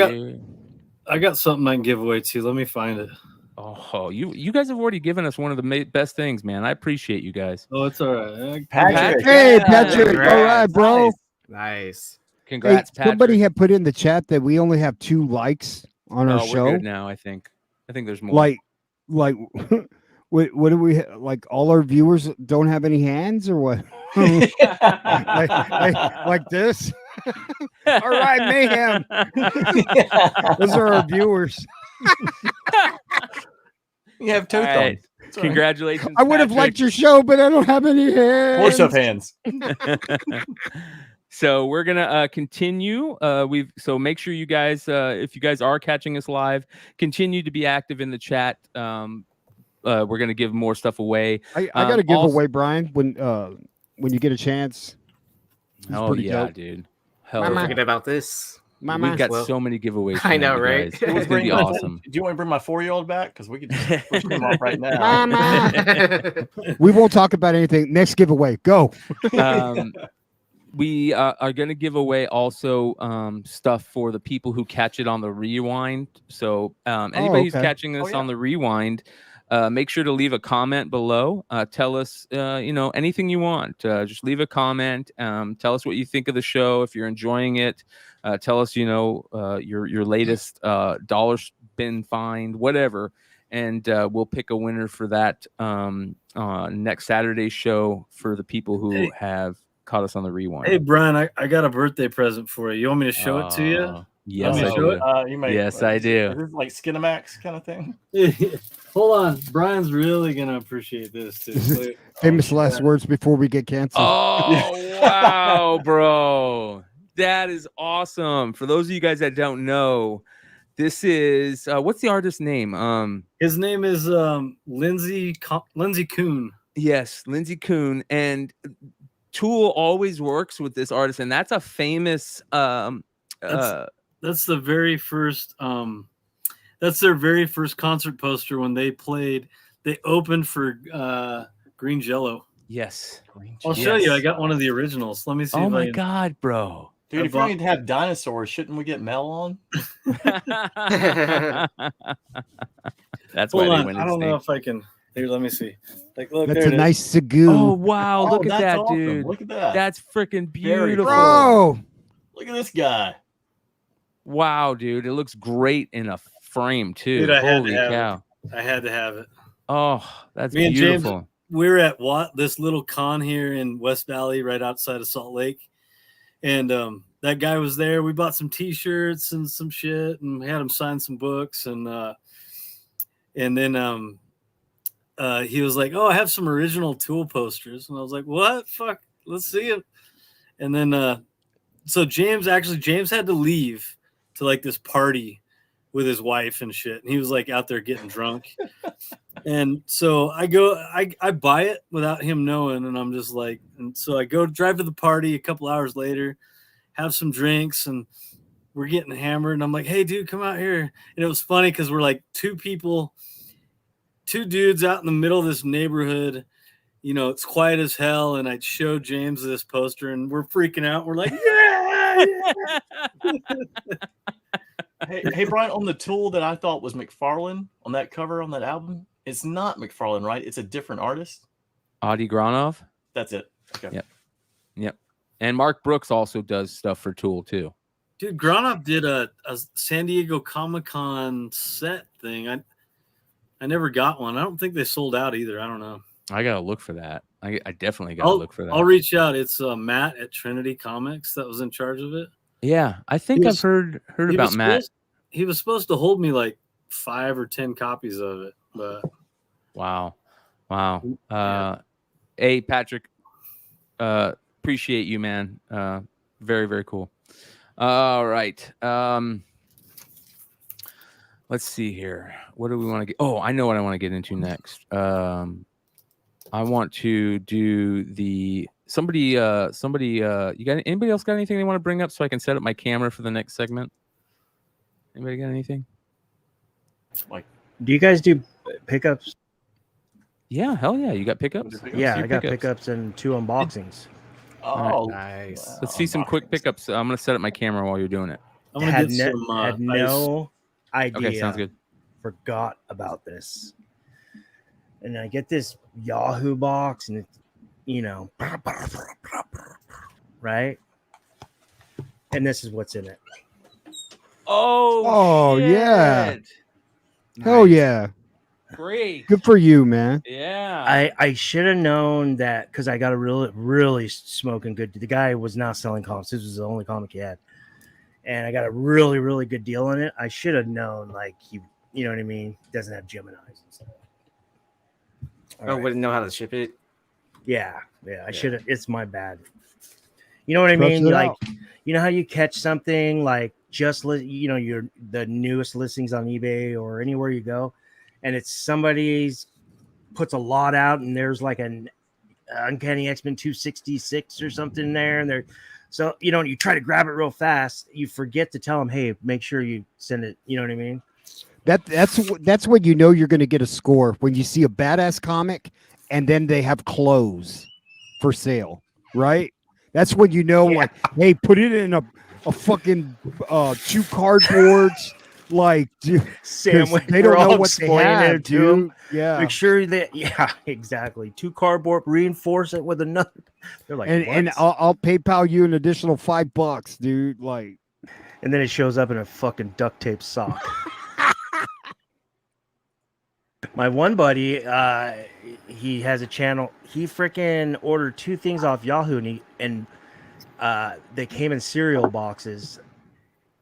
got something I can give away too. Let me find it. Oh, you guys have already given us one of the best things, man. I appreciate you guys. Oh, it's all right. Patrick. Hey, Patrick. Congrats. All right, bro. Nice. Congrats, Hey, Patrick. somebody had put in the chat that we only have 2 likes on our We're show. good now, I think there's more. Like, what do we like? All our viewers don't have any hands, or what? like this. All right, Mayhem. Those are our viewers. You have two All right. thumbs. Congratulations. I would have liked your show, but I don't have any hands. Voice of hands. So we're gonna continue. So make sure you guys, if you guys are catching us live, continue to be active in the chat. We're gonna give more stuff away. I got to give away, Brian. When when you get a chance. It's Oh pretty yeah, dope. dude. Hell I'm yeah. thinking about this. Mama. We've got Well, so many giveaways. I tonight, know, you right? guys. It's gonna be awesome. Do you want to bring my 4-year-old back? Because we could just push him off right now. Mama. We won't talk about anything. Next giveaway. Go. We are going to give away also stuff for the people who catch it on the rewind. So anybody who's okay. catching this on the rewind, make sure to leave a comment below. Tell us, anything you want. Just leave a comment. Tell us what you think of the show. If you're enjoying it, tell us, your latest dollar spin find, whatever. And we'll pick a winner for that next Saturday's show for the people who have caught us on the rewind. Hey, Brian, I got a birthday present for you. You want me to show it to you? Yes, Let me I show do. You may, Yes, I do. Is this like Skinamax kind of thing? Hold on. Brian's really going to appreciate this, too. Wait. Famous last words before we get canceled. Oh, wow, bro. That is awesome. For those of you guys that don't know, this is what's the artist's name? His name is Lindsay Kuhn. Yes, Lindsay Kuhn. And Tool always works with this artist, and that's a famous that's the very first that's their very first concert poster when they opened for Green Jello. Yes. I'll show you. I got one of the originals. Let me see. Oh if my I can... God, bro. Dude, if we're going to have dinosaurs, shouldn't we get Mel on? That's Hold why on. they went I don't know if I can. Here, let me see. Like, look, That's there a it nice is. Sagoo. Oh wow, look at that's that, awesome. dude. Look at that. That's freaking Very beautiful. Bro. Look at this guy. Wow, dude. It looks great in a frame too. Dude, I had to Holy have cow. I had to have it. Oh, that's Me and beautiful. James, we're at this little con here in West Valley, right outside of Salt Lake, and that guy was there. We bought some T-shirts and some shit, and we had him sign some books, and then he was like, "Oh, I have some original Tool posters," and I was like, "What? Fuck, let's see it." And then so James had to leave to like this party with his wife and shit, and he was like out there getting drunk. And so I buy it without him knowing, and I'm just like, and so I go drive to the party a couple hours later, have some drinks, and we're getting hammered, and I'm like, "Hey dude, come out here." And it was funny because we're like two dudes out in the middle of this neighborhood, it's quiet as hell, and I showed James this poster, and we're freaking out. We're like, yeah. Hey, Brian, on the Tool that I thought was McFarlane on that cover on that album, it's not McFarlane, right? It's a different artist. Adi Granov. That's it. Okay. Yep. And Mark Brooks also does stuff for Tool too. Dude, Granov did a San Diego Comic-Con set thing. I never got one. I don't think they sold out either. I don't know. I gotta look for that. I definitely gotta look for that. I'll reach out. It's Matt at Trinity Comics that was in charge of it. Yeah, I think I've heard about Matt. He was supposed to hold me like 5 or 10 copies of it, but wow. Hey, Patrick, appreciate you, man. Very, very cool. All right. Let's see here. What do we want to get? Oh, I know what I want to get into next. I want to do somebody, you got anybody else got anything they want to bring up so I can set up my camera for the next segment? Anybody got anything? Do you guys do pickups? Yeah, hell yeah. You got pickups? Yeah, I got pickups and 2 unboxings. Oh, nice. Wow. Let's see some quick pickups. I'm going to set up my camera while you're doing it. I'm gonna Had get some had no idea. Okay, sounds good. Forgot about this. And I get this Yahoo box, and it's, right? And this is what's in it. Oh, shit. yeah. Hell yeah. Great. Good for you, man. Yeah. I should have known that because I got a really smoking good. The guy was not selling comics. This was the only comic he had. And I got a really good deal on it. I should have known, like, you know what I mean? Doesn't have Gemini's and stuff. Wouldn't know how to ship it. Yeah. I should have. It's my bad. You know what I mean? Like, you know how you catch something like just you're the newest listings on eBay or anywhere you go, and it's somebody's puts a lot out, and there's like a Uncanny X-Men 266 or something there, and they're so you try to grab it real fast, you forget to tell them, hey, make sure you send it. You know what I mean? That's when you know you're going to get a score, when you see a badass comic and then they have clothes for sale, right? That's when you know, like, hey, put it in a fucking 2 cardboards, like, dude, Sandwich. they don't We're know all what they explaining have, it to 'em. dude. Yeah, Make sure that exactly 2 cardboard, reinforce it with another. They're like, and what? I'll PayPal you an additional $5, dude. Like, And then it shows up in a fucking duct tape sock. My one buddy, he has a channel. He freaking ordered 2 things off Yahoo, and they came in cereal boxes.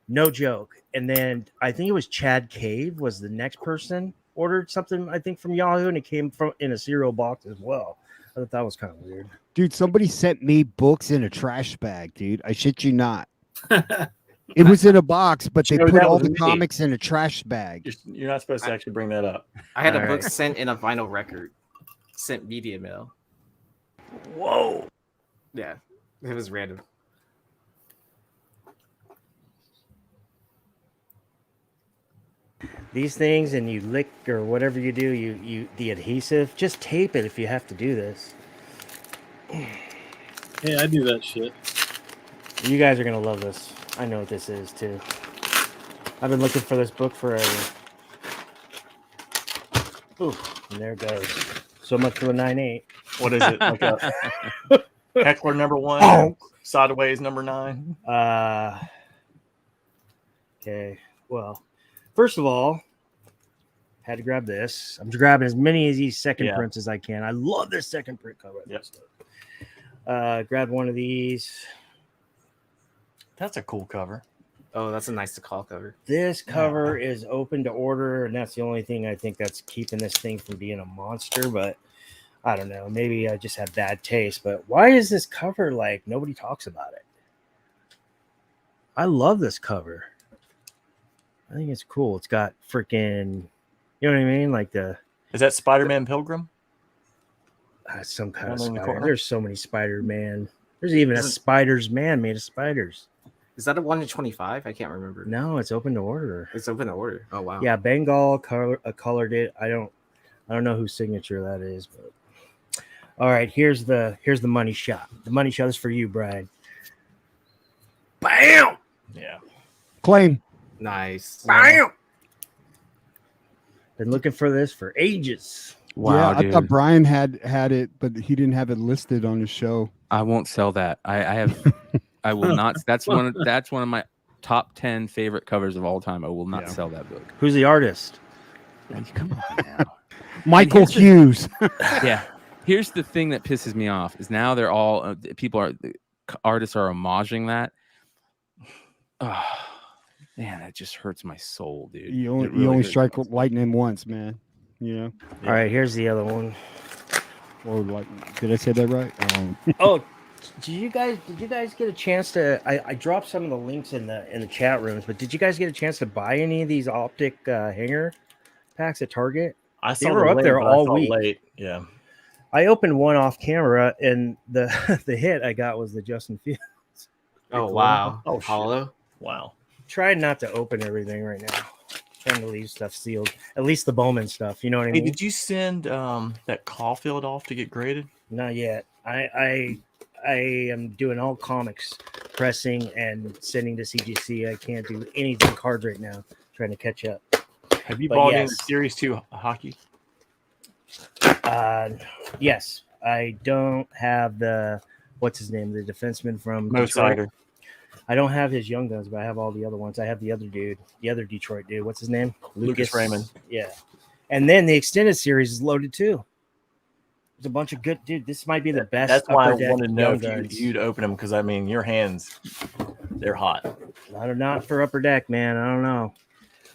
No joke. And then I think it was Chad Cave was the next person ordered something, I think, from Yahoo, and it came from in a cereal box as well. I thought that was kind of weird. dude, somebody sent me books in a trash bag, dude. I shit you not. It was in a box, but they Joe, put that all was the me. comics in a trash bag. You're not supposed to actually bring that up. I had a All book right. sent in a vinyl record, sent media mail. Whoa. Yeah, it was random. These things, and you lick or whatever you do, you the adhesive, just tape it if you have to do this. Hey, I do that shit. You guys are gonna love this. I know what this is too. I've been looking for this book forever. Ooh, and there it goes. So much for the 9.8. What is it? Like a Heckler #1, Oh. Sideways #9. Okay. Well, first of all, had to grab this. I'm grabbing as many of these second prints as I can. I love this second print cover. Yes. Grab one of these. That's a cool cover. Oh, that's a nice to call cover. This cover is open to order, and that's the only thing I think that's keeping this thing from being a monster. But I don't know. Maybe I just have bad taste. But why is this cover like nobody talks about it? I love this cover. I think it's cool. It's got freaking, you know what I mean? Like Is that Spider-Man Pilgrim? some kind of One in the spider. corner? There's so many Spider-Man. There's even a Spider's Man made of spiders. Is that a 1 in 25? I can't remember. No, it's open to order. It's open to order. Oh wow. Yeah, Bengal colored it. I don't know whose signature that is, but all right. Here's the money shot. The money shot is for you, Brian. Bam! Yeah. Claim. Nice. Bam! Been looking for this for ages. Wow, yeah, I dude. thought Brian had it, but he didn't have it listed on his show. I won't sell that. I have. I will not. That's one of my top 10 favorite covers of all time. I will not sell that book. Who's the artist? Come on now. Michael Hughes. Yeah. Here's the thing that pisses me off is now they're all artists are homaging that. Oh, man, that just hurts my soul, dude. You It only, really you only hurts strike my soul. lightning once, man. You know. All right, here's the other one. Or like, did I say that right? Oh, did you guys get a chance to? I dropped some of the links in the chat rooms, but did you guys get a chance to buy any of these optic hanger packs at Target? I They saw were the up link, there but I all saw it week. late. Yeah. I opened one off camera, and the hit I got was the Justin Fields. Oh wow. Oh, shit. Hollow. Wow. Trying not to open everything right now. Trying to leave stuff sealed. At least the Bowman stuff. You know what I Hey, mean? did you send that Caulfield off to get graded? Not yet. I am doing all comics pressing and sending to CGC. I can't do anything cards right now. Trying to catch up. Have you But bought in yes. the Series 2 hockey? Yes. I don't have the what's his name, the defenseman from Mo Detroit. Sider. I don't have his young guns, but I have all the other ones. I have the other dude, the other Detroit dude. What's his name? Lucas Raymond. Yeah. And then the extended series is loaded too. There's a bunch of good dude. This might be the best. That's why I Upper Deck wanted to know young if guns. you'd open them because I mean your hands, they're hot. Not for Upper Deck, man. I don't know.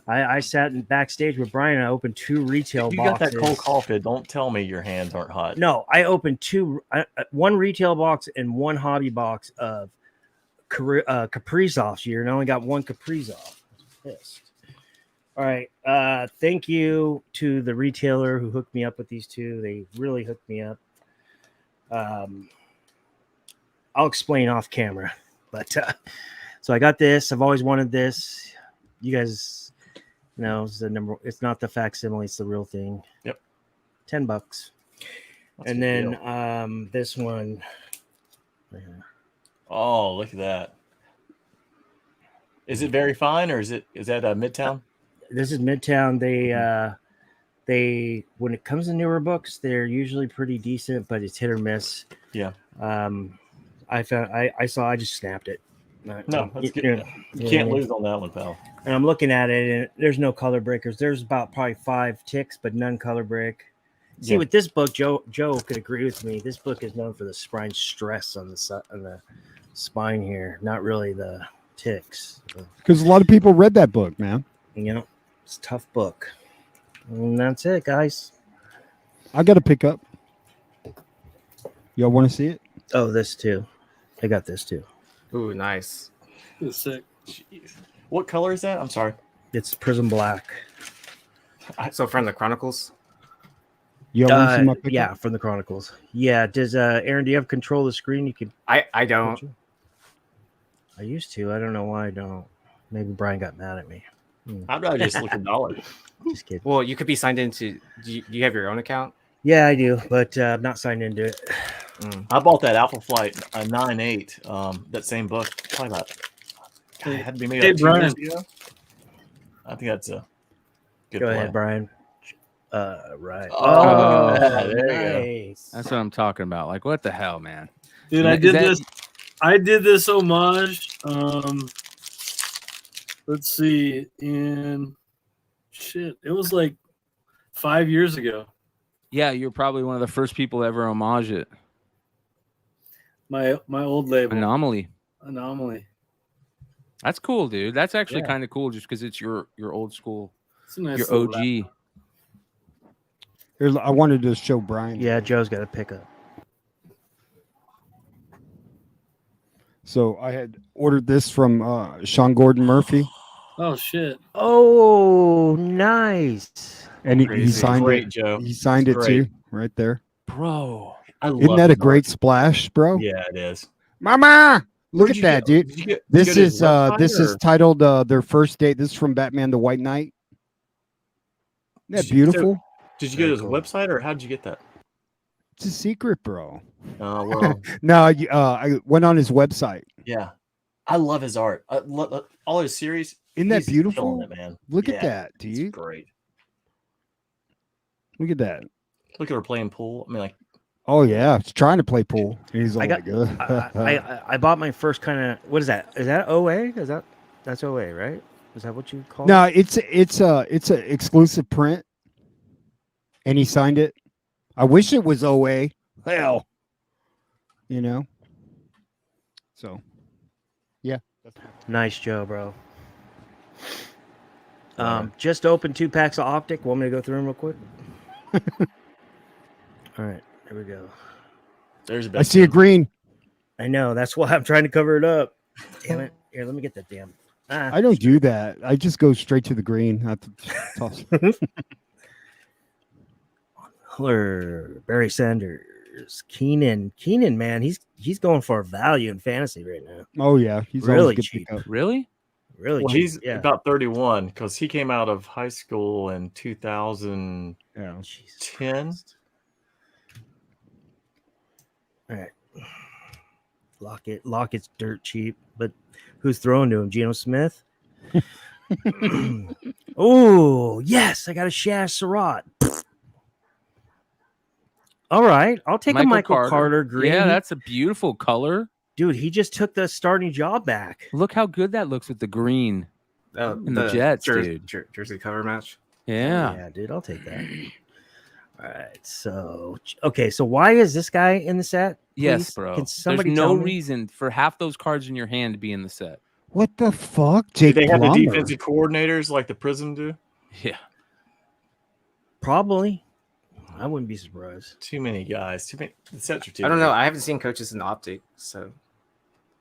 I sat in backstage with Brian. And I opened 2 retail If you boxes. got that Cole Caulfield, don't tell me your hands aren't hot. No, I opened 2, one retail box and 1 hobby box of Kaprizov's year, and I only got 1 Kaprizov. Pissed. All right. Thank you to the retailer who hooked me up with these 2. They really hooked me up. I'll explain off camera. But so I got this. I've always wanted this. You guys know it's the number. It's not the facsimile. It's the real thing. Yep. $10. That's And a then good deal. this one. Oh, look at that. Is it very fine, or is that Midtown? This is Midtown. They when it comes to newer books, they're usually pretty decent, but it's hit or miss. Yeah. I just snapped it. No, that's good. You can't lose on that one, pal. And I'm looking at it, and there's no color breakers. There's about probably 5 ticks, but none color break. See, with this book, Joe could agree with me. This book is known for the spine stress on the spine here, not really the ticks. Because a lot of people read that book, man. You know, it's a tough book. And that's it, guys. I got to pick up. Y'all want to see it? Oh, this too. I got this too. Ooh, nice. It's sick. Jeez. What color is that? I'm sorry. It's prism black. So from the Chronicles. Y'all want to see my pickup? Yeah, from the Chronicles. Yeah. Does Aaron? Do you have control of the screen? You could. I don't. I used to. I don't know why I don't. Maybe Brian got mad at me. I'd rather just look at $1. Just kidding. Well, you could be signed into. Do you have your own account? Yeah, I do, but I'm not signed into it. I bought that Alpha Flight 9.8, that same book, probably about. God, it had to be maybe like 2 years ago. I think that's a good Go plan. ahead, Brian. Right. Oh, there there you nice. That's what I'm talking about. Like, what the hell, man? Dude, I did this homage. Let's see. It was like 5 years ago. Yeah, you're probably one of the first people to ever homage it. My old label. Anomaly. That's cool, dude. That's actually Yeah. kind of cool just because it's your old school, It's a nice your little OG. Here, I wanted to show Brian. Yeah, Joe's got to pick up. So I had ordered this from Sean Gordon Murphy, Oh shit. Oh, nice. and he Crazy. signed Great, it. Joe. He signed It's it too, right there. Bro. I love Isn't that a his art. great splash, bro? Yeah, it is. Mama, look Where'd at you that, go? dude. Did you go This to his is website, this is or- titled their first date. This is from Batman: The White Knight. Isn't that Did you- beautiful? Did you go to his cool. website, or how did you get that? It's a secret, bro. Oh, well, No, I went on his website. yeah. I love his art. All his series. Isn't that he's beautiful? killing it, man. Look at Yeah, that, it's dude. great. Look at that. Look at her playing pool. I mean, like, Oh yeah, he's trying to play pool. He's all I got. like, I bought my first kind of. What is that? Is that OA? That's OA, right? Is that what you call No, it? it's a exclusive print, and he signed it. I wish it was OA. Hell, you know. So, yeah. Nice, Joe, bro. Just opened 2 packs of Optic. Want me to go through them real quick? All right, here we go. there's a I best see a one. green. I know. That's why I'm trying to cover it up. Damn it. Here, let me get that damn. I don't do that. I just go straight to the green. Not to toss. Huller, Barry Sanders, Keenan, man, he's going for value in fantasy right now. Oh yeah, he's Really always good cheap. pickup. Really? Really, Well, cheap. he's yeah. about 31 because he came out of high school in 2010. Yeah. Jesus. All right, Lockett's dirt cheap, but who's throwing to him? Geno Smith. Oh yes, I got a Shaz Surratt. All right, I'll take a Michael Carter green. Yeah, that's a beautiful color. Dude, he just took the starting job back. Look how good that looks with the green. And the Jets, dude. Jersey cover match. Yeah. Yeah, dude, I'll take that. All right, so okay, so why is this guy in the set? Yes, please? bro. Can somebody There's no tell me? reason for half those cards in your hand to be in the set. What the fuck, Do Jake they have the Plummer? defensive coordinators like the Prism do? Yeah. Probably. I wouldn't be surprised. Too many guys. Too many. The sets are too. I don't know. big. I haven't seen coaches in Optic, so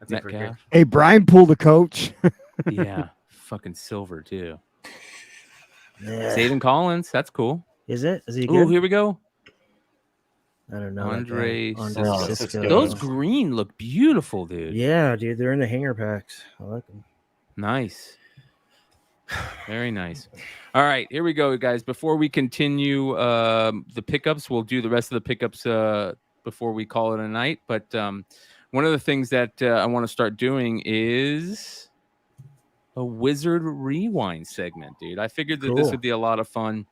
I think we're good. Metcalf. Hey, Brian pulled a coach. Yeah. Fucking silver, too. Yeah. Zayden Collins. That's cool. Is it? Is he Ooh, good? here we go. I don't know. Andre that guy. Cisco. Cisco. Those green look beautiful, dude. Yeah, dude, they're in the hanger packs. I like them. Nice. Very nice. All right, here we go, guys. Before we continue the pickups, we'll do the rest of the pickups before we call it a night. But one of the things that I want to start doing is a Wizard Rewind segment, dude. I figured that this would be a lot of fun.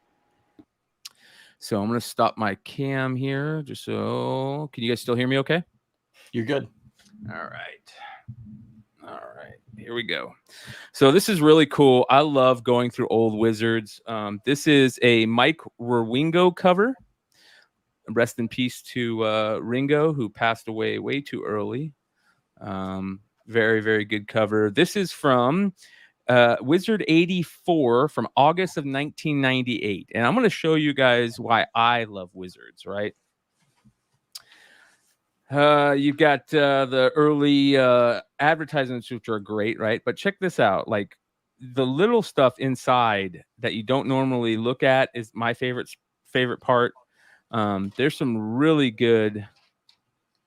So I'm going to stop my cam here. Just so, can you guys still hear me okay? You're good. All right. Here we go. So this is really cool. I love going through old Wizards. This is a Mike Rewingo cover. Rest in peace to Ringo, who passed away way too early. Very, very good cover. This is from Wizard 84 from August of 1998. And I'm going to show you guys why I love Wizards, right? You've got the early advertisements, which are great, right? But check this out. Like the little stuff inside that you don't normally look at is my favorite part. There's some really good.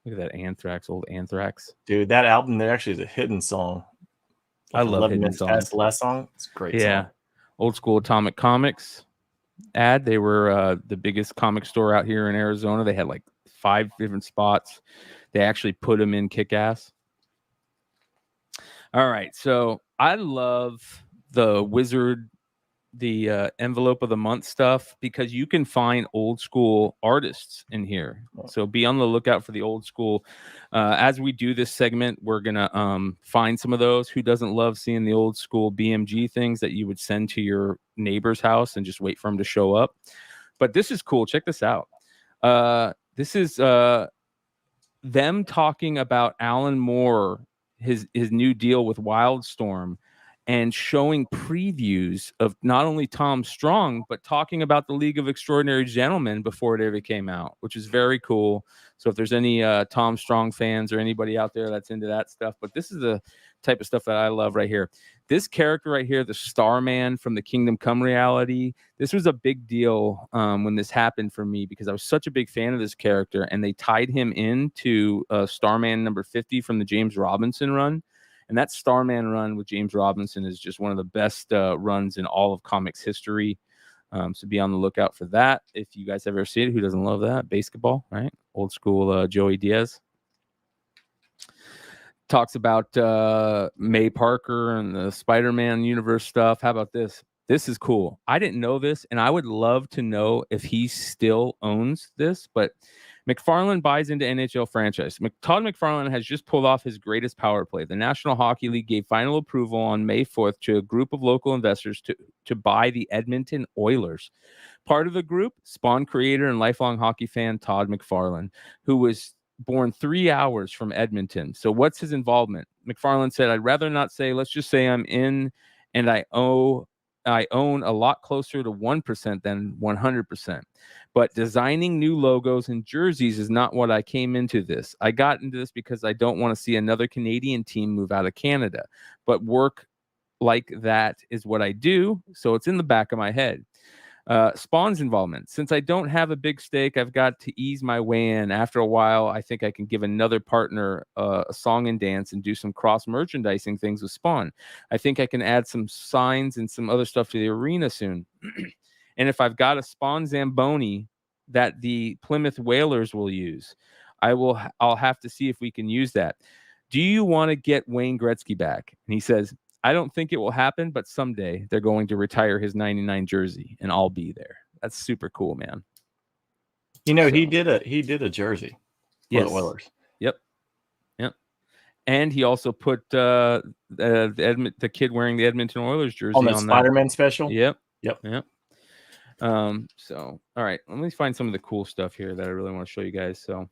Look at that Anthrax, old Anthrax. Dude, that album there actually is a hidden song. I love hidden songs. That's the last song. It's a great song. Old school Atomic Comics ad. They were the biggest comic store out here in Arizona. They had like 5 different spots. They actually put them in Kick-Ass. All right, so I love the Wizard, the envelope of the month stuff, because you can find old school artists in here. So be on the lookout for the old school. As we do this segment, we're gonna find some of those. Who doesn't love seeing the old school BMG things that you would send to your neighbor's house and just wait for them to show up? But this is cool. Check this out. This is them talking about Alan Moore, his new deal with Wildstorm, and showing previews of not only Tom Strong, but talking about the League of Extraordinary Gentlemen before it ever came out, which is very cool. So if there's any Tom Strong fans or anybody out there that's into that stuff, but this is the type of stuff that I love right here. This character right here, the Starman from the Kingdom Come reality, this was a big deal when this happened for me, because I was such a big fan of this character, and they tied him into Starman number 50 from the James Robinson run. And that Starman run with James Robinson is just one of the best runs in all of comics history. So be on the lookout for that. If you guys ever see it, who doesn't love that? Basketball, right? Old school Joey Diaz. Talks about May Parker and the Spider-Man universe stuff. How about this? This is cool. I didn't know this, and I would love to know if he still owns this, but McFarlane buys into NHL franchise. Todd McFarlane has just pulled off his greatest power play. The National Hockey League gave final approval on May 4th to a group of local investors to buy the Edmonton Oilers. Part of the group, Spawn creator and lifelong hockey fan Todd McFarlane, who was born 3 hours from Edmonton. So what's his involvement? McFarlane said, "I'd rather not say. Let's just say I'm in, and I own a lot closer to 1% than 100%. But designing new logos and jerseys is not what I came into this. I got into this because I don't want to see another Canadian team move out of Canada. But work like that is what I do, so it's in the back of my head." Spawn's involvement. Since I don't have a big stake, I've got to ease my way in. After a while, I think I can give another partner a song and dance and do some cross-merchandising things with Spawn. I think I can add some signs and some other stuff to the arena soon. And if I've got a Spawn Zamboni that the Plymouth Whalers will use, I'll have to see if we can use that. Do you want to get Wayne Gretzky back? And he says, I don't think it will happen, but someday they're going to retire his 99 jersey, and I'll be there. That's super cool, man. You know, he did a jersey for the Oilers. Yep. And he also put the kid wearing the Edmonton Oilers jersey on the Spider-Man special. Yep. So, all right, let me find some of the cool stuff here that I really want to show you guys. So,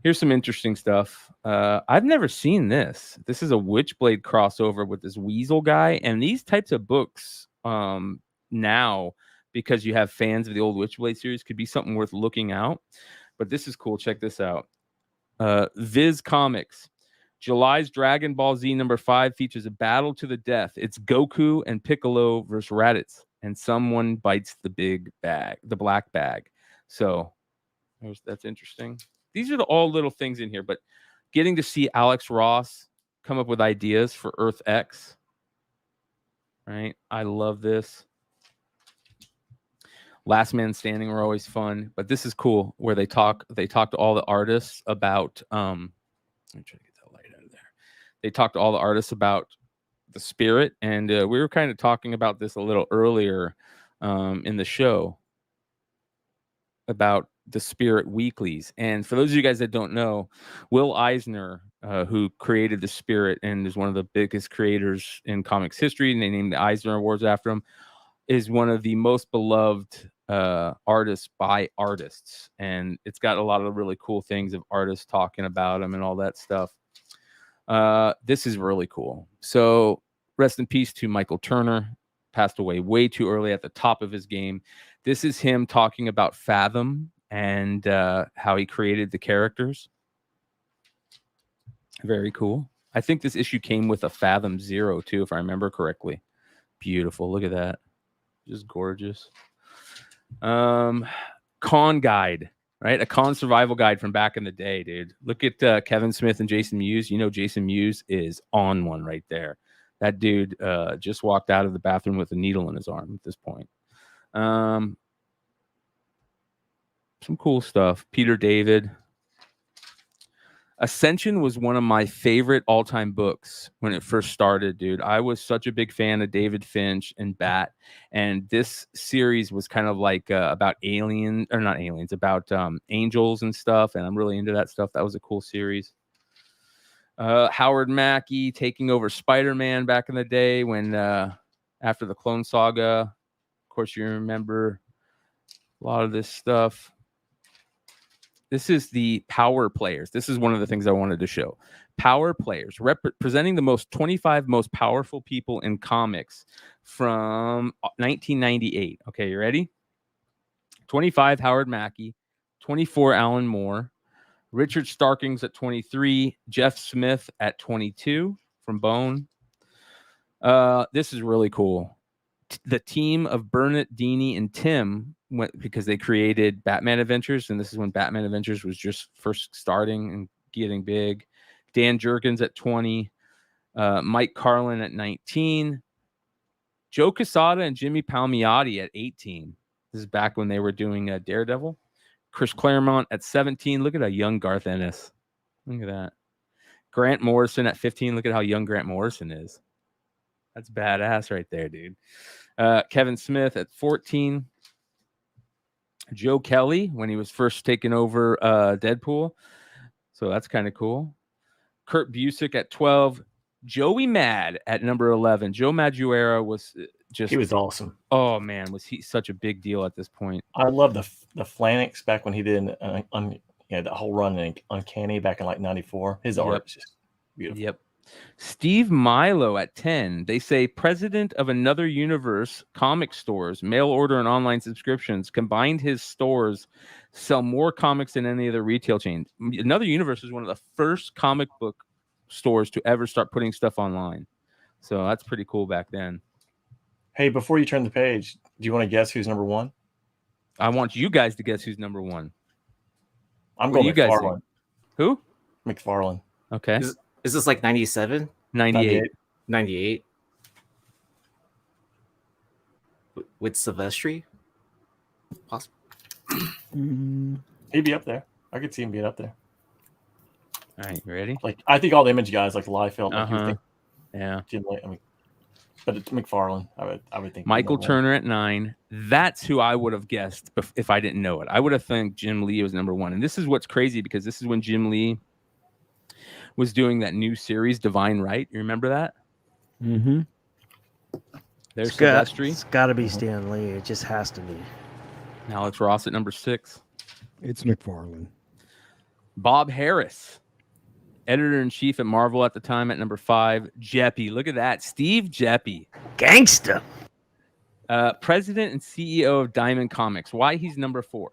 here's some interesting stuff. I've never seen this. This is a Witchblade crossover with this Weasel guy. And these types of books now, because you have fans of the old Witchblade series, could be something worth looking out. But this is cool. Check this out. Viz Comics. July's Dragon Ball Z number 5 features a battle to the death. It's Goku and Piccolo versus Raditz. And someone bites the black bag. So That's interesting. These are all little things in here, but getting to see Alex Ross come up with ideas for Earth X, right? I love this. Last Man Standing were always fun, but this is cool where they talk to all the artists about let me try to get that light out of there. They talk to all the artists about the spirit, and we were kind of talking about this a little earlier in the show about the Spirit Weeklies. And for those of you guys that don't know, Will Eisner, who created the Spirit and is one of the biggest creators in comics history, and they named the Eisner Awards after him, is one of the most beloved artists by artists. And it's got a lot of really cool things of artists talking about him and all that stuff. This is really cool. So rest in peace to Michael Turner. Passed away way too early at the top of his game. This is him talking about Fathom and how he created the characters. Very cool. I think this issue came with a Fathom Zero too, if I remember correctly. Beautiful. Look at that. Just gorgeous. Con guide, right? A con survival guide from back in the day, dude. Look at Kevin Smith and Jason Mewes. You know Jason Mewes is on one right there. That dude just walked out of the bathroom with a needle in his arm at this point. Some cool stuff. Peter David. Ascension was one of my favorite all-time books when it first started, dude. I was such a big fan of David Finch and Bat, and this series was kind of like about about angels and stuff, and I'm really into that stuff. That was a cool series. Howard Mackie taking over Spider-Man back in the day when after the Clone Saga. Of course, you remember a lot of this stuff. This is the Power Players. This is one of the things I wanted to show. Power Players, representing the 25 most powerful people in comics from 1998. Okay, you ready? 25, Howard Mackie. 24, Alan Moore. Richard Starkings at 23. Jeff Smith at 22 from Bone. This is really cool. The team of Burnett, Dini, and Tim went because they created Batman Adventures, and this is when Batman Adventures was just first starting and getting big. Dan Jurgens at 20. Mike Carlin at 19. Joe Quesada and Jimmy Palmiotti at 18. This is back when they were doing Daredevil. Chris Claremont at 17. Look at how young Garth Ennis. Look at that. Grant Morrison at 15. Look at how young Grant Morrison is. That's badass right there, dude. Kevin Smith at 14. Joe Kelly when he was first taking over Deadpool. So that's kind of cool. Kurt Busiek at 12. Joey Mad at number 11. Joe Madureira was he was awesome. Oh, man, was he such a big deal at this point. I love the Flaniks back when he did the whole run in Uncanny back in like 94. His art is just beautiful. Yep. Steve Milo at 10. They say president of Another Universe comic stores, mail order and online subscriptions. Combined, his stores sell more comics than any other retail chain. Another Universe is one of the first comic book stores to ever start putting stuff online. So that's pretty cool back then. Hey, before you turn the page, do you want to guess who's number one? I want you guys to guess who's number one. I'm going McFarlane. Who? McFarlane. Okay. Is this like 97? 98. 98. With Silvestri? Possible. He'd be up there. I could see him being up there. All right, you ready? Like I think all the Image guys like Liefeld. Yeah. But it's McFarlane. I would think Michael Turner at 9. That's who I would have guessed if I didn't know it. I would have think Jim Lee was number 1. And this is what's crazy because this is when Jim Lee was doing that new series, Divine Right. You remember that? Mm-hmm. There's Silvestri. It's got to be Stan Lee. It just has to be. Alex Ross at number 6. It's McFarlane. Bob Harris, editor-in-chief at Marvel at the time, at number 5. Jeppy. Look at that. Steve Jeppy. Gangsta. President and CEO of Diamond Comics. Why he's number 4.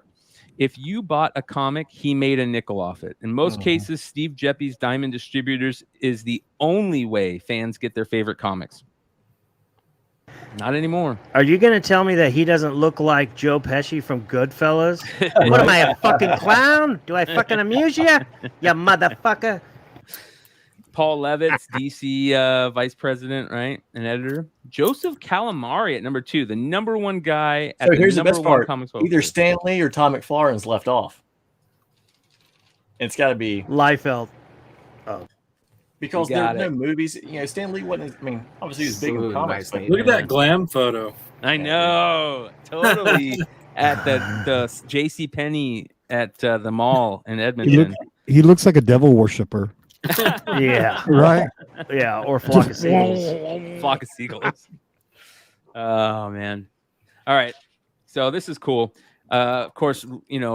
If you bought a comic, he made a nickel off it. In most cases, Steve Jeppy's Diamond Distributors is the only way fans get their favorite comics. Not anymore. Are you going to tell me that he doesn't look like Joe Pesci from Goodfellas? What am I, a fucking clown? Do I fucking amuse you? You motherfucker. Paul Levitz, DC vice president, right? An editor. Joseph Calamari at number 2, the number 1 guy at So the here's the number best 1 part. comics Either poster. Stan Lee or Todd McFarlane's left off. It's got to be Liefeld. because You there are got no it. movies. You know, Stan Lee wasn't. I mean, obviously he was big in Absolutely comics. nice But name. Look at that glam photo. I know. Totally. At the J.C. Penney at the mall in Edmonton. He looks like a devil worshiper, Yeah. right? Yeah, or Flock of Seagulls. Flock of seagulls. Oh man. All right. So this is cool. Of course,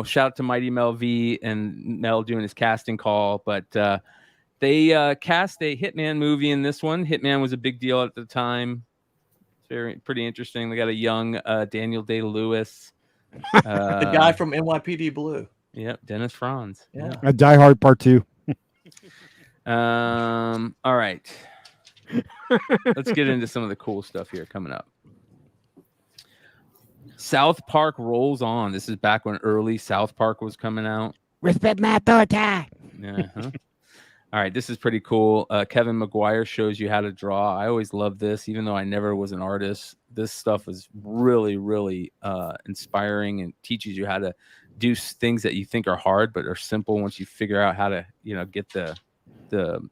shout out to Mighty Mel V and Mel doing his casting call, but they cast a Hitman movie in this one. Hitman was a big deal at the time. It's pretty interesting. They got a young Daniel Day-Lewis. the guy from NYPD Blue. Yep, Dennis Franz. Yeah. A Die Hard Part 2. All right. Let's get into some of the cool stuff here coming up. South Park rolls on. This is back when early South Park was coming out. Respect my authority. Uh-huh. All right, this is pretty cool. Kevin McGuire shows you how to draw. I always love this, even though I never was an artist. This stuff is really, really inspiring and teaches you how to do things that you think are hard but are simple once you figure out how to, get the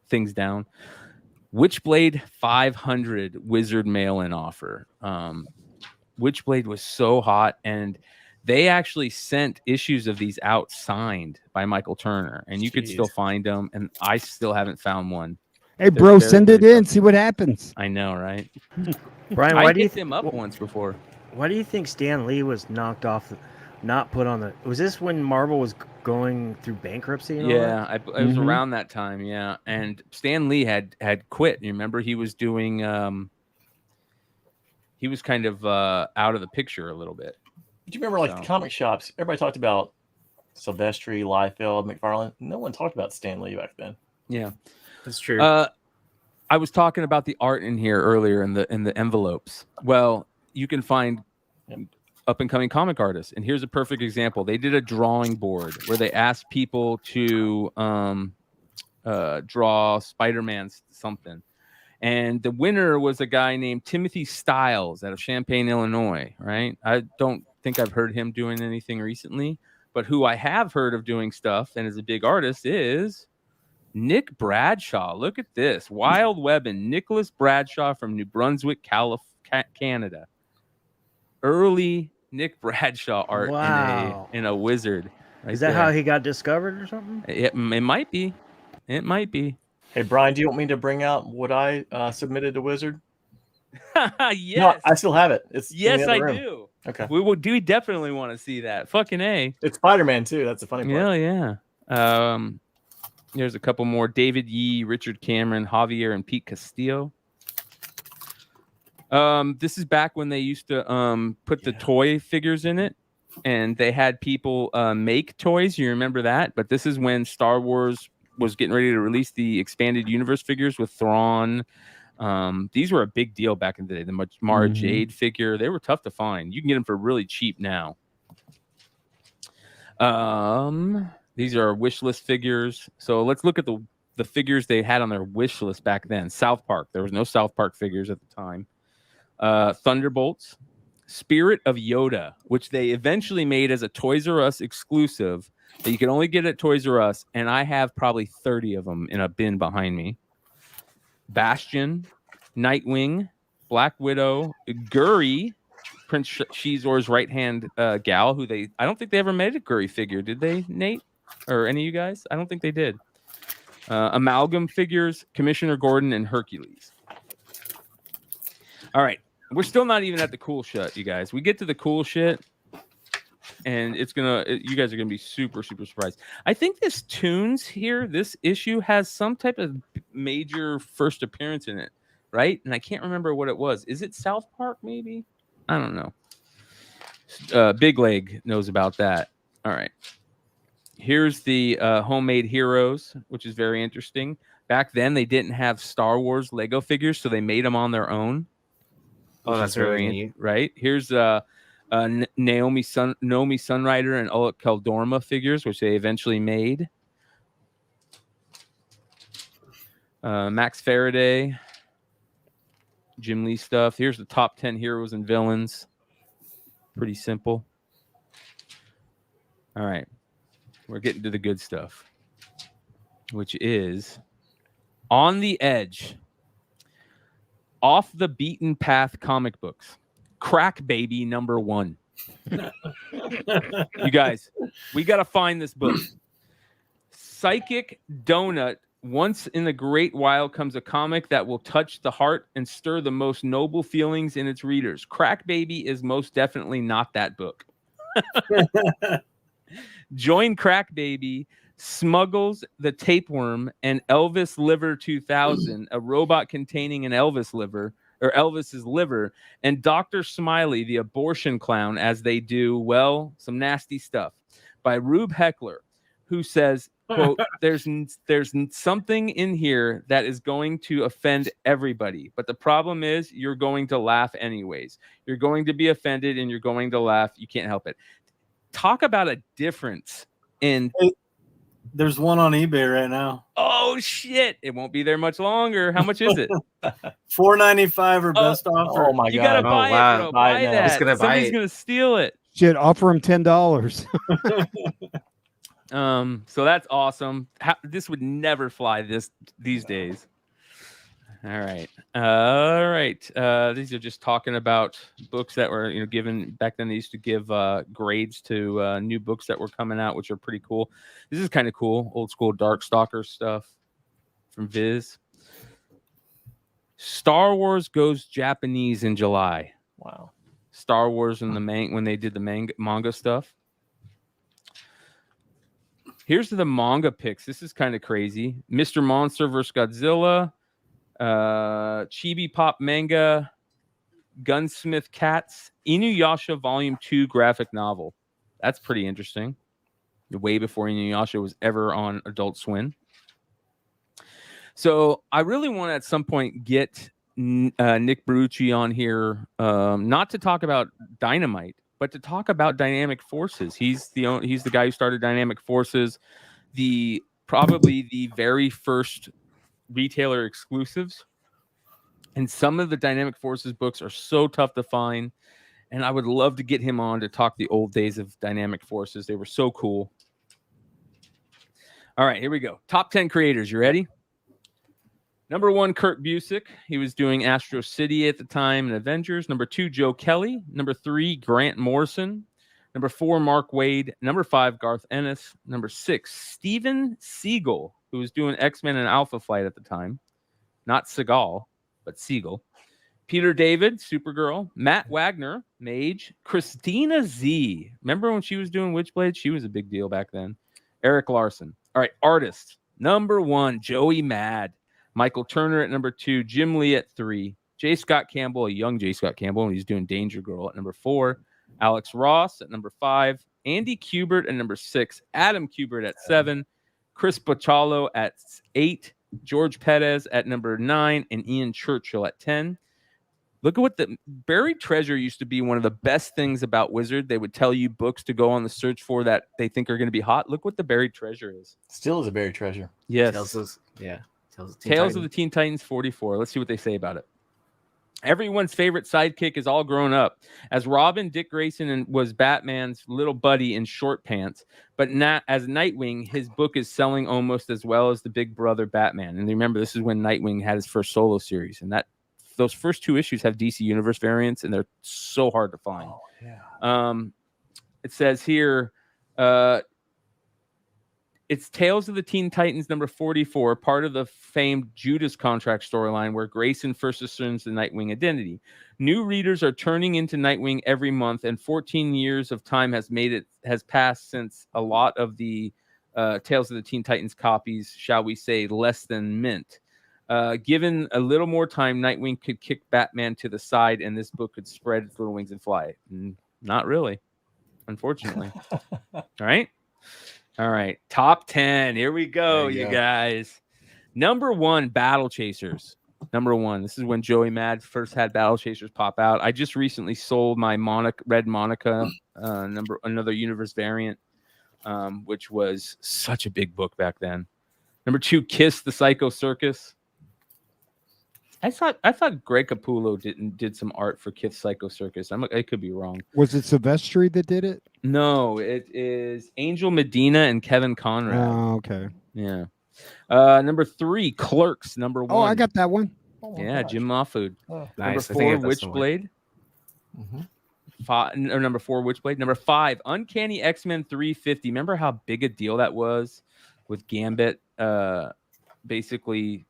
things down. Witchblade 500 Wizard mail-in offer. Witchblade was so hot, and they actually sent issues of these out signed by Michael Turner, and you could still find them, and I still haven't found one. Hey, bro, send it in. See what happens. I know, right? Brian, I why do you hit them up once before. Why do you think Stan Lee was knocked off, not put on the? Was this when Marvel was going through bankruptcy? And all that? It was around that time, yeah. And Stan Lee had quit. You remember he was doing. He was kind of out of the picture a little bit. Do you remember, the comic shops? Everybody talked about Silvestri, Liefeld, McFarlane. No one talked about Stan Lee back then. Yeah, That's true. I was talking about the art in here earlier in the envelopes. Well, you can find up and coming comic artists, and here's a perfect example. They did a drawing board where they asked people to draw Spider-Man something. And the winner was a guy named Timothy Stiles out of Champaign, Illinois, right? I don't think I've heard him doing anything recently, but who I have heard of doing stuff and is a big artist is Nick Bradshaw. Look at this. Wild Web and Nicholas Bradshaw from New Brunswick, Canada. Early Nick Bradshaw art in a wizard. Right Is that there. how he got discovered or something? It might be. It might be. Hey, Brian, do you want me to bring out what I submitted to Wizard? Yes. No, I still have it. It's in Yes, the other I room. do. Okay. We definitely want to see that. Fucking A. It's Spider-Man too. That's the funny part. Yeah. There's a couple more. David Yee, Richard Cameron, Javier, and Pete Castillo. This is back when they used to put the toy figures in it, and they had people make toys. You remember that? But this is when Star Wars was getting ready to release the expanded universe figures with Thrawn. These were a big deal back in the day. The Mara Jade figure, they were tough to find. You can get them for really cheap now. These are wish list figures. So let's look at the figures they had on their wish list back then. South Park. There was no South Park figures at the time. Thunderbolts. Spirit of Yoda, which they eventually made as a Toys R Us exclusive that you can only get at Toys R Us, and I have probably 30 of them in a bin behind me. Bastion, Nightwing, Black Widow, Guri, Prince Shizor's right-hand gal, who I don't think they ever made a Guri figure, did they, Nate? Or any of you guys? I don't think they did. Amalgam figures, Commissioner Gordon, and Hercules. All right. We're still not even at the cool shit, you guys. We get to the cool shit, and you guys are gonna be super, super surprised. I think this Toons here, this issue has some type of major first appearance in it, right? And I can't remember what it was. Is it South Park? Maybe, I don't know. Big Leg knows about that. All right. Here's the homemade heroes, which is very interesting. Back then, they didn't have Star Wars Lego figures, so they made them on their own. Oh, which that's is very really neat. right. Here's Naomi Sunrider and Oleg Keldorma figures, which they eventually made. Max Faraday, Jim Lee stuff. Here's the top 10 heroes and villains. Pretty simple. All right. We're getting to the good stuff, which is On the Edge. Off the Beaten Path comic books. Crack Baby #1. You guys, we got to find this book. Psychic Donut. Once in a great while comes a comic that will touch the heart and stir the most noble feelings in its readers. Crack Baby is most definitely not that book. Join Crack Baby, Smuggles the Tapeworm, and Elvis Liver 2000, a robot containing an Elvis liver, or Elvis's liver, and Dr. Smiley, the abortion clown, as they do, well, some nasty stuff, by Rube Heckler, who says, quote, there's something in here that is going to offend everybody, but the problem is you're going to laugh anyways. You're going to be offended and you're going to laugh. You can't help it. Talk about a difference in... There's one on eBay right now. Oh shit! It won't be there much longer. How much is it? $4.95 or best offer. Oh my You god! gotta buy it, bro. Buy now. that. He's gonna buy Somebody's it. gonna steal it. Shit, offer him $10. So that's awesome. This would never fly these days. All right. These are just talking about books that were, given back then. They used to give grades to new books that were coming out, which are pretty cool. This is kind of cool, old school Darkstalker stuff from Viz. Star Wars goes Japanese in July. Wow. Star Wars and when they did the manga stuff. Here's the manga picks. This is kind of crazy. Mr. Monster vs. Godzilla. Chibi Pop Manga, Gunsmith Cats, Inuyasha Volume 2 graphic novel. That's pretty interesting. Way before Inuyasha was ever on Adult Swim. So I really want to at some point get Nick Berucci on here, not to talk about Dynamite, but to talk about Dynamic Forces. He's the guy who started Dynamic Forces, probably the very first retailer exclusives, and some of the Dynamic Forces books are so tough to find, and I would love to get him on to talk the old days of Dynamic Forces. They were so cool. All right, here we go. Top 10 creators. You ready? Number 1, Kurt Busiek. He was doing Astro City at the time and Avengers. Number 2, Joe Kelly. Number 3, Grant Morrison. Number 4, Mark Waid. Number 5, Garth Ennis. Number 6, Steven Seagal, who was doing X-Men and Alpha Flight at the time. Not Seagal, but Seagal. Peter David, Supergirl. Matt Wagner, Mage. Christina Z. Remember when she was doing Witchblade? She was a big deal back then. Eric Larson. All right, artists. Number 1, Joey Mad. Michael Turner at number 2. Jim Lee at 3. J. Scott Campbell, a young J. Scott Campbell, and he's doing Danger Girl at number 4. Alex Ross at number 5. Andy Kubert at number 6. Adam Kubert at 7. Chris Bachalo at 8, George Perez at number 9, and Ian Churchill at 10. Look at what the buried treasure used to be. One of the best things about Wizard. They would tell you books to go on the search for that they think are going to be hot. Look what the buried treasure is. Still is a buried treasure. Yes. Tales of the Teen Titans 44. Let's see what they say about it. Everyone's favorite sidekick is all grown up. As Robin, Dick Grayson was Batman's little buddy in short pants, but not as Nightwing, his book is selling almost as well as the big brother Batman. And remember, this is when Nightwing had his first solo series, and those first 2 issues have DC Universe variants, and they're so hard to find. Oh, yeah. It says here, it's Tales of the Teen Titans number 44, part of the famed Judas contract storyline where Grayson first assumes the Nightwing identity. New readers are turning into Nightwing every month, and 14 years of time has passed since a lot of the Tales of the Teen Titans copies, shall we say, less than mint. Given a little more time, Nightwing could kick Batman to the side, and this book could spread its little wings and fly. Not really, unfortunately. All right. Top 10. Here we go, you guys. Number 1, Battle Chasers. Number 1. This is when Joey Mad first had Battle Chasers pop out. I just recently sold my Red Monica another universe variant, which was such a big book back then. Number 2, Kiss the Psycho Circus. I thought Greg Capullo did some art for Kiss Psycho Circus. I could be wrong. Was it Silvestri that did it? No, it is Angel Medina and Kevin Conrad. Oh, okay. Yeah. Number 3, Clerks. Number 1. Oh, I got that one. Oh my Yeah, gosh. Jim Mahfood. Oh. Number 4, Witchblade. Number 4, Witchblade. Number 5, Uncanny X-Men 350. Remember how big a deal that was with Gambit? Basically,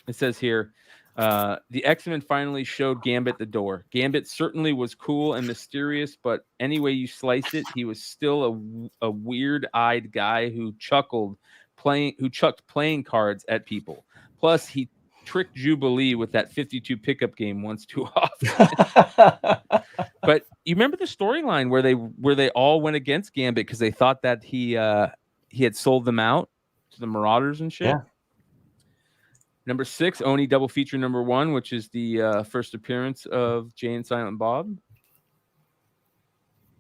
it says here, the X-Men finally showed Gambit the door. Gambit certainly was cool and mysterious, but any way you slice it, he was still a weird-eyed guy who chucked playing cards at people. Plus, he tricked Jubilee with that 52 pickup game once too often. But you remember the storyline where they all went against Gambit because they thought that he had sold them out to the Marauders and shit. Yeah. Number 6, Oni double feature number 1, which is the first appearance of Jay and Silent Bob.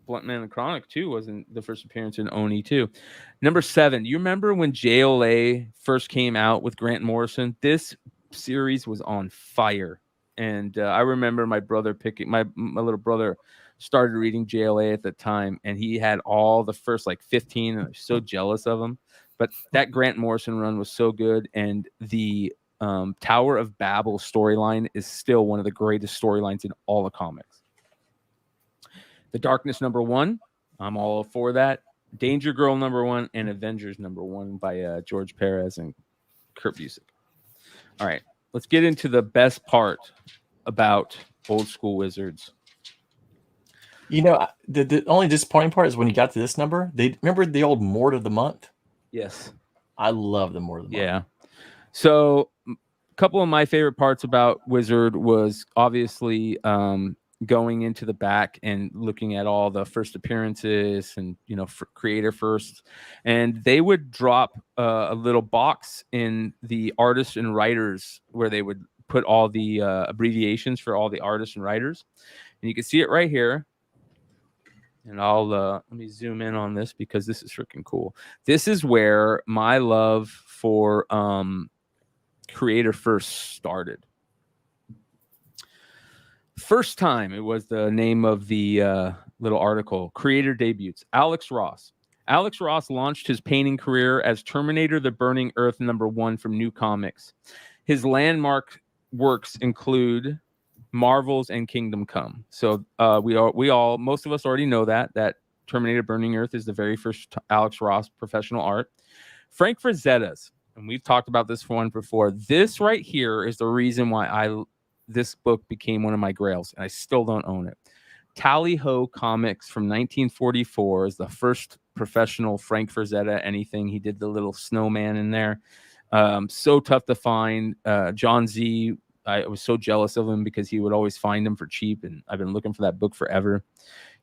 Blunt Man and Chronic 2 wasn't the first appearance in Oni 2. Number 7, you remember when JLA first came out with Grant Morrison? This series was on fire. And I remember my brother my little brother started reading JLA at the time, and he had all the first 15, and I was so jealous of him. But that Grant Morrison run was so good, and the Tower of Babel storyline is still one of the greatest storylines in all of comics. The Darkness number 1, I'm all for that. Danger Girl number 1 and Avengers number 1 by George Perez and Kurt Busiek. All right, let's get into the best part about old school Wizards. You know, the only disappointing part is when you got to this number. They remember the old Mort of the Month. Yes, I love the Mort of the Month. Yeah. So, a couple of my favorite parts about Wizard was obviously going into the back and looking at all the first appearances and creator first, and they would drop a little box in the artists and writers where they would put all the abbreviations for all the artists and writers, and you can see it right here. And I'll let me zoom in on this because this is freaking cool. This is where my love for creator first started. First time, it was the name of the little article, Creator Debuts. Alex Ross. Alex Ross launched his painting career as Terminator the Burning Earth number 1 from New Comics. His landmark works include Marvels and Kingdom Come. So most of us already know that Terminator Burning Earth is the very first Alex Ross professional art. Frank Frazetta's, and we've talked about this one before. This right here is the reason why this book became one of my grails, and I still don't own it. Tally Ho Comics from 1944 is the first professional Frank Frazetta anything. He did the little snowman in there. So tough to find. John Z, I was so jealous of him because he would always find them for cheap, and I've been looking for that book forever.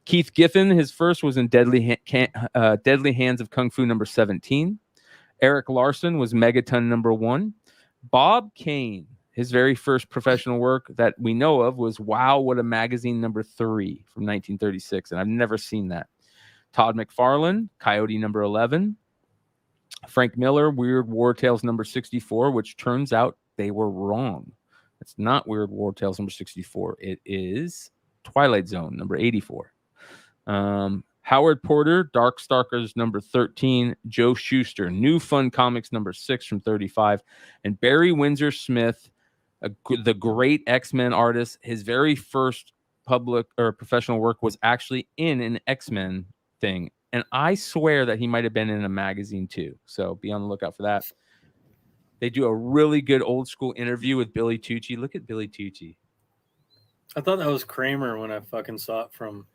Keith Giffen, his first was in Deadly Hands of Kung Fu number 17. Eric Larson was Megaton number 1. Bob Kane, his very first professional work that we know of was Wow, What a Magazine number 3 from 1936, and I've never seen that. Todd McFarlane, Coyote number 11. Frank Miller, Weird War Tales number 64, which turns out they were wrong. It's not Weird War Tales number 64. It is Twilight Zone number 84. Howard Porter, Darkstalkers number 13. Joe Shuster, New Fun Comics number 6 from 35. And Barry Windsor Smith, the great X-Men artist. His very first public or professional work was actually in an X-Men thing. And I swear that he might have been in a magazine too. So be on the lookout for that. They do a really good old school interview with Billy Tucci. Look at Billy Tucci. I thought that was Kramer when I fucking saw it from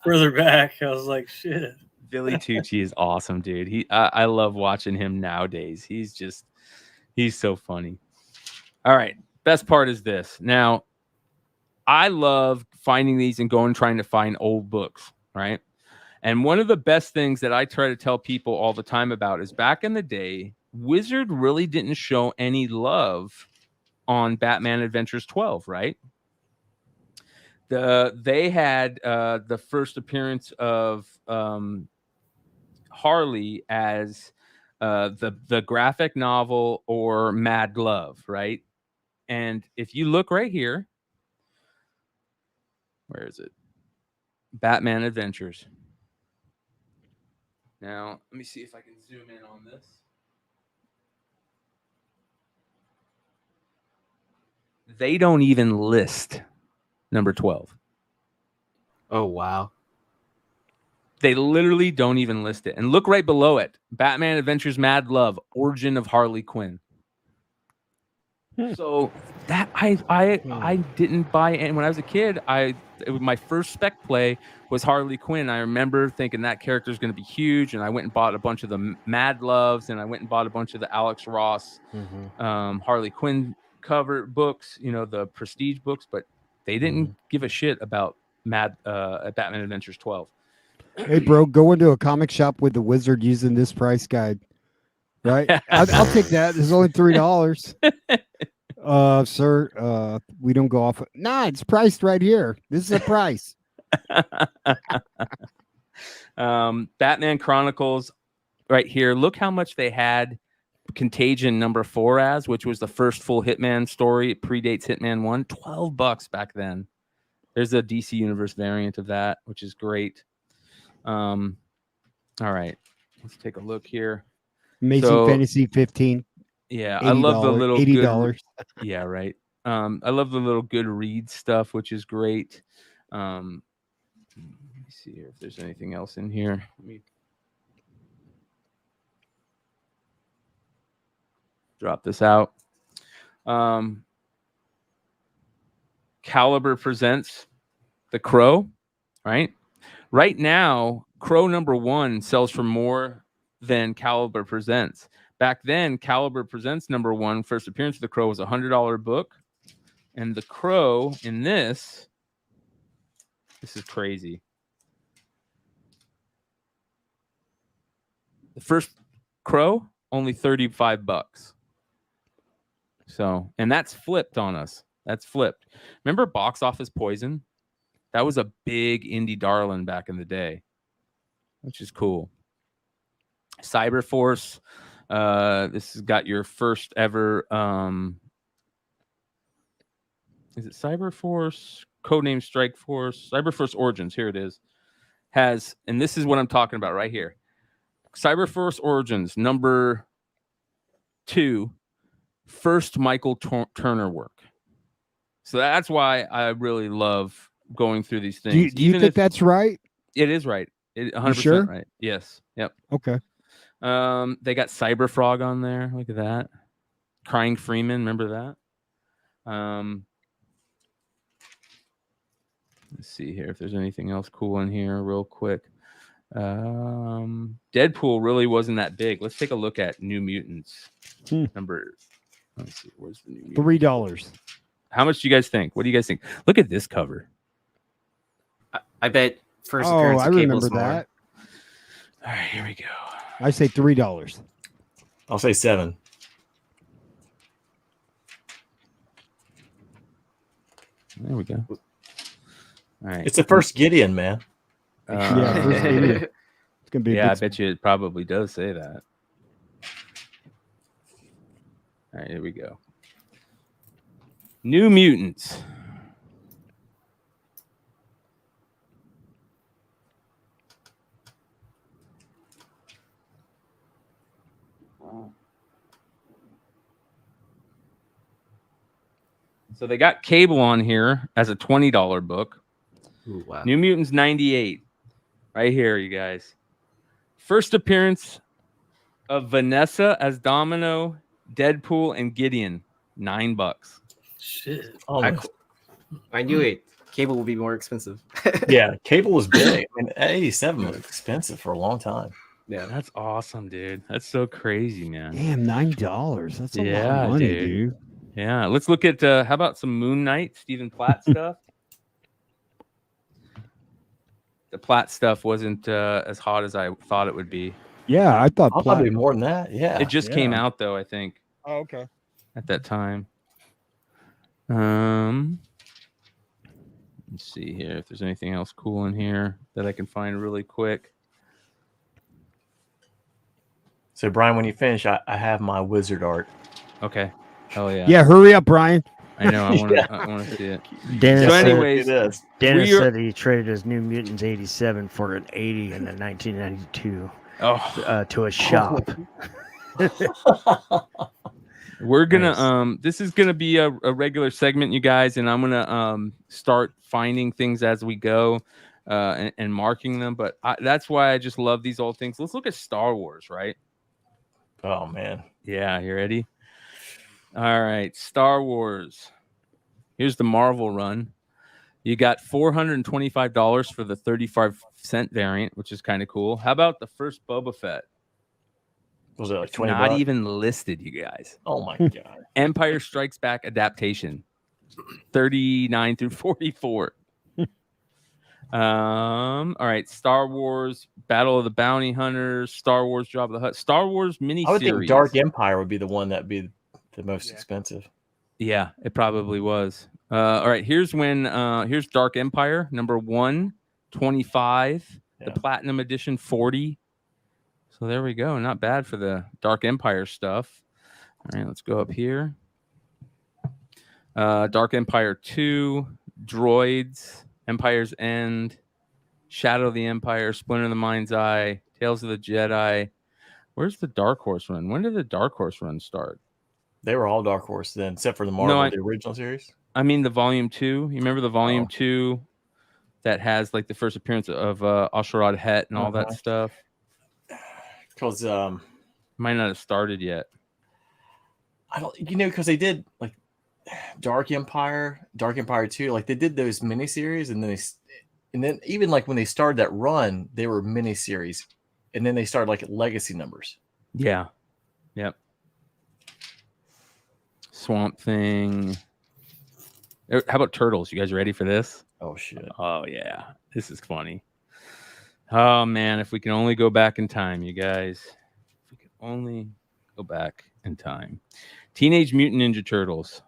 further back. I was like, shit. Billy Tucci is awesome, dude. I love watching him nowadays. He's so funny. All right. Best part is this. Now, I love finding these and trying to find old books, right? And one of the best things that I try to tell people all the time about is back in the day, Wizard really didn't show any love on Batman Adventures 12, right? They had the first appearance of Harley as the graphic novel or Mad Love, right? And if you look right here, where is it? Batman Adventures. Now, let me see if I can zoom in on this. They don't even list number 12. Oh, wow. They literally don't even list it. And look right below it. Batman Adventures Mad Love, Origin of Harley Quinn. So that I didn't buy it. And when I was a kid, my first Spec play was Harley Quinn. I remember thinking that character is going to be huge, and I went and bought a bunch of the Mad Loves, and I went and bought a bunch of the Alex Ross Harley Quinn cover books, the prestige books, but they didn't give a shit about Batman Adventures 12. Hey, bro, go into a comic shop with the Wizard using this price guide. Right? I'll take that. There's only $3. Sir, we don't go off. Nah, it's priced right here. This is a price. Batman Chronicles right here. Look how much they had Contagion number 4 as, which was the first full Hitman story. It predates Hitman 1. $12 back then. There's a DC Universe variant of that, which is great. All right. Let's take a look here. Amazing Fantasy 15. Yeah, I love the little $80. Yeah, right. I love the little good read stuff, which is great. Let me see here if there's anything else in here. Let me drop this out. Caliber presents The Crow, right? Right now, Crow number 1 sells for more than Caliber Presents. Back then, Caliber Presents number 1, first appearance of the Crow, was a $100 book. And the Crow in this is crazy. The first Crow, only $35. So, and that's flipped on us. That's flipped. Remember Box Office Poison? That was a big indie darling back in the day, which is cool. Cyberforce. This has got your first ever. Is it Cyberforce? Codename Strike Force. Cyberforce Origins. Here it is. Has, and this is what I'm talking about right here. Cyberforce Origins number 2. First Michael Turner work. So that's why I really love going through these things. Do you think that's right? It is right. 100% sure? right. Yes. Yep. Okay. They got Cyberfrog on there. Look at that. Crying Freeman. Remember that? Let's see here if there's anything else cool in here real quick. Deadpool really wasn't that big. Let's take a look at New Mutants. Number. Let's see. Where's the New Mutants? $3. How much do you guys think? What do you guys think? Look at this cover. I bet first appearance of Cable's more. All right, here we go. I say $3. I'll say 7. There we go. All right. It's the first Gideon, man. Yeah, first Gideon. It's gonna be. Yeah, I bet you it probably does say that. All right, here we go. New Mutants. So they got Cable on here as a $20 book. Ooh, wow. New Mutants 98. Right here, you guys. First appearance of Vanessa as Domino, Deadpool, and Gideon. $9. Shit. Oh, I knew it. Cable would be more expensive. yeah, Cable was big. I mean, 87 was expensive for a long time. Yeah, that's awesome, dude. That's so crazy, man. Damn, $9. That's a lot of money, dude. Yeah, let's look at how about some Moon Knight, Stephen Platt stuff. The Platt stuff wasn't as hot as I thought it would be. Yeah, I thought I'll probably platinum. more than that. Yeah. It just came out though, I think, Oh, okay. at that time. Let's see here if there's anything else cool in here that I can find really quick. So Brian, when you finish, I have my wizard art. Okay. Oh yeah. Yeah, hurry up, Brian. I know. I want to. Yeah. I want to see it. Dennis, So, said, anyways, Dennis we are- said he traded his New Mutants 87 for an 80 in the 1992 to a shop. We're gonna Nice. this is gonna be a regular segment, you guys, and I'm gonna start finding things as we go and marking them. But that's why I just love these old things. Let's look at Star Wars, right? Oh man. Yeah, you ready? All right, Star Wars. Here's the Marvel run. You got $425 for the 35-cent variant, which is kind of cool. How about the first Boba Fett? Was it like It's 20 not bucks? even listed, you guys. Oh my god. Empire Strikes Back adaptation, 39 through 44. All right, Star Wars Battle of the Bounty Hunters, Star Wars Jabba the Hutt, Star Wars miniseries. I would think Dark Empire would be the one that'd be the most expensive. Yeah, it probably was. All right, here's Dark Empire number 125, the Platinum Edition 40. So there we go. Not bad for the Dark Empire stuff. All right, let's go up here. Dark Empire 2, Droids, Empire's End, Shadow of the Empire, Splinter of the Mind's Eye, Tales of the Jedi. Where's the Dark Horse run? When did the Dark Horse run start? They were all Dark Horse then, except for the Marvel, the original series. I mean the Volume 2. You remember the Volume 2 that has like the first appearance of Asherad Het and all that stuff? Because might not have started yet. I don't, because they did like Dark Empire 2, like they did those miniseries, and then even like when they started that run, they were miniseries, and then they started like legacy numbers. Yeah. Yep. Swamp Thing. How about Turtles? You guys ready for this? Oh shit. Oh yeah. This is funny. Oh man, if we can only go back in time, you guys. If we could only go back in time. Teenage Mutant Ninja Turtles.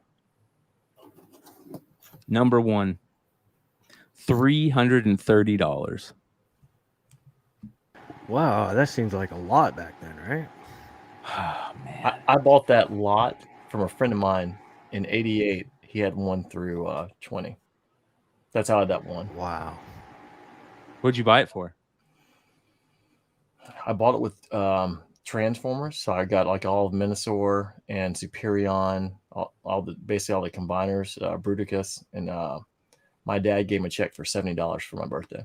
Number 1. $330. Wow, that seems like a lot back then, right? Oh man. I bought that lot from a friend of mine in '88. He had 1 through 20. That's how I had that one. Wow. What'd you buy it for? I bought it with Transformers, so I got like all of Minosaur and Superion, basically all the combiners, Bruticus, and my dad gave me a check for $70 for my birthday.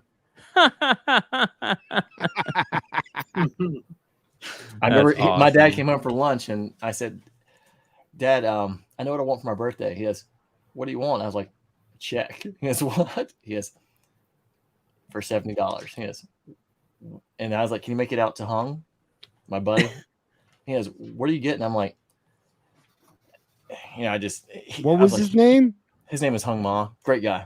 I remember my dad came home for lunch, and I said, "Dad, I know what I want for my birthday." He goes, "What do you want?" I was like, "A check." He goes, "What?" He goes, "For $70." He goes, and I was like, "Can you make it out to Hung, my buddy?" He goes, "What are you getting?" I'm like, What was his name? His name is Hung Ma. Great guy.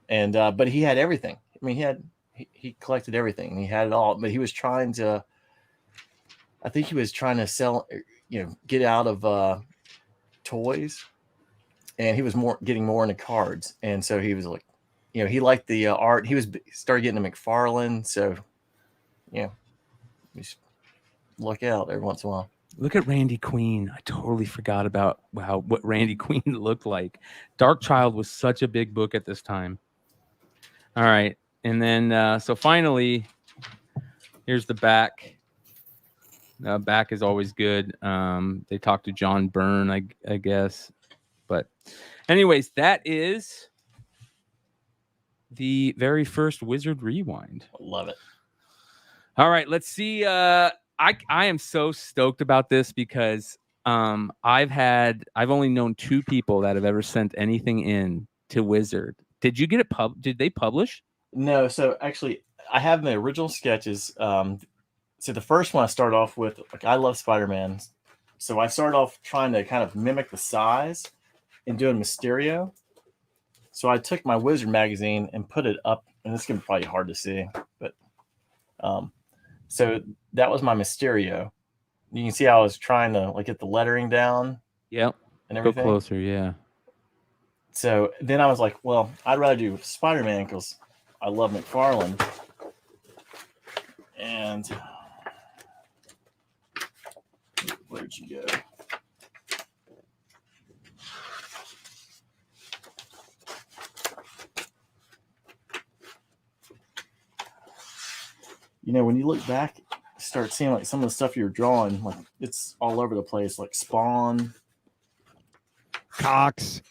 And but he had everything. I mean, he collected everything. He had it all, but he was trying to, I think he was trying to sell, get out of toys, and he was getting more into cards. And so he was like, he liked the art. He started getting to McFarlane. So, just look out every once in a while. Look at Randy Queen. I totally forgot about what Randy Queen looked like. Dark Child was such a big book at this time. All right. And then, so finally, here's the back. Back is always good. They talked to John Byrne, I guess. But anyways, that is the very first Wizard Rewind. Love it. All right. Let's see. I am so stoked about this because I've only known 2 people that have ever sent anything in to Wizard. Did you get it did they publish? No, so actually I have the original sketches. So the first one I started off with, like, I love Spider-Man. So I started off trying to kind of mimic the size and doing Mysterio. So I took my Wizard magazine and put it up, and this is gonna be probably hard to see, but So that was my Mysterio. You can see I was trying to like get the lettering down. Yep. And Go everything. closer, yeah. So then I was like, well, I'd rather do Spider-Man because I love McFarlane. And where'd you go? You know, when you look back, you start seeing like some of the stuff you're drawing, like it's all over the place, like Spawn. Cox.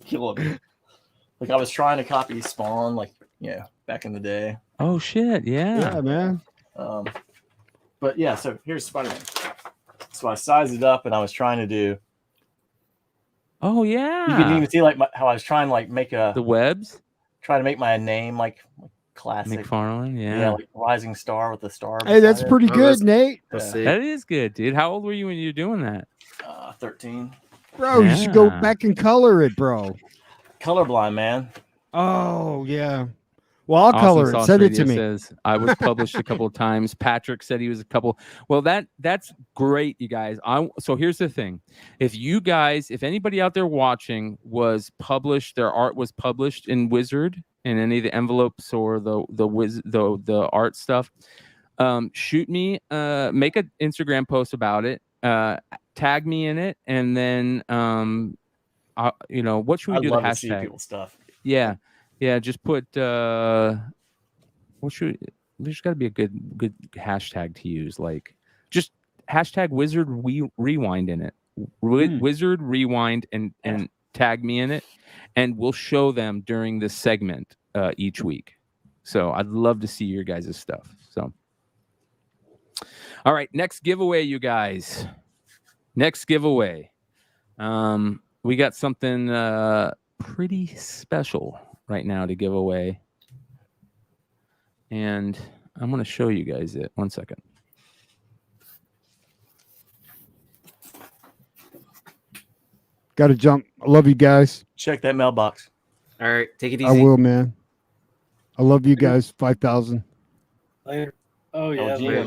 Killing me. Like I was trying to copy Spawn, like back in the day. Oh shit! Yeah, man. But yeah, so here's Spider-Man. So I sized it up, and I was trying to do. Oh yeah. You can even see like how I was trying to like make the webs. Try to make my name like classic. McFarlane, Yeah, like rising star with the star. Hey, that's beside it. pretty good, Nate. That is good, dude. How old were you when you were doing that? 13. Bro, you should go back and color it, bro. Colorblind, man. Oh, yeah. Well, I'll Awesome color it. Sauce Send it Radio to me. Says, I was published a couple of times. Patrick said he was a couple. Well, that's great, you guys. So here's the thing: if anybody out there watching was published, their art was published in Wizard in any of the envelopes or the art stuff, shoot me, make an Instagram post about it, tag me in it, and then what should we do? The hashtag. See people's stuff. Yeah, just put there's got to be a good hashtag to use, like just hashtag Wizard Rewind in it. Wizard Rewind and tag me in it, and we'll show them during this segment each week. So I'd love to see your guys' stuff. So all right, next giveaway, you guys. Next giveaway. We got something pretty special right now to give away, and I'm going to show you guys it. 1 second. Got to jump. I love you guys. Check that mailbox. All right, take it easy. I will, man. I love you guys. 5,000. Later. Oh yeah.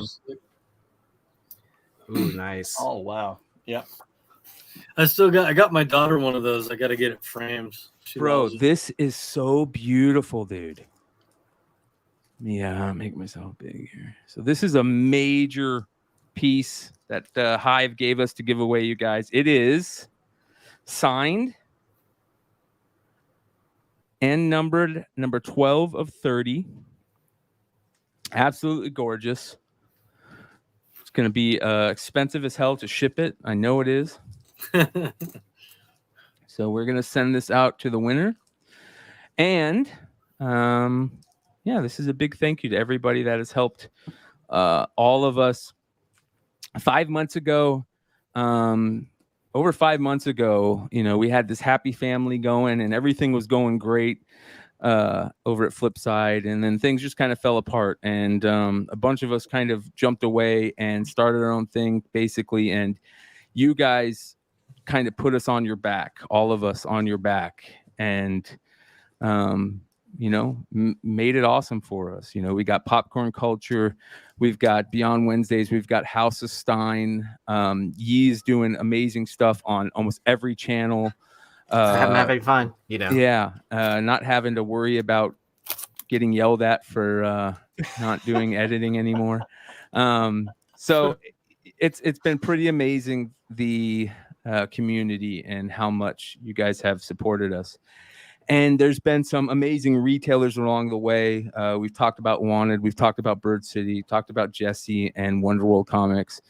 Ooh, nice. Oh wow. Yeah. I got my daughter one of those. I got to get it framed. Bro, this is so beautiful, dude. Yeah, make myself big here. So this is a major piece that Hive gave us to give away, you guys. It is signed and numbered, number 12 of 30. Absolutely gorgeous. It's going to be expensive as hell to ship it. I know it is. So we're going to send this out to the winner. And this is a big thank you to everybody that has helped all of us. 5 months ago, over 5 months ago, we had this happy family going and everything was going great over at Flipside. And then things just kind of fell apart. And a bunch of us kind of jumped away and started our own thing, basically. And you guys kind of put us on your back, all of us on your back, and made it awesome for us. We got Popcorn Culture, we've got Beyond Wednesdays, we've got House of Stein. Yee's doing amazing stuff on almost every channel. I'm having fun, Yeah, not having to worry about getting yelled at for not doing editing anymore. So it's been pretty amazing, the community and how much you guys have supported us. And there's been some amazing retailers along the way. We've talked about Wanted, we've talked about Bird City, talked about Jesse and Wonderworld Comics,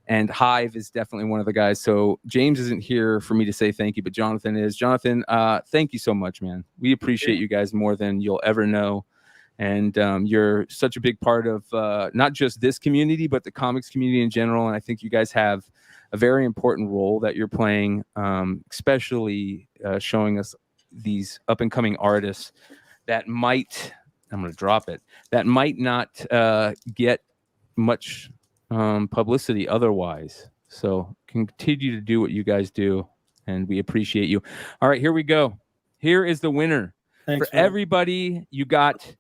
and Hive is definitely one of the guys. So James isn't here for me to say thank you, but Jonathan is. Jonathan, thank you so much, man. We appreciate you guys more than you'll ever know. And you're such a big part of not just this community, but the comics community in general. And I think you guys have a very important role that you're playing, especially showing us these up and coming artists that might, I'm going to drop it, that might not get much publicity otherwise. So continue to do what you guys do, and we appreciate you. All right, here we go. Here is the winner. Thanks, for everybody. You got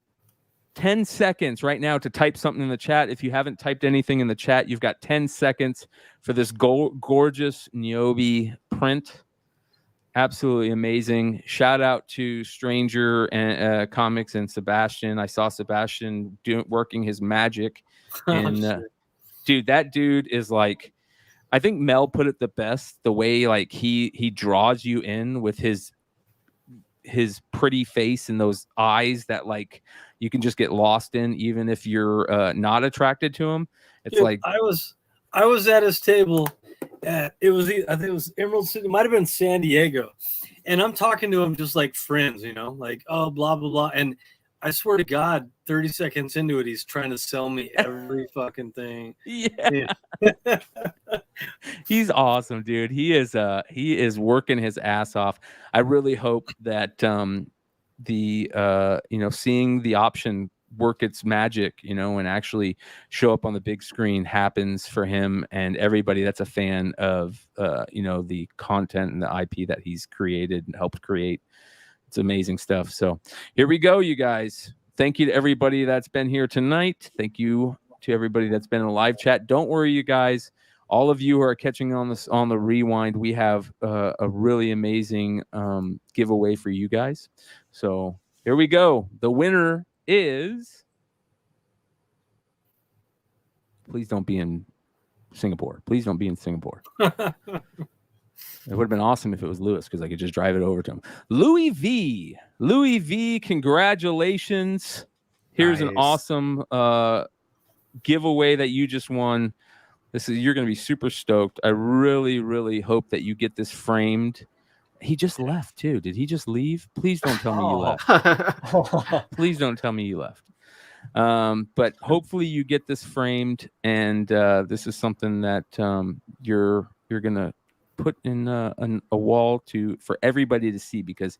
10 seconds right now to type something in the chat. If you haven't typed anything in the chat, you've got 10 seconds for this gorgeous Niobe print. Absolutely amazing. Shout out to Stranger and Comics and Sebastian. I saw Sebastian working his magic. And dude, that dude is like, I think Mel put it the best, the way like he draws you in with his pretty face and those eyes that like you can just get lost in, even if you're not attracted to him. It's like I was at his table. I think it was Emerald City. It might have been San Diego, and I'm talking to him just like friends, like oh blah blah blah. And I swear to God, 30 seconds into it, he's trying to sell me every fucking thing. Yeah. He's awesome, dude. He is working his ass off. I really hope that seeing the option work its magic, and actually show up on the big screen happens for him and everybody that's a fan of the content and the IP that he's created and helped create. It's amazing stuff. So here we go, you guys. Thank you to everybody that's been here tonight. Thank you to everybody that's been in the live chat. Don't worry, you guys. All of you who are catching on the rewind, we have a really amazing giveaway for you guys. So here we go. The winner is. Please don't be in Singapore. Please don't be in Singapore. It would have been awesome if it was Lewis because I could just drive it over to him. Louis V. Louis V, congratulations. Here's an awesome giveaway that you just won. You're going to be super stoked. I really, really hope that you get this framed. He just left too. Did he just leave? Please don't tell me you left. Please don't tell me you left. But hopefully you get this framed, and this is something that you're going to put in a wall for everybody to see because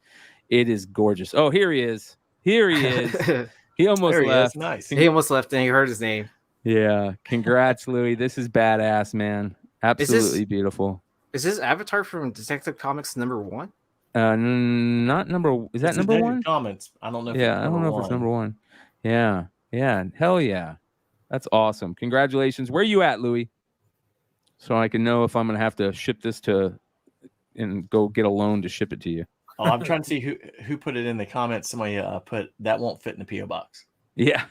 it is gorgeous. Oh, here he is. Here he is. He almost left. Nice. He almost left and he heard his name. Yeah. Congrats, Louis. This is badass, man. Absolutely beautiful. Is this Avatar from Detective Comics #1? Not number. Is that number one? Comments. I don't know. I don't know if it's number one. Yeah. Hell yeah. That's awesome. Congratulations. Where are you at, Louis? So I can know if I'm going to have to ship this and go get a loan to ship it to you. Oh, I'm trying to see who put it in the comments. Somebody put that won't fit in the PO box. Yeah.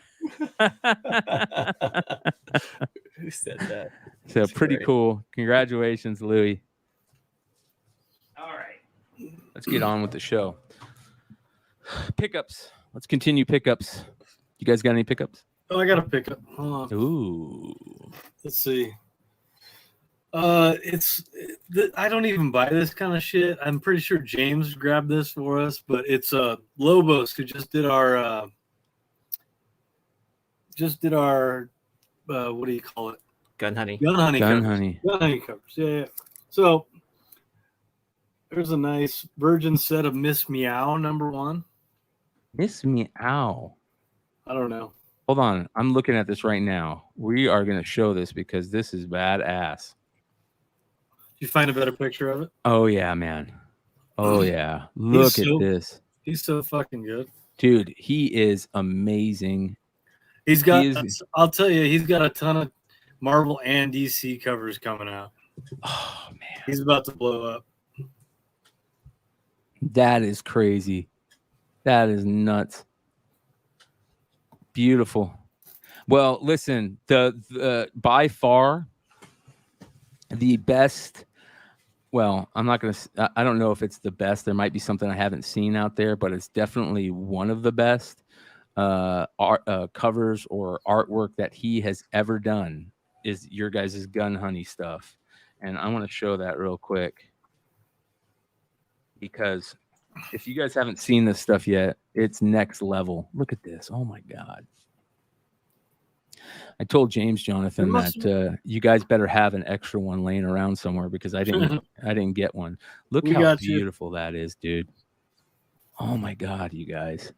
Who said that? So that's pretty great. Cool. Congratulations, Louis. All right. Let's get on with the show. Pickups. Let's continue pickups. You guys got any pickups? Oh, I got a pickup. Hold on. Ooh. Let's see. I don't even buy this kind of shit. I'm pretty sure James grabbed this for us, but it's Lobos who just did our what do you call it? Gun honey covers. Yeah. So there's a nice virgin set of Miss Meow #1. Miss Meow. I don't know. Hold on. I'm looking at this right now. We are going to show this because this is badass. Did you find a better picture of it? Oh, yeah, man. Oh, yeah. Look at this. He's so fucking good. Dude, he is amazing. I'll tell you, he's got a ton of Marvel and DC covers coming out. Oh, man. He's about to blow up. That is crazy. That is nuts. Beautiful. Well, listen, the by far the best. Well, I'm not going to. I don't know if it's the best. There might be something I haven't seen out there, but it's definitely one of the best covers or artwork that he has ever done. Is your guys' Gun Honey stuff, and I want to show that real quick because if you guys haven't seen this stuff yet, it's next level. Look at this. Oh my God. I told James Jonathan that you guys better have an extra one laying around somewhere because I didn't get one. Look how beautiful that is, dude. Oh my God, you guys.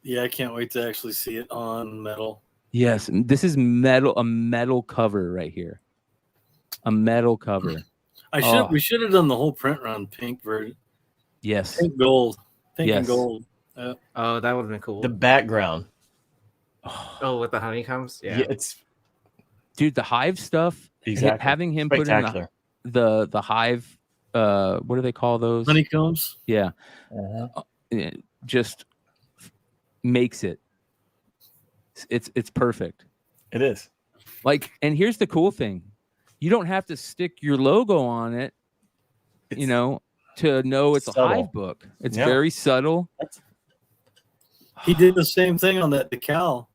Yeah, I can't wait to actually see it on metal. Yes, this is metal, a metal cover right here. A metal cover. We should have done the whole print run pink version. Yes. Pink gold. Pink and gold. Oh, that would have been cool. The background. Oh, with the honeycombs. Yeah. it's Dude, the hive stuff. exactly Having him put in spectacular. the hive. What do they call those? Honeycombs. Yeah. Uh-huh. It just makes it. It's perfect. It is. Like, and here's the cool thing: you don't have to stick your logo on it, It's to know it's a subtle. hive book. It's Yeah. very subtle. He did the same thing on that decal.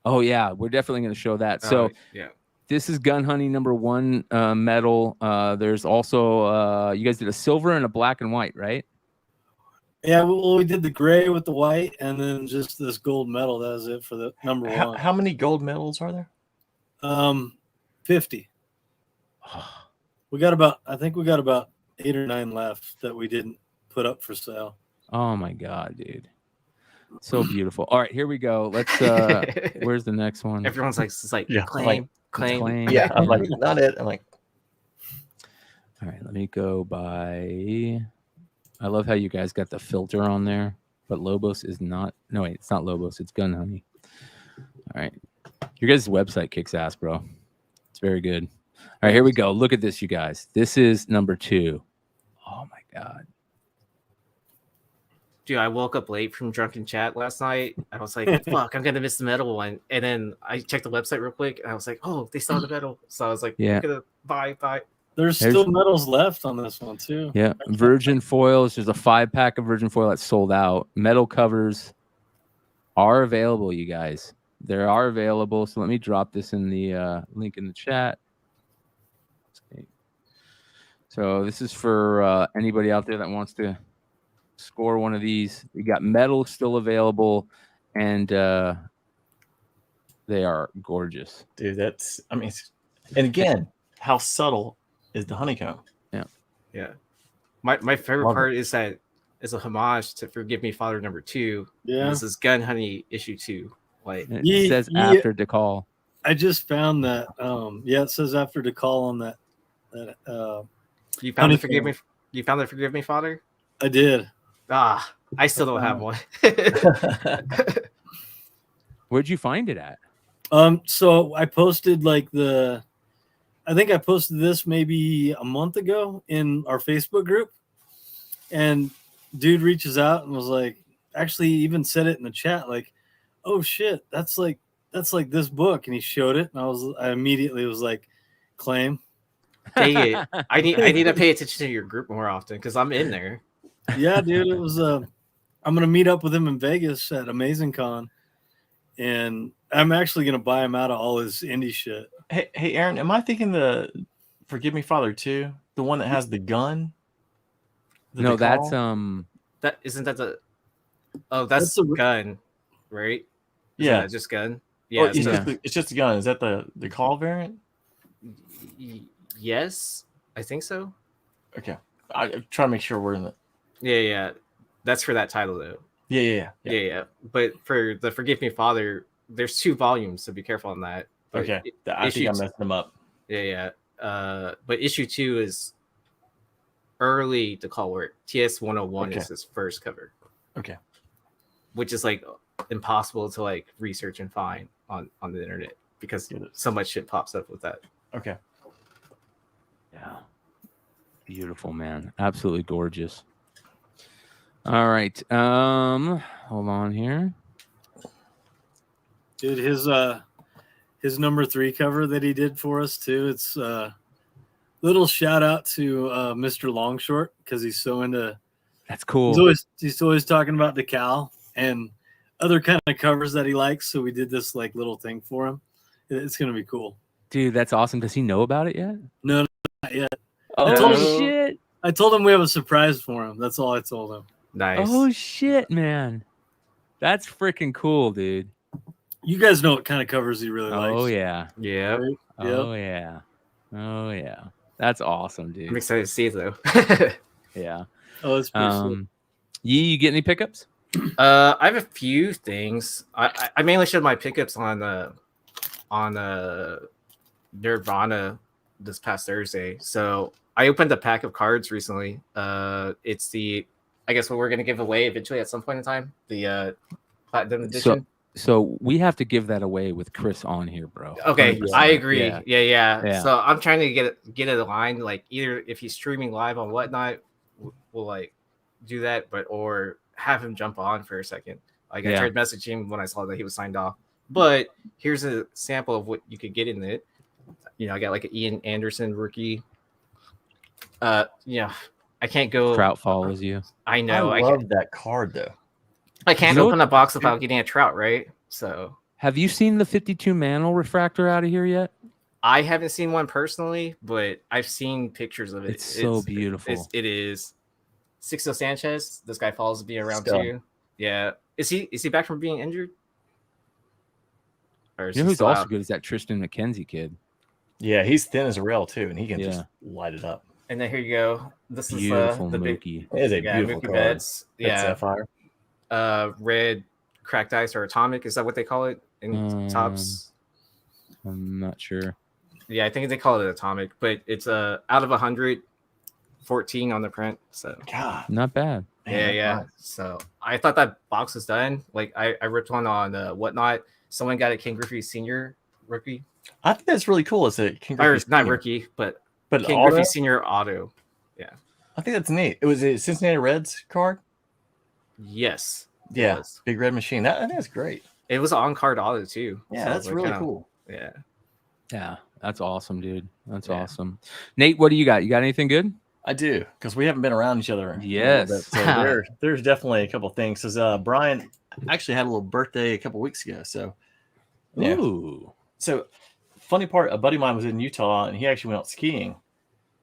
Oh yeah, we're definitely going to show that. Oh, So yeah. this is Gun Honey #1 medal. There's also you guys did a silver and a black and white, right? Yeah, well, we did the gray with the white, and then just this gold medal. That was it for the number one. How many gold medals are there? 50. I think we got about 8 or 9 left that we didn't put up for sale. Oh my god, dude. So beautiful. All right, here we go. Let's where's the next one? Everyone's like, it's like Yeah, claim. Yeah, I'm like, not it. I'm like, All right, let me go by. I love how you guys got the filter on there, but Lobos is not. No, wait, it's not Lobos. It's Gun Honey. All right, your guys' website kicks ass, bro. It's very good. All right, here we go. Look at this, you guys. This is number 2. Oh my god. Dude, I woke up late from drunken chat last night. I was like, fuck, I'm gonna miss the medal one. And then I checked the website real quick, and I was like, oh, they still have the medal. So I was like, Yeah. I'm gonna buy. There's still medals left on this one too. Yeah, virgin foils. There's a 5-pack of virgin foil that's sold out. Metal covers are available, you guys. They are available. So let me drop this in the link in the chat. Okay. So this is for anybody out there that wants to score one of these. You got metal still available, and they are gorgeous. dude, that's. I mean, and again, how subtle is the honeycomb? Yeah. My favorite Love it. part is that it's a homage to Forgive Me Father #2. Yeah. This is Gun Honey issue 2. Like, It Ye- says ye- after decall. I just found that. Yeah, it says after the call on that. you found the Honeycomb. Forgive Me Father? I did. Ah, I still don't have one. Where'd you find it at? So I posted I think I posted this maybe a month ago in our Facebook group, and dude reaches out and was like, actually even said it in the chat, like, oh shit, that's like this book, and he showed it, and I immediately was like, claim. Dang it. I need to pay attention to your group more often because I'm in there. Yeah, dude, it was I'm gonna meet up with him in Vegas at Amazing Con, and I'm actually gonna buy him out of all his indie shit. Hey, Aaron, am I thinking the Forgive Me Father 2, the one that has the gun? No, that's That isn't that the that's That's a- gun, right? Isn't yeah, that just gun. Oh, Yeah. it's, so- it's just a gun. Is that the call variant? Yes, I think so. Okay, I'm trying to make sure we're in the. Yeah. That's for that title though. Yeah. Yeah. But for the Forgive Me Father, there's 2 volumes, so be careful on that. But Okay, I think I messed them up. Yeah. But issue 2 is early to call work. TS 101 Okay. is his first cover. Okay. Which is like impossible to like research and find on the internet because Get it. so much shit pops up with that. Okay. yeah, beautiful, man. Absolutely gorgeous. All right. Hold on here. Dude, his number 3 cover that he did for us too. It's little shout out to Mr. Longshort because he's so into. That's cool. He's always talking about decal and other kind of covers that he likes. So we did this like little thing for him. It's gonna be cool. Dude, that's awesome. Does he know about it yet? No, not yet. Oh shit. I told him we have a surprise for him. That's all I told him. Nice. Oh shit, man. That's freaking cool, dude. You guys know what kind of covers he really likes. Oh yeah. Yeah. Right? Oh yeah. Oh yeah. That's awesome, I'm dude. excited to see it though. Yeah. Oh, it's pretty sweet. You get any pickups? I have a few things. I mainly showed my pickups on Nirvana this past Thursday. So I opened a pack of cards recently. It's I guess what we're gonna give away eventually at some point in time. The platinum edition. So we have to give that away with Chris on here, bro. Okay, 100%. I agree. Yeah. Yeah. So I'm trying to get it aligned. Like either if he's streaming live on Whatnot, we'll like do that, but or have him jump on for a second. Like I tried messaging him when I saw that he was signed off. But here's a sample of what you could get in it. You know, I got like an Ian Anderson rookie. I can't go. Trout follows you. I know. I love that card though. I can't open a box without getting a Trout, right? So have you seen the 52 Mantle refractor out of here yet? I haven't seen one personally, but I've seen pictures of it. It's so beautiful. It is. Sixto Sanchez. This guy follows me around too. Yeah. Is he back from being injured? Or you know who's also good is that Tristan McKenzie kid. Yeah, he's thin as a rail too, and he can just light it up. And then here you go. This beautiful is the Mookie. big. It is a beautiful Mookie card. Betts. Yeah. Sapphire. Red cracked ice or atomic. Is that what they call it in tops? I'm not sure. Yeah, I think they call it atomic, but it's out of 114 on the print. So God, not bad. Yeah. Nice. So I thought that box was done. Like I ripped one on Whatnot. Someone got a King Griffey Senior rookie. I think that's really cool. It's a King Griffey not rookie, but King Griffey Senior auto. Yeah, I think that's neat. It was a Cincinnati Reds card. Yes. Yeah, big red machine. I think that's great. It was on card auto too. Yeah, so that's really cool. Yeah, that's awesome, dude. That's awesome. Nate, what do you got? You got anything good? I do, because we haven't been around each other. Yes. So there's definitely a couple of things. Because Brian actually had a little birthday a couple of weeks ago. So, yeah. Ooh. So, funny part, a buddy of mine was in Utah, and he actually went out skiing.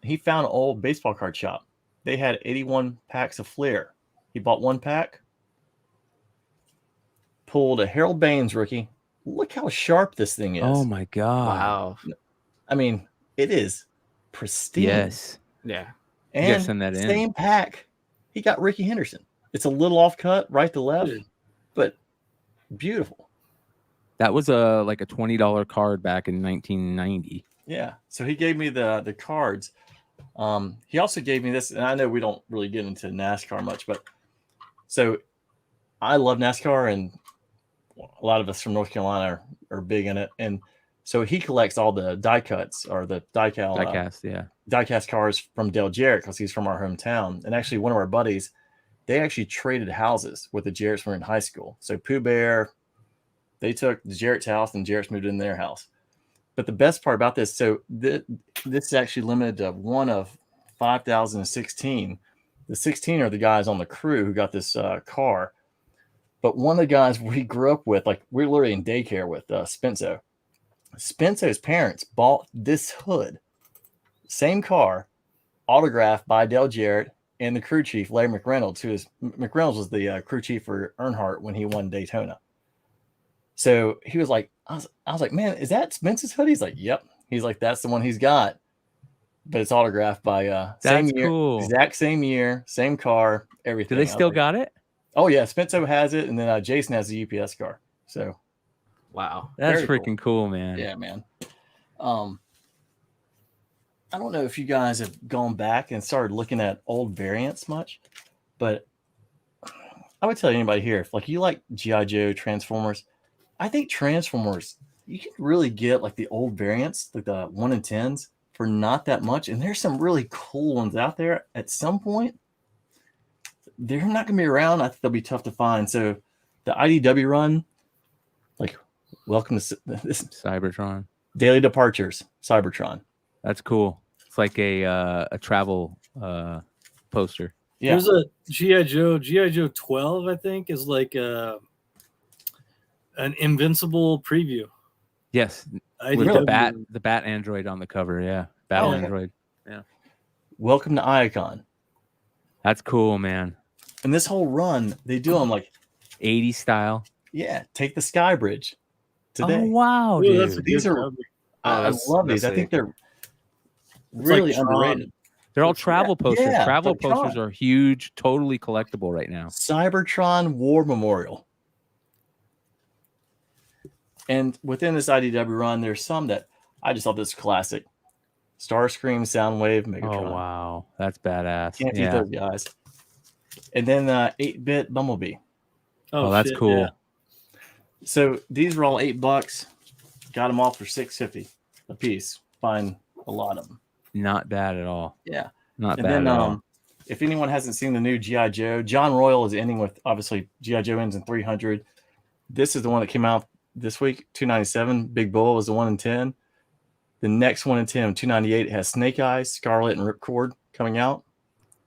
He found an old baseball card shop. They had 81 packs of Flair. He bought one pack, pulled a Harold Baines rookie. Look how sharp this thing is. Oh, my God. Wow. I mean, it is pristine. Yes. Yeah. And send that in. Same pack, he got Ricky Henderson. It's a little off cut, right to left, but beautiful. That was like a $20 card back in 1990. Yeah. So he gave me the cards. He also gave me this, and I know we don't really get into NASCAR much, but so I love NASCAR, and a lot of us from North Carolina are big in it. And so he collects all the die cuts or the diecast cars from Dale Jarrett, because he's from our hometown. And actually, one of our buddies, they actually traded houses with the Jarretts when we were in high school. So Pooh Bear, they took the Jarrett's house, and Jarrett's moved in their house. But the best part about this, so this is actually limited to one of 5,016. The 16 are the guys on the crew who got this car. But one of the guys we grew up with, like we're literally in daycare with Spenso. Spenso's parents bought this hood, same car, autographed by Dale Jarrett and the crew chief, Larry McReynolds, McReynolds was the crew chief for Earnhardt when he won Daytona. So he was like, I was like, man, is that Spence's hoodie? He's like, yep. He's like, that's the one he's got. But it's autographed by same year, cool. Exact same year, same car, everything. Do they still got it? Oh yeah, Spenso has it, and then Jason has the UPS car. So, wow, that's freaking cool, man. Yeah, man. I don't know if you guys have gone back and started looking at old variants much, but I would tell anybody here, if like you like G.I. Joe, Transformers, I think Transformers, you can really get like the old variants, like the 1 in 10s, for not that much. And there's some really cool ones out there. At some point, they're not going to be around. I think they'll be tough to find. So the IDW run, like, welcome to this Cybertron. Daily Departures, Cybertron. That's cool. It's like a travel poster. Yeah. There's a G.I. Joe 12, I think, is like an Invincible preview. Yes. With the bat android on the cover. Yeah. Battle android. Yeah. Welcome to Iacon. That's cool, man. And this whole run, they do them like 80s style. Yeah. Take the Sky Bridge today. Oh, wow. Ooh, dude. These are, I love these. I think they're really like underrated. They're all travel posters. Yeah, travel posters are huge, totally collectible right now. Cybertron War Memorial. And within this IDW run, there's some that I just thought this classic. Starscream, Soundwave, Megatron. Oh, wow. That's badass. Can't beat those guys. And then 8-bit Bumblebee. Oh, that's cool. Yeah. So these were all $8. Got them all for $6.50 a piece. Find a lot of them. Not bad at all. Yeah. Not And bad then at all. if anyone hasn't seen the new G.I. Joe, John Royal is ending with, obviously, G.I. Joe ends in 300. This is the one that came out this week, 297. Big Bull is the 1 in 10. The next 1 in 10, 298, has Snake Eyes, Scarlet, and Ripcord coming out.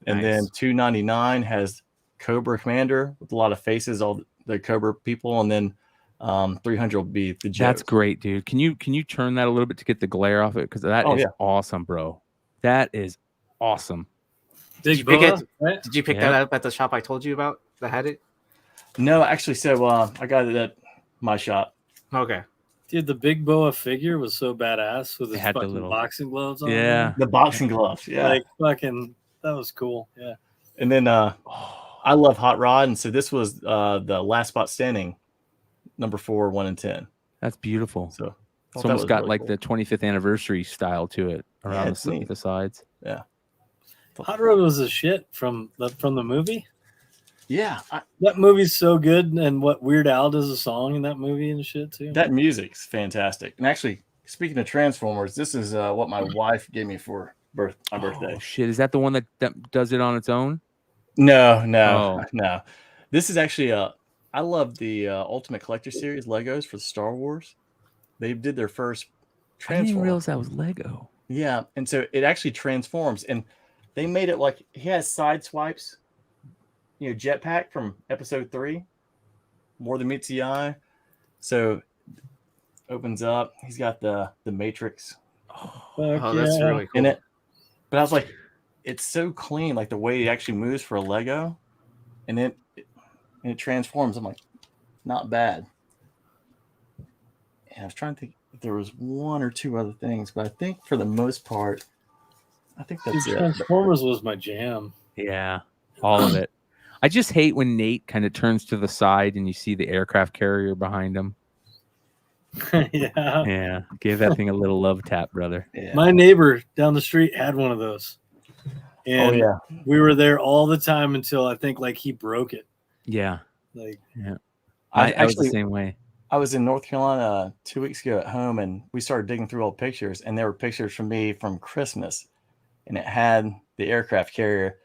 And then Nice. 299 has Cobra Commander with a lot of faces, all the Cobra people. And then 300 will be the Joes. That's great, dude. Can you turn that a little bit to get the glare off it? Because that is awesome, bro. That is awesome. Did you pick Boa, it? right? Did you pick that up at the shop I told you about that had it? No, actually, so I got it at my shop. Okay. Dude, the big boa figure was so badass with his had the fucking little- boxing gloves on. Yeah. The boxing gloves, yeah. Like fucking, that was cool. Yeah. And then I love Hot Rod, and so this was the last spot standing, number 4, 1 in 10. That's beautiful. So It's almost got like the 25th anniversary style to it around it's neat. the sides. Yeah. Hot Rod was a shit from the movie. Yeah, That movie's so good, and what Weird Al does a song in that movie and shit too. that music's fantastic. And actually, speaking of Transformers, this is what my wife gave me for my birthday. Oh shit! Is that the one that does it on its own? No. This is actually I love the Ultimate Collector Series Legos for the Star Wars. They did their first I didn't Transformer. even realize that was Lego. Yeah, and so it actually transforms, and they made it like he has side swipes. Jetpack from episode 3, More Than Meets the Eye. So opens up. He's got the Matrix That's really cool. in it. But I was like, it's so clean, like the way it actually moves for a Lego, and it transforms. I'm like, not bad. And I was trying to think if there was one or two other things, but I think for the most part, I think that's Dude, it. Transformers was my jam. Yeah, all of it. I just hate when Nate kind of turns to the side and you see the aircraft carrier behind him. Yeah. Yeah, give that thing a little love tap, brother. Yeah. My neighbor down the street had one of those. And we were there all the time until I think like he broke it. Yeah, Like, yeah. I was the actually- same way. I was in North Carolina 2 weeks ago at home, and we started digging through old pictures, and there were pictures from me from Christmas, and it had the aircraft carrier.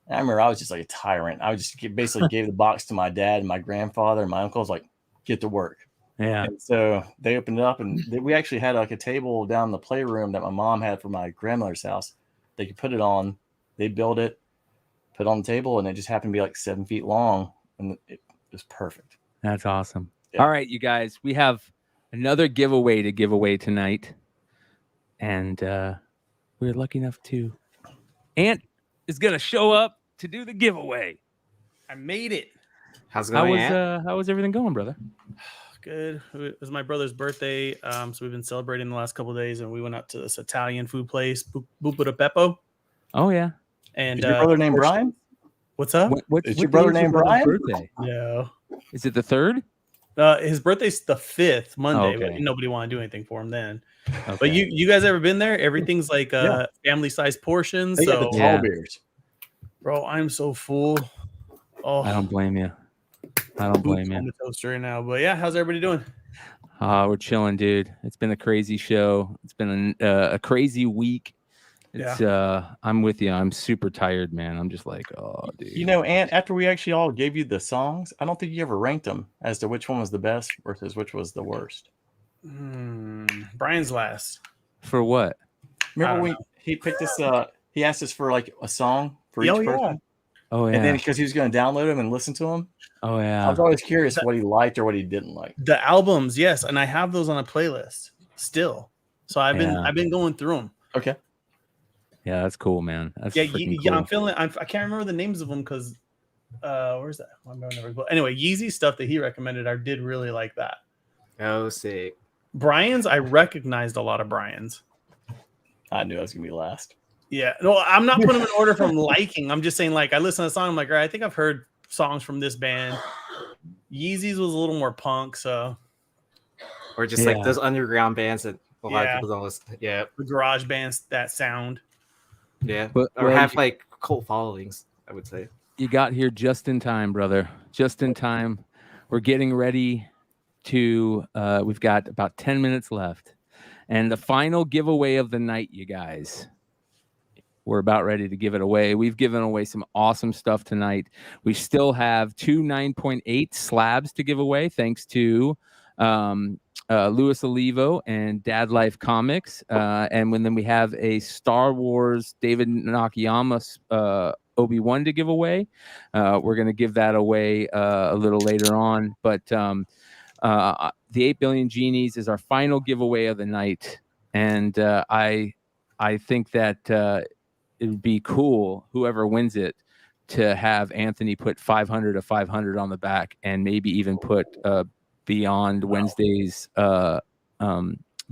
And I remember I was just like a tyrant. I just basically gave the box to my dad and my grandfather and my uncle. I was like, get to work. Yeah, And so they opened it up, and we actually had like a table down in the playroom that my mom had for my grandmother's house. They could put it on. They built it, put it on the table, and it just happened to be like 7 feet long, and it was perfect. that's awesome. Yeah. All right, you guys, we have another giveaway to give away tonight, and we're lucky enough to. Ant is gonna show up to do the giveaway. I made it. How's it going? Ant? How was everything going, brother? Good. It was my brother's birthday, so we've been celebrating the last couple of days, and we went out to this Italian food place, Bupa de Beppo. Oh yeah. And Is your brother named Brian? What's up? Is your brother day named brother's Brian? Birthday? No. Is it the 3rd? His birthday's the 5th, Monday. Okay. But nobody want to do anything for him then. Okay. But you guys ever been there? Everything's like family size portions. They got So, the tall Yeah. beers. bro, I'm so full. Oh, I don't blame you. I don't blame boots on you. the toaster right now. But yeah, how's everybody doing? We're chilling, dude. It's been a crazy show. It's been a crazy week. It's I'm with you. I'm super tired, man. I'm just like, oh, dude. Ant, after we actually all gave you the songs, I don't think you ever ranked them as to which one was the best versus which was the worst. Brian's last. For what? Remember I when don't he picked us? He asked us for like a song for each Oh, yeah. person, Oh yeah. and then because he was going to download them and listen to them, oh I yeah. was always curious what he liked or what he didn't like. The albums, yes, and I have those on a playlist still. So I've been going through them. Okay, Yeah, that's cool, man. That's Yeah, freaking yeah. cool. I'm feeling. I can't remember the names of them because where's that? But anyway, Yeezy stuff that he recommended, I did really like that. Oh, sick. Brian's, I recognized a lot of Brian's. I knew I was going to be last. Yeah, no, I'm not putting them in order from liking. I'm just saying, like, I listen to a song, I'm like, all right, I think I've heard songs from this band. Yeezy's was a little more punk, so Or just like those underground bands that a lot of people don't listen. Yeah, the garage bands, that sound. yeah. But- or well, have you- like cult followings, I would say. You got here just in time, brother. Just in time. We're getting ready to we've got about 10 minutes left, and the final giveaway of the night, you guys. We're about ready to give it away. We've given away some awesome stuff tonight. We still have 2 9.8 slabs to give away, thanks to Louis Olivo and Dad Life Comics. And then we have a Star Wars David Nakayama Obi-Wan to give away. We're going to give that away a little later on. But the 8 Billion Genies is our final giveaway of the night. And I think that it would be cool, whoever wins it, to have Anthony put 500 of 500 on the back, and maybe even put Beyond Wednesdays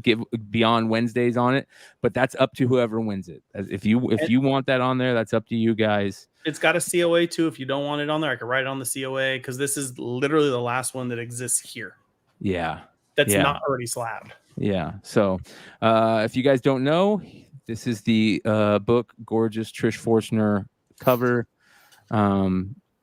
give Beyond Wednesdays on it. But that's up to whoever wins it. If you want that on there, that's up to you guys. It's got a COA too. If you don't want it on there, I can write it on the COA, because this is literally the last one that exists here. Yeah. That's not already slabbed. Yeah. So if you guys don't know, this is the book, gorgeous Trish Forstner cover.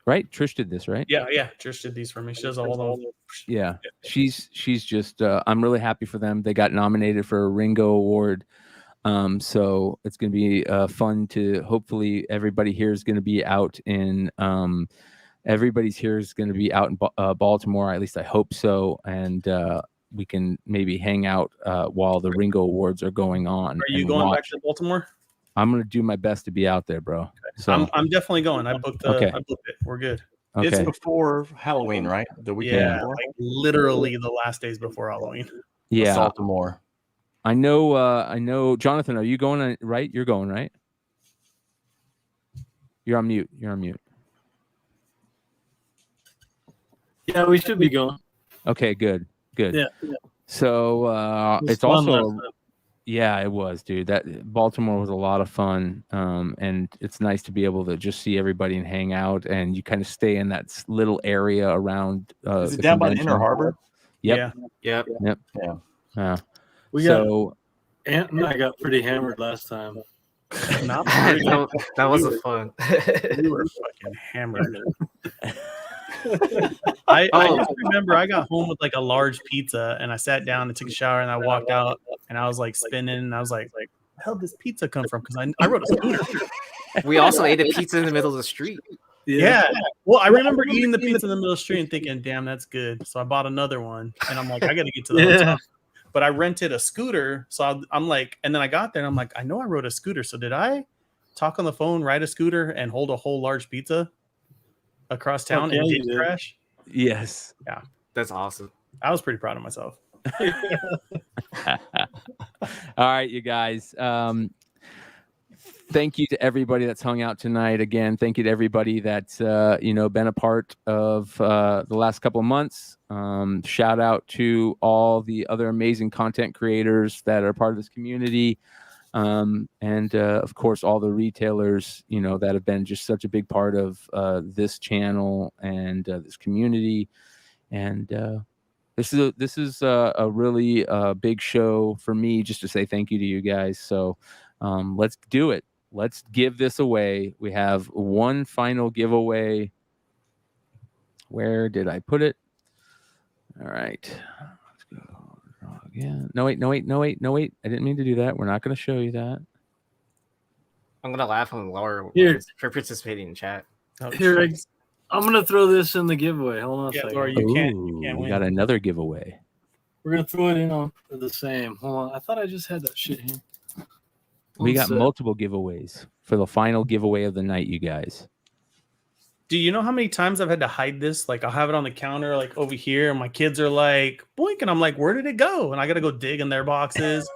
Right? Trish did this, right? Yeah. Trish did these for me. She does all of them. Yeah. She's just I'm really happy for them. They got nominated for a Ringo Award. So it's going to be fun to, hopefully everybody here is going to be out in everybody's here is going to be out in Baltimore. At least I hope so. And we can maybe hang out while the Ringo Awards are going on. Are you going back to Baltimore? I'm going to do my best to be out there, bro. Okay. So I'm definitely going. I booked I booked it. We're good. Okay. It's before Halloween, right? The weekend before? Like literally the last days before Halloween. Yeah. Baltimore. I know. Jonathan, are you going? Right? You're going, right? You're on mute. Yeah, we should be going. Okay, good. Yeah. So it's fun also, last time. yeah, it was, dude. That Baltimore was a lot of fun, and it's nice to be able to just see everybody and hang out, and you kind of stay in that little area around. Is it down by the Inner Harbor? Yep. Yeah. Yeah. Ant and I got pretty hammered last time. Not pretty. That wasn't fun. We were fucking hammered. I just remember I got home with like a large pizza, and I sat down and took a shower, and I walked out, and I was like spinning, and I was like where the hell did this pizza come from? Because I rode a scooter. We also ate a pizza in the middle of the street. Yeah. Well, I remember eating the pizza in the middle of the street and thinking, damn, that's good. So I bought another one, and I'm like, I got to get to the hotel. But I rented a scooter. So I'm like, and then I got there, and I'm like, I know I rode a scooter. So did I talk on the phone, ride a scooter, and hold a whole large pizza across town and didn't crash? Yes. Yeah. That's awesome. I was pretty proud of myself. All right, you guys. Thank you to everybody that's hung out tonight. Again, thank you to everybody that's been a part of the last couple of months. Shout out to all the other amazing content creators that are part of this community. And of course, all the retailers, that have been just such a big part of this channel and this community. And this is a really big show for me, just to say thank you to you guys. So let's do it. Let's give this away. We have one final giveaway. Where did I put it? All right. Let's go again. No, wait. I didn't mean to do that. We're not going to show you that. I'm going to laugh on Laura for participating in chat. Here, I'm going to throw this in the giveaway. Hold on a second. Laura, you can't win. We got another giveaway. We're going to throw it in on for the same. Hold on. I thought I just had that shit here. We got multiple giveaways for the final giveaway of the night, you guys. Do you know how many times I've had to hide this? Like, I'll have it on the counter, like over here, and my kids are like, boink, and I'm like, where did it go? And I got to go dig in their boxes.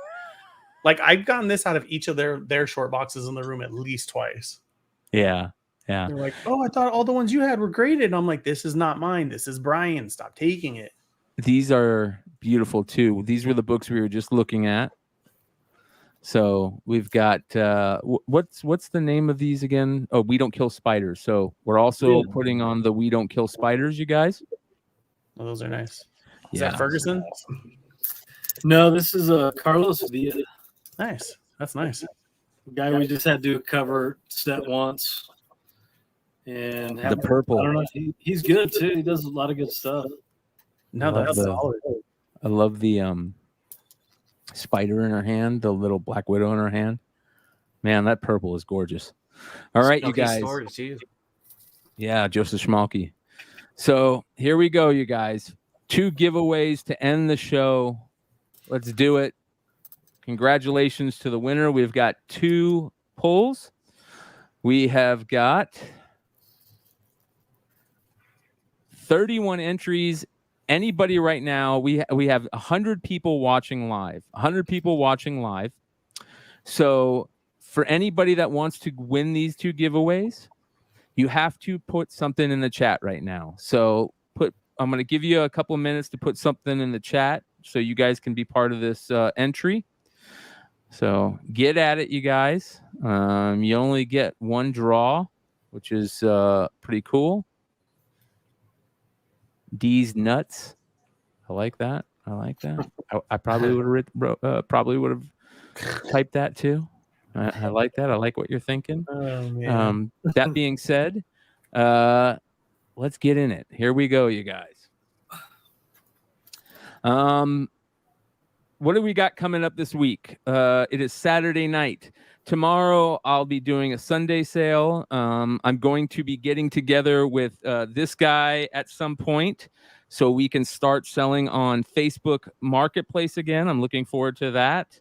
Like, I've gotten this out of each of their short boxes in the room at least twice. Yeah. They're like, oh, I thought all the ones you had were graded. And I'm like, this is not mine. This is Brian. Stop taking it. These are beautiful, too. These were the books we were just looking at. So we've got what's the name of these again? Oh, We Don't Kill Spiders. So we're also putting on the We Don't Kill Spiders, you guys. Oh, those are nice. Is that Ferguson? No, this is Carlos Villa. Nice. That's nice. Guy we just had to cover set once. And the purple. I don't know. He's good too. He does a lot of good stuff. No, that's solid. I love the spider in her hand, the little Black Widow in her hand. Man, that purple is gorgeous. All right, you guys. Story too. Yeah, Joseph Schmalke. So here we go, you guys. 2 giveaways to end the show. Let's do it. Congratulations to the winner. We've got 2 pulls. We have got 31 entries. Anybody right now, we have 100 people watching live. 100 people watching live. So for anybody that wants to win these 2 giveaways, you have to put something in the chat right now. So I'm going to give you a couple of minutes to put something in the chat so you guys can be part of this entry. So get at it, you guys. You only get 1 draw, which is pretty cool. D's nuts. I like that. I probably would have typed that too. I like that. I like what you're thinking. Oh, man. That being said, let's get in it. Here we go, you guys. What do we got coming up this week? It is Saturday night. Tomorrow, I'll be doing a Sunday sale. I'm going to be getting together with this guy at some point so we can start selling on Facebook Marketplace again. I'm looking forward to that.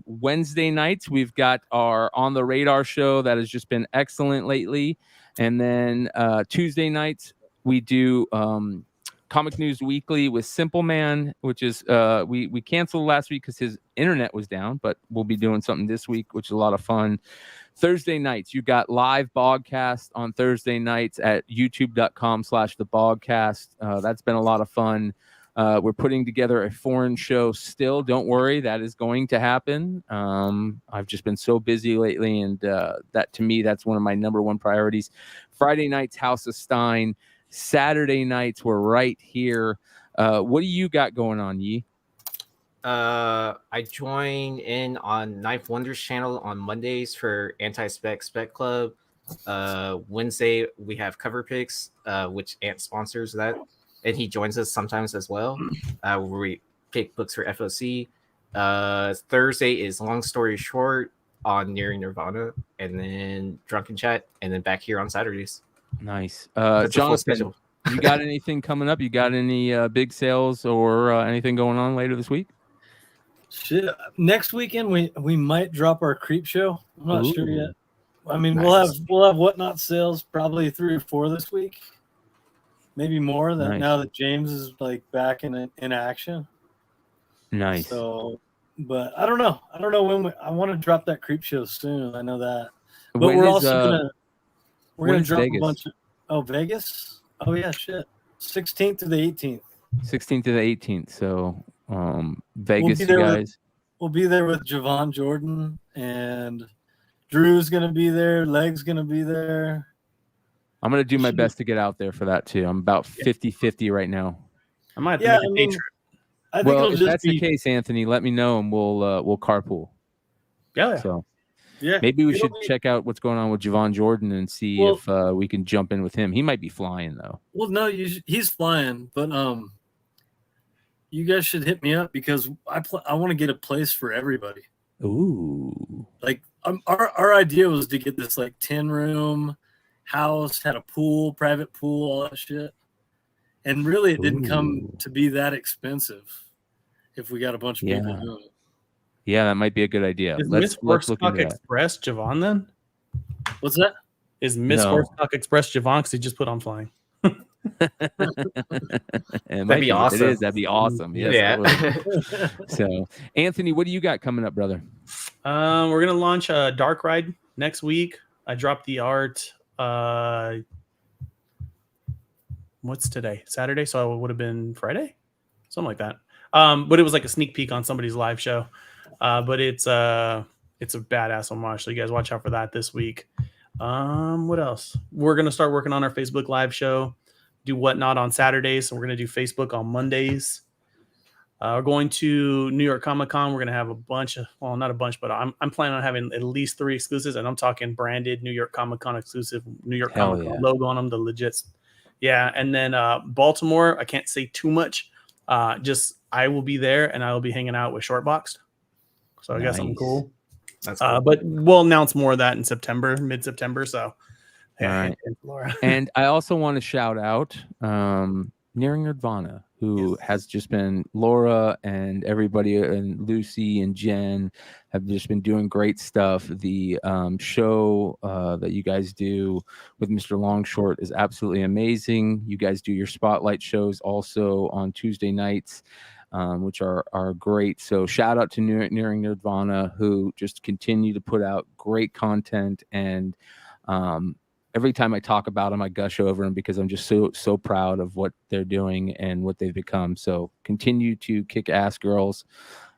Wednesday nights, we've got our On the Radar show that has just been excellent lately. And then Tuesday nights, we do Comic News Weekly with Simple Man, which is we canceled last week because his internet was down, but we'll be doing something this week, which is a lot of fun. Thursday nights, you got live Bogcast on Thursday nights at youtube.com/thebogcast. That's been a lot of fun. We're putting together a foreign show still. Don't worry, that is going to happen. I've just been so busy lately, and that to me, that's one of my number 1 priorities. Friday nights, House of Stein. Saturday nights, we're right here. What do you got going on, Yi? I join in on Knife Wonders channel on Mondays for Anti-Spec Spec Club. Wednesday we have Cover Picks, which Ant sponsors that, and he joins us sometimes as well, where we pick books for FOC. Thursday is Long Story Short on Nearing Nirvana, and then Drunken Chat, and then back here on Saturdays. Nice. Jonathan, you got anything coming up? You got any big sales or anything going on later this week? Shit. Next weekend we might drop our creep show. I'm not sure yet. I mean, Nice. we'll have whatnot sales probably 3 or 4 this week, maybe more. Now that James is like back in action. Nice. So, but I don't know. When I want to drop that creep show soon. I know that. But When we're is, also gonna drop Vegas? a bunch of Vegas. Oh yeah, shit. 16th to the 18th. 16th to the 18th. So Vegas, you guys. We'll be there with Javon Jordan, and Drew's gonna be there. Leg's gonna be there. I'm gonna do my best to get out there for that too. I'm about 50-50 right now. I might have to make a day trip. I think Well, it'll if just that's be the case, Anthony, let me know and we'll carpool. Yeah. So yeah. maybe we it'll should be- check out what's going on with Javon Jordan and see if we can jump in with him. He might be flying though. Well, no, he's flying, but you guys should hit me up because I want to get a place for everybody. Ooh. Like our idea was to get this like 10-room house, had a pool, private pool, all that shit. And really it didn't come to be that expensive if we got a bunch of people doing it. Yeah, that might be a good idea. Is Let's look into that. Express Javon then? What's that? Is Miss No. Horsecock Express Javon because he just put on flying? That'd be awesome. It is. That'd be awesome. Yes, that would. So, Anthony, what do you got coming up, brother? We're gonna launch a Dark Ride next week. I dropped the art. What's today? Saturday, so it would have been Friday, something like that. But it was like a sneak peek on somebody's live show. But it's a badass homage. So you guys watch out for that this week. What else? We're gonna start working on our Facebook live show. Do whatnot on Saturdays. So we're gonna do Facebook on Mondays. We're going to New York Comic Con. We're gonna have a bunch of, well, not a bunch, but I'm planning on having at least 3 exclusives, and I'm talking branded New York Comic Con exclusive, New York Hell Comic Con yeah. logo on them, the legit Yeah, and then Baltimore, I can't say too much. Just I will be there, and I will be hanging out with Shortboxed. So I guess I'm cool. That's cool. But we'll announce more of that in September, mid-September. So, yeah, All right. and Laura. And I also want to shout out Nearing Nirvana, who has just been Laura and everybody and Lucy and Jen have just been doing great stuff. The show that you guys do with Mr. Longshort is absolutely amazing. You guys do your spotlight shows also on Tuesday nights, which are great. So shout out to Nearing Nirvana, who just continue to put out great content. And every time I talk about them, I gush over them because I'm just so proud of what they're doing and what they've become. So continue to kick ass, girls,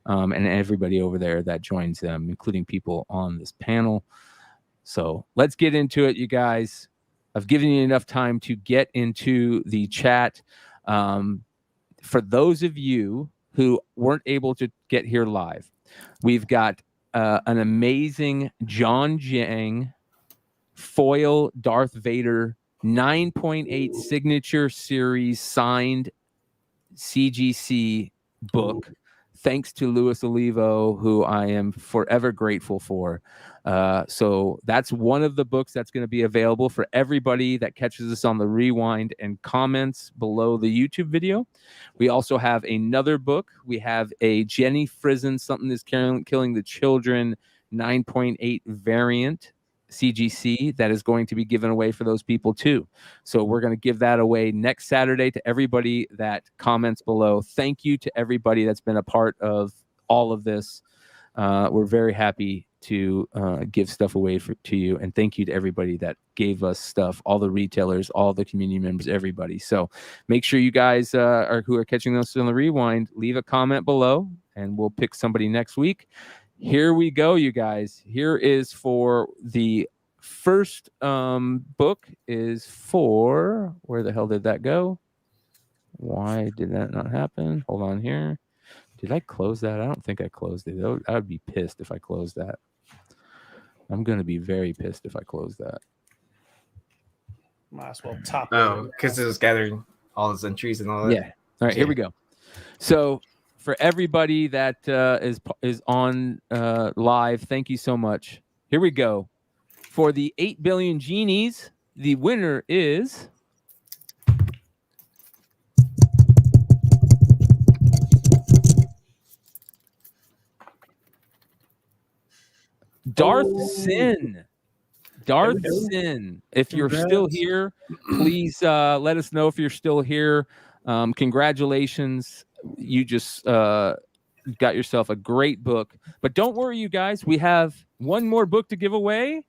and everybody over there that joins them, including people on this panel. So let's get into it, you guys. I've given you enough time to get into the chat. For those of you who weren't able to get here live, we've got an amazing John Jang foil Darth Vader 9.8 signature series signed CGC book, thanks to Luis Olivo, who I am forever grateful for. So that's one of the books that's going to be available for everybody that catches us on the rewind and comments below the YouTube video. We also have another book. We have a Jenny Frizen, Something is Killing the Children 9.8 variant CGC that is going to be given away for those people too. So we're going to give that away next Saturday to everybody that comments below. Thank you to everybody that's been a part of all of this. We're very happy to give stuff away to you, and thank you to everybody that gave us stuff, all the retailers, all the community members, everybody. So make sure you guys who are catching us on the rewind, leave a comment below and we'll pick somebody next week. Here we go, you guys. Here is for the first book is for, where the hell did that go? Why did that not happen? Hold on here. Did I close that? I don't think I closed it. I would be pissed if I closed that. I'm going to be very pissed if I close that. Might as well top. Oh, because it was gathering all those entries and all that. Yeah. All right, here we go. So for everybody that is on live, thank you so much. Here we go. For the 8 billion genies, the winner is Darth Sin. Darth Sin. If you're still here, please let us know if you're still here. Congratulations. You just got yourself a great book. But don't worry, you guys. We have one more book to give away,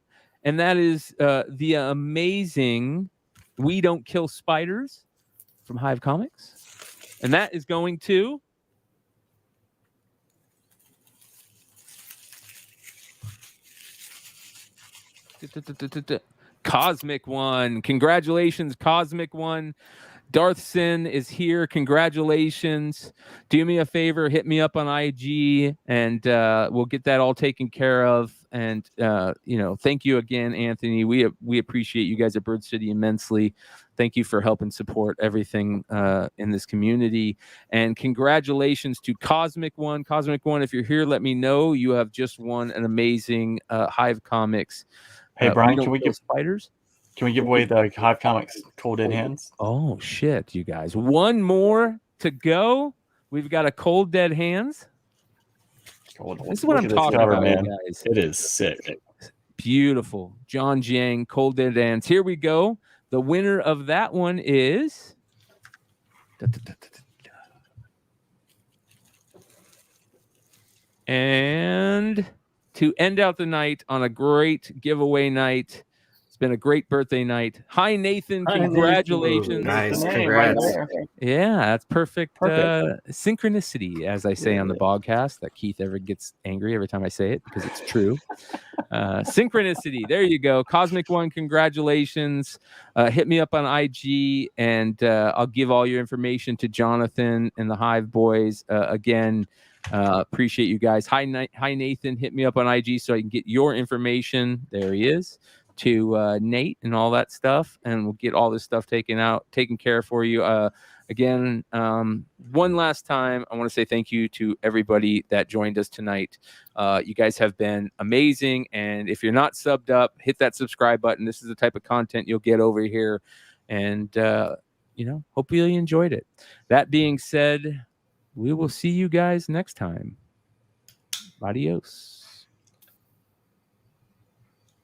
and that is the amazing We Don't Kill Spiders from Hive Comics. And that is going to Cosmic One. Congratulations, Cosmic One. Darth Sin is here. Congratulations. Do me a favor, hit me up on IG, and we'll get that all taken care of. And thank you again, Anthony. We appreciate you guys at Bird City immensely. Thank you for helping support everything in this community. And congratulations to Cosmic One. Cosmic One, if you're here, let me know. You have just won an amazing Hive Comics. Hey, Brian, can we give spiders? Can we give away the Hive Comics Cold Dead Hands? Oh shit, you guys! One more to go. We've got a Cold Dead Hands. This is what I'm talking about, man. Guys. It is sick. Beautiful, John Jang, Cold Dead Hands. Here we go. The winner of that one is. And to end out the night on a great giveaway night. It's been a great birthday night. Hi, Nathan. Congratulations. Nice. Congrats. Yeah, that's perfect. Synchronicity, as I say on the podcast, that Keith ever gets angry every time I say it because it's true. Synchronicity. There you go. Cosmic One, congratulations. Hit me up on IG, and I'll give all your information to Jonathan and the Hive Boys. Again, appreciate you guys. Hi Nathan, hit me up on IG so I can get your information. There he is. to Nate and all that stuff, and we'll get all this stuff taken care of for you. Again, one last time, I want to say thank you to everybody that joined us tonight. You guys have been amazing, and if you're not subbed up, hit that subscribe button. This is the type of content you'll get over here, and hopefully you enjoyed it. That being said, we will see you guys next time. Adios.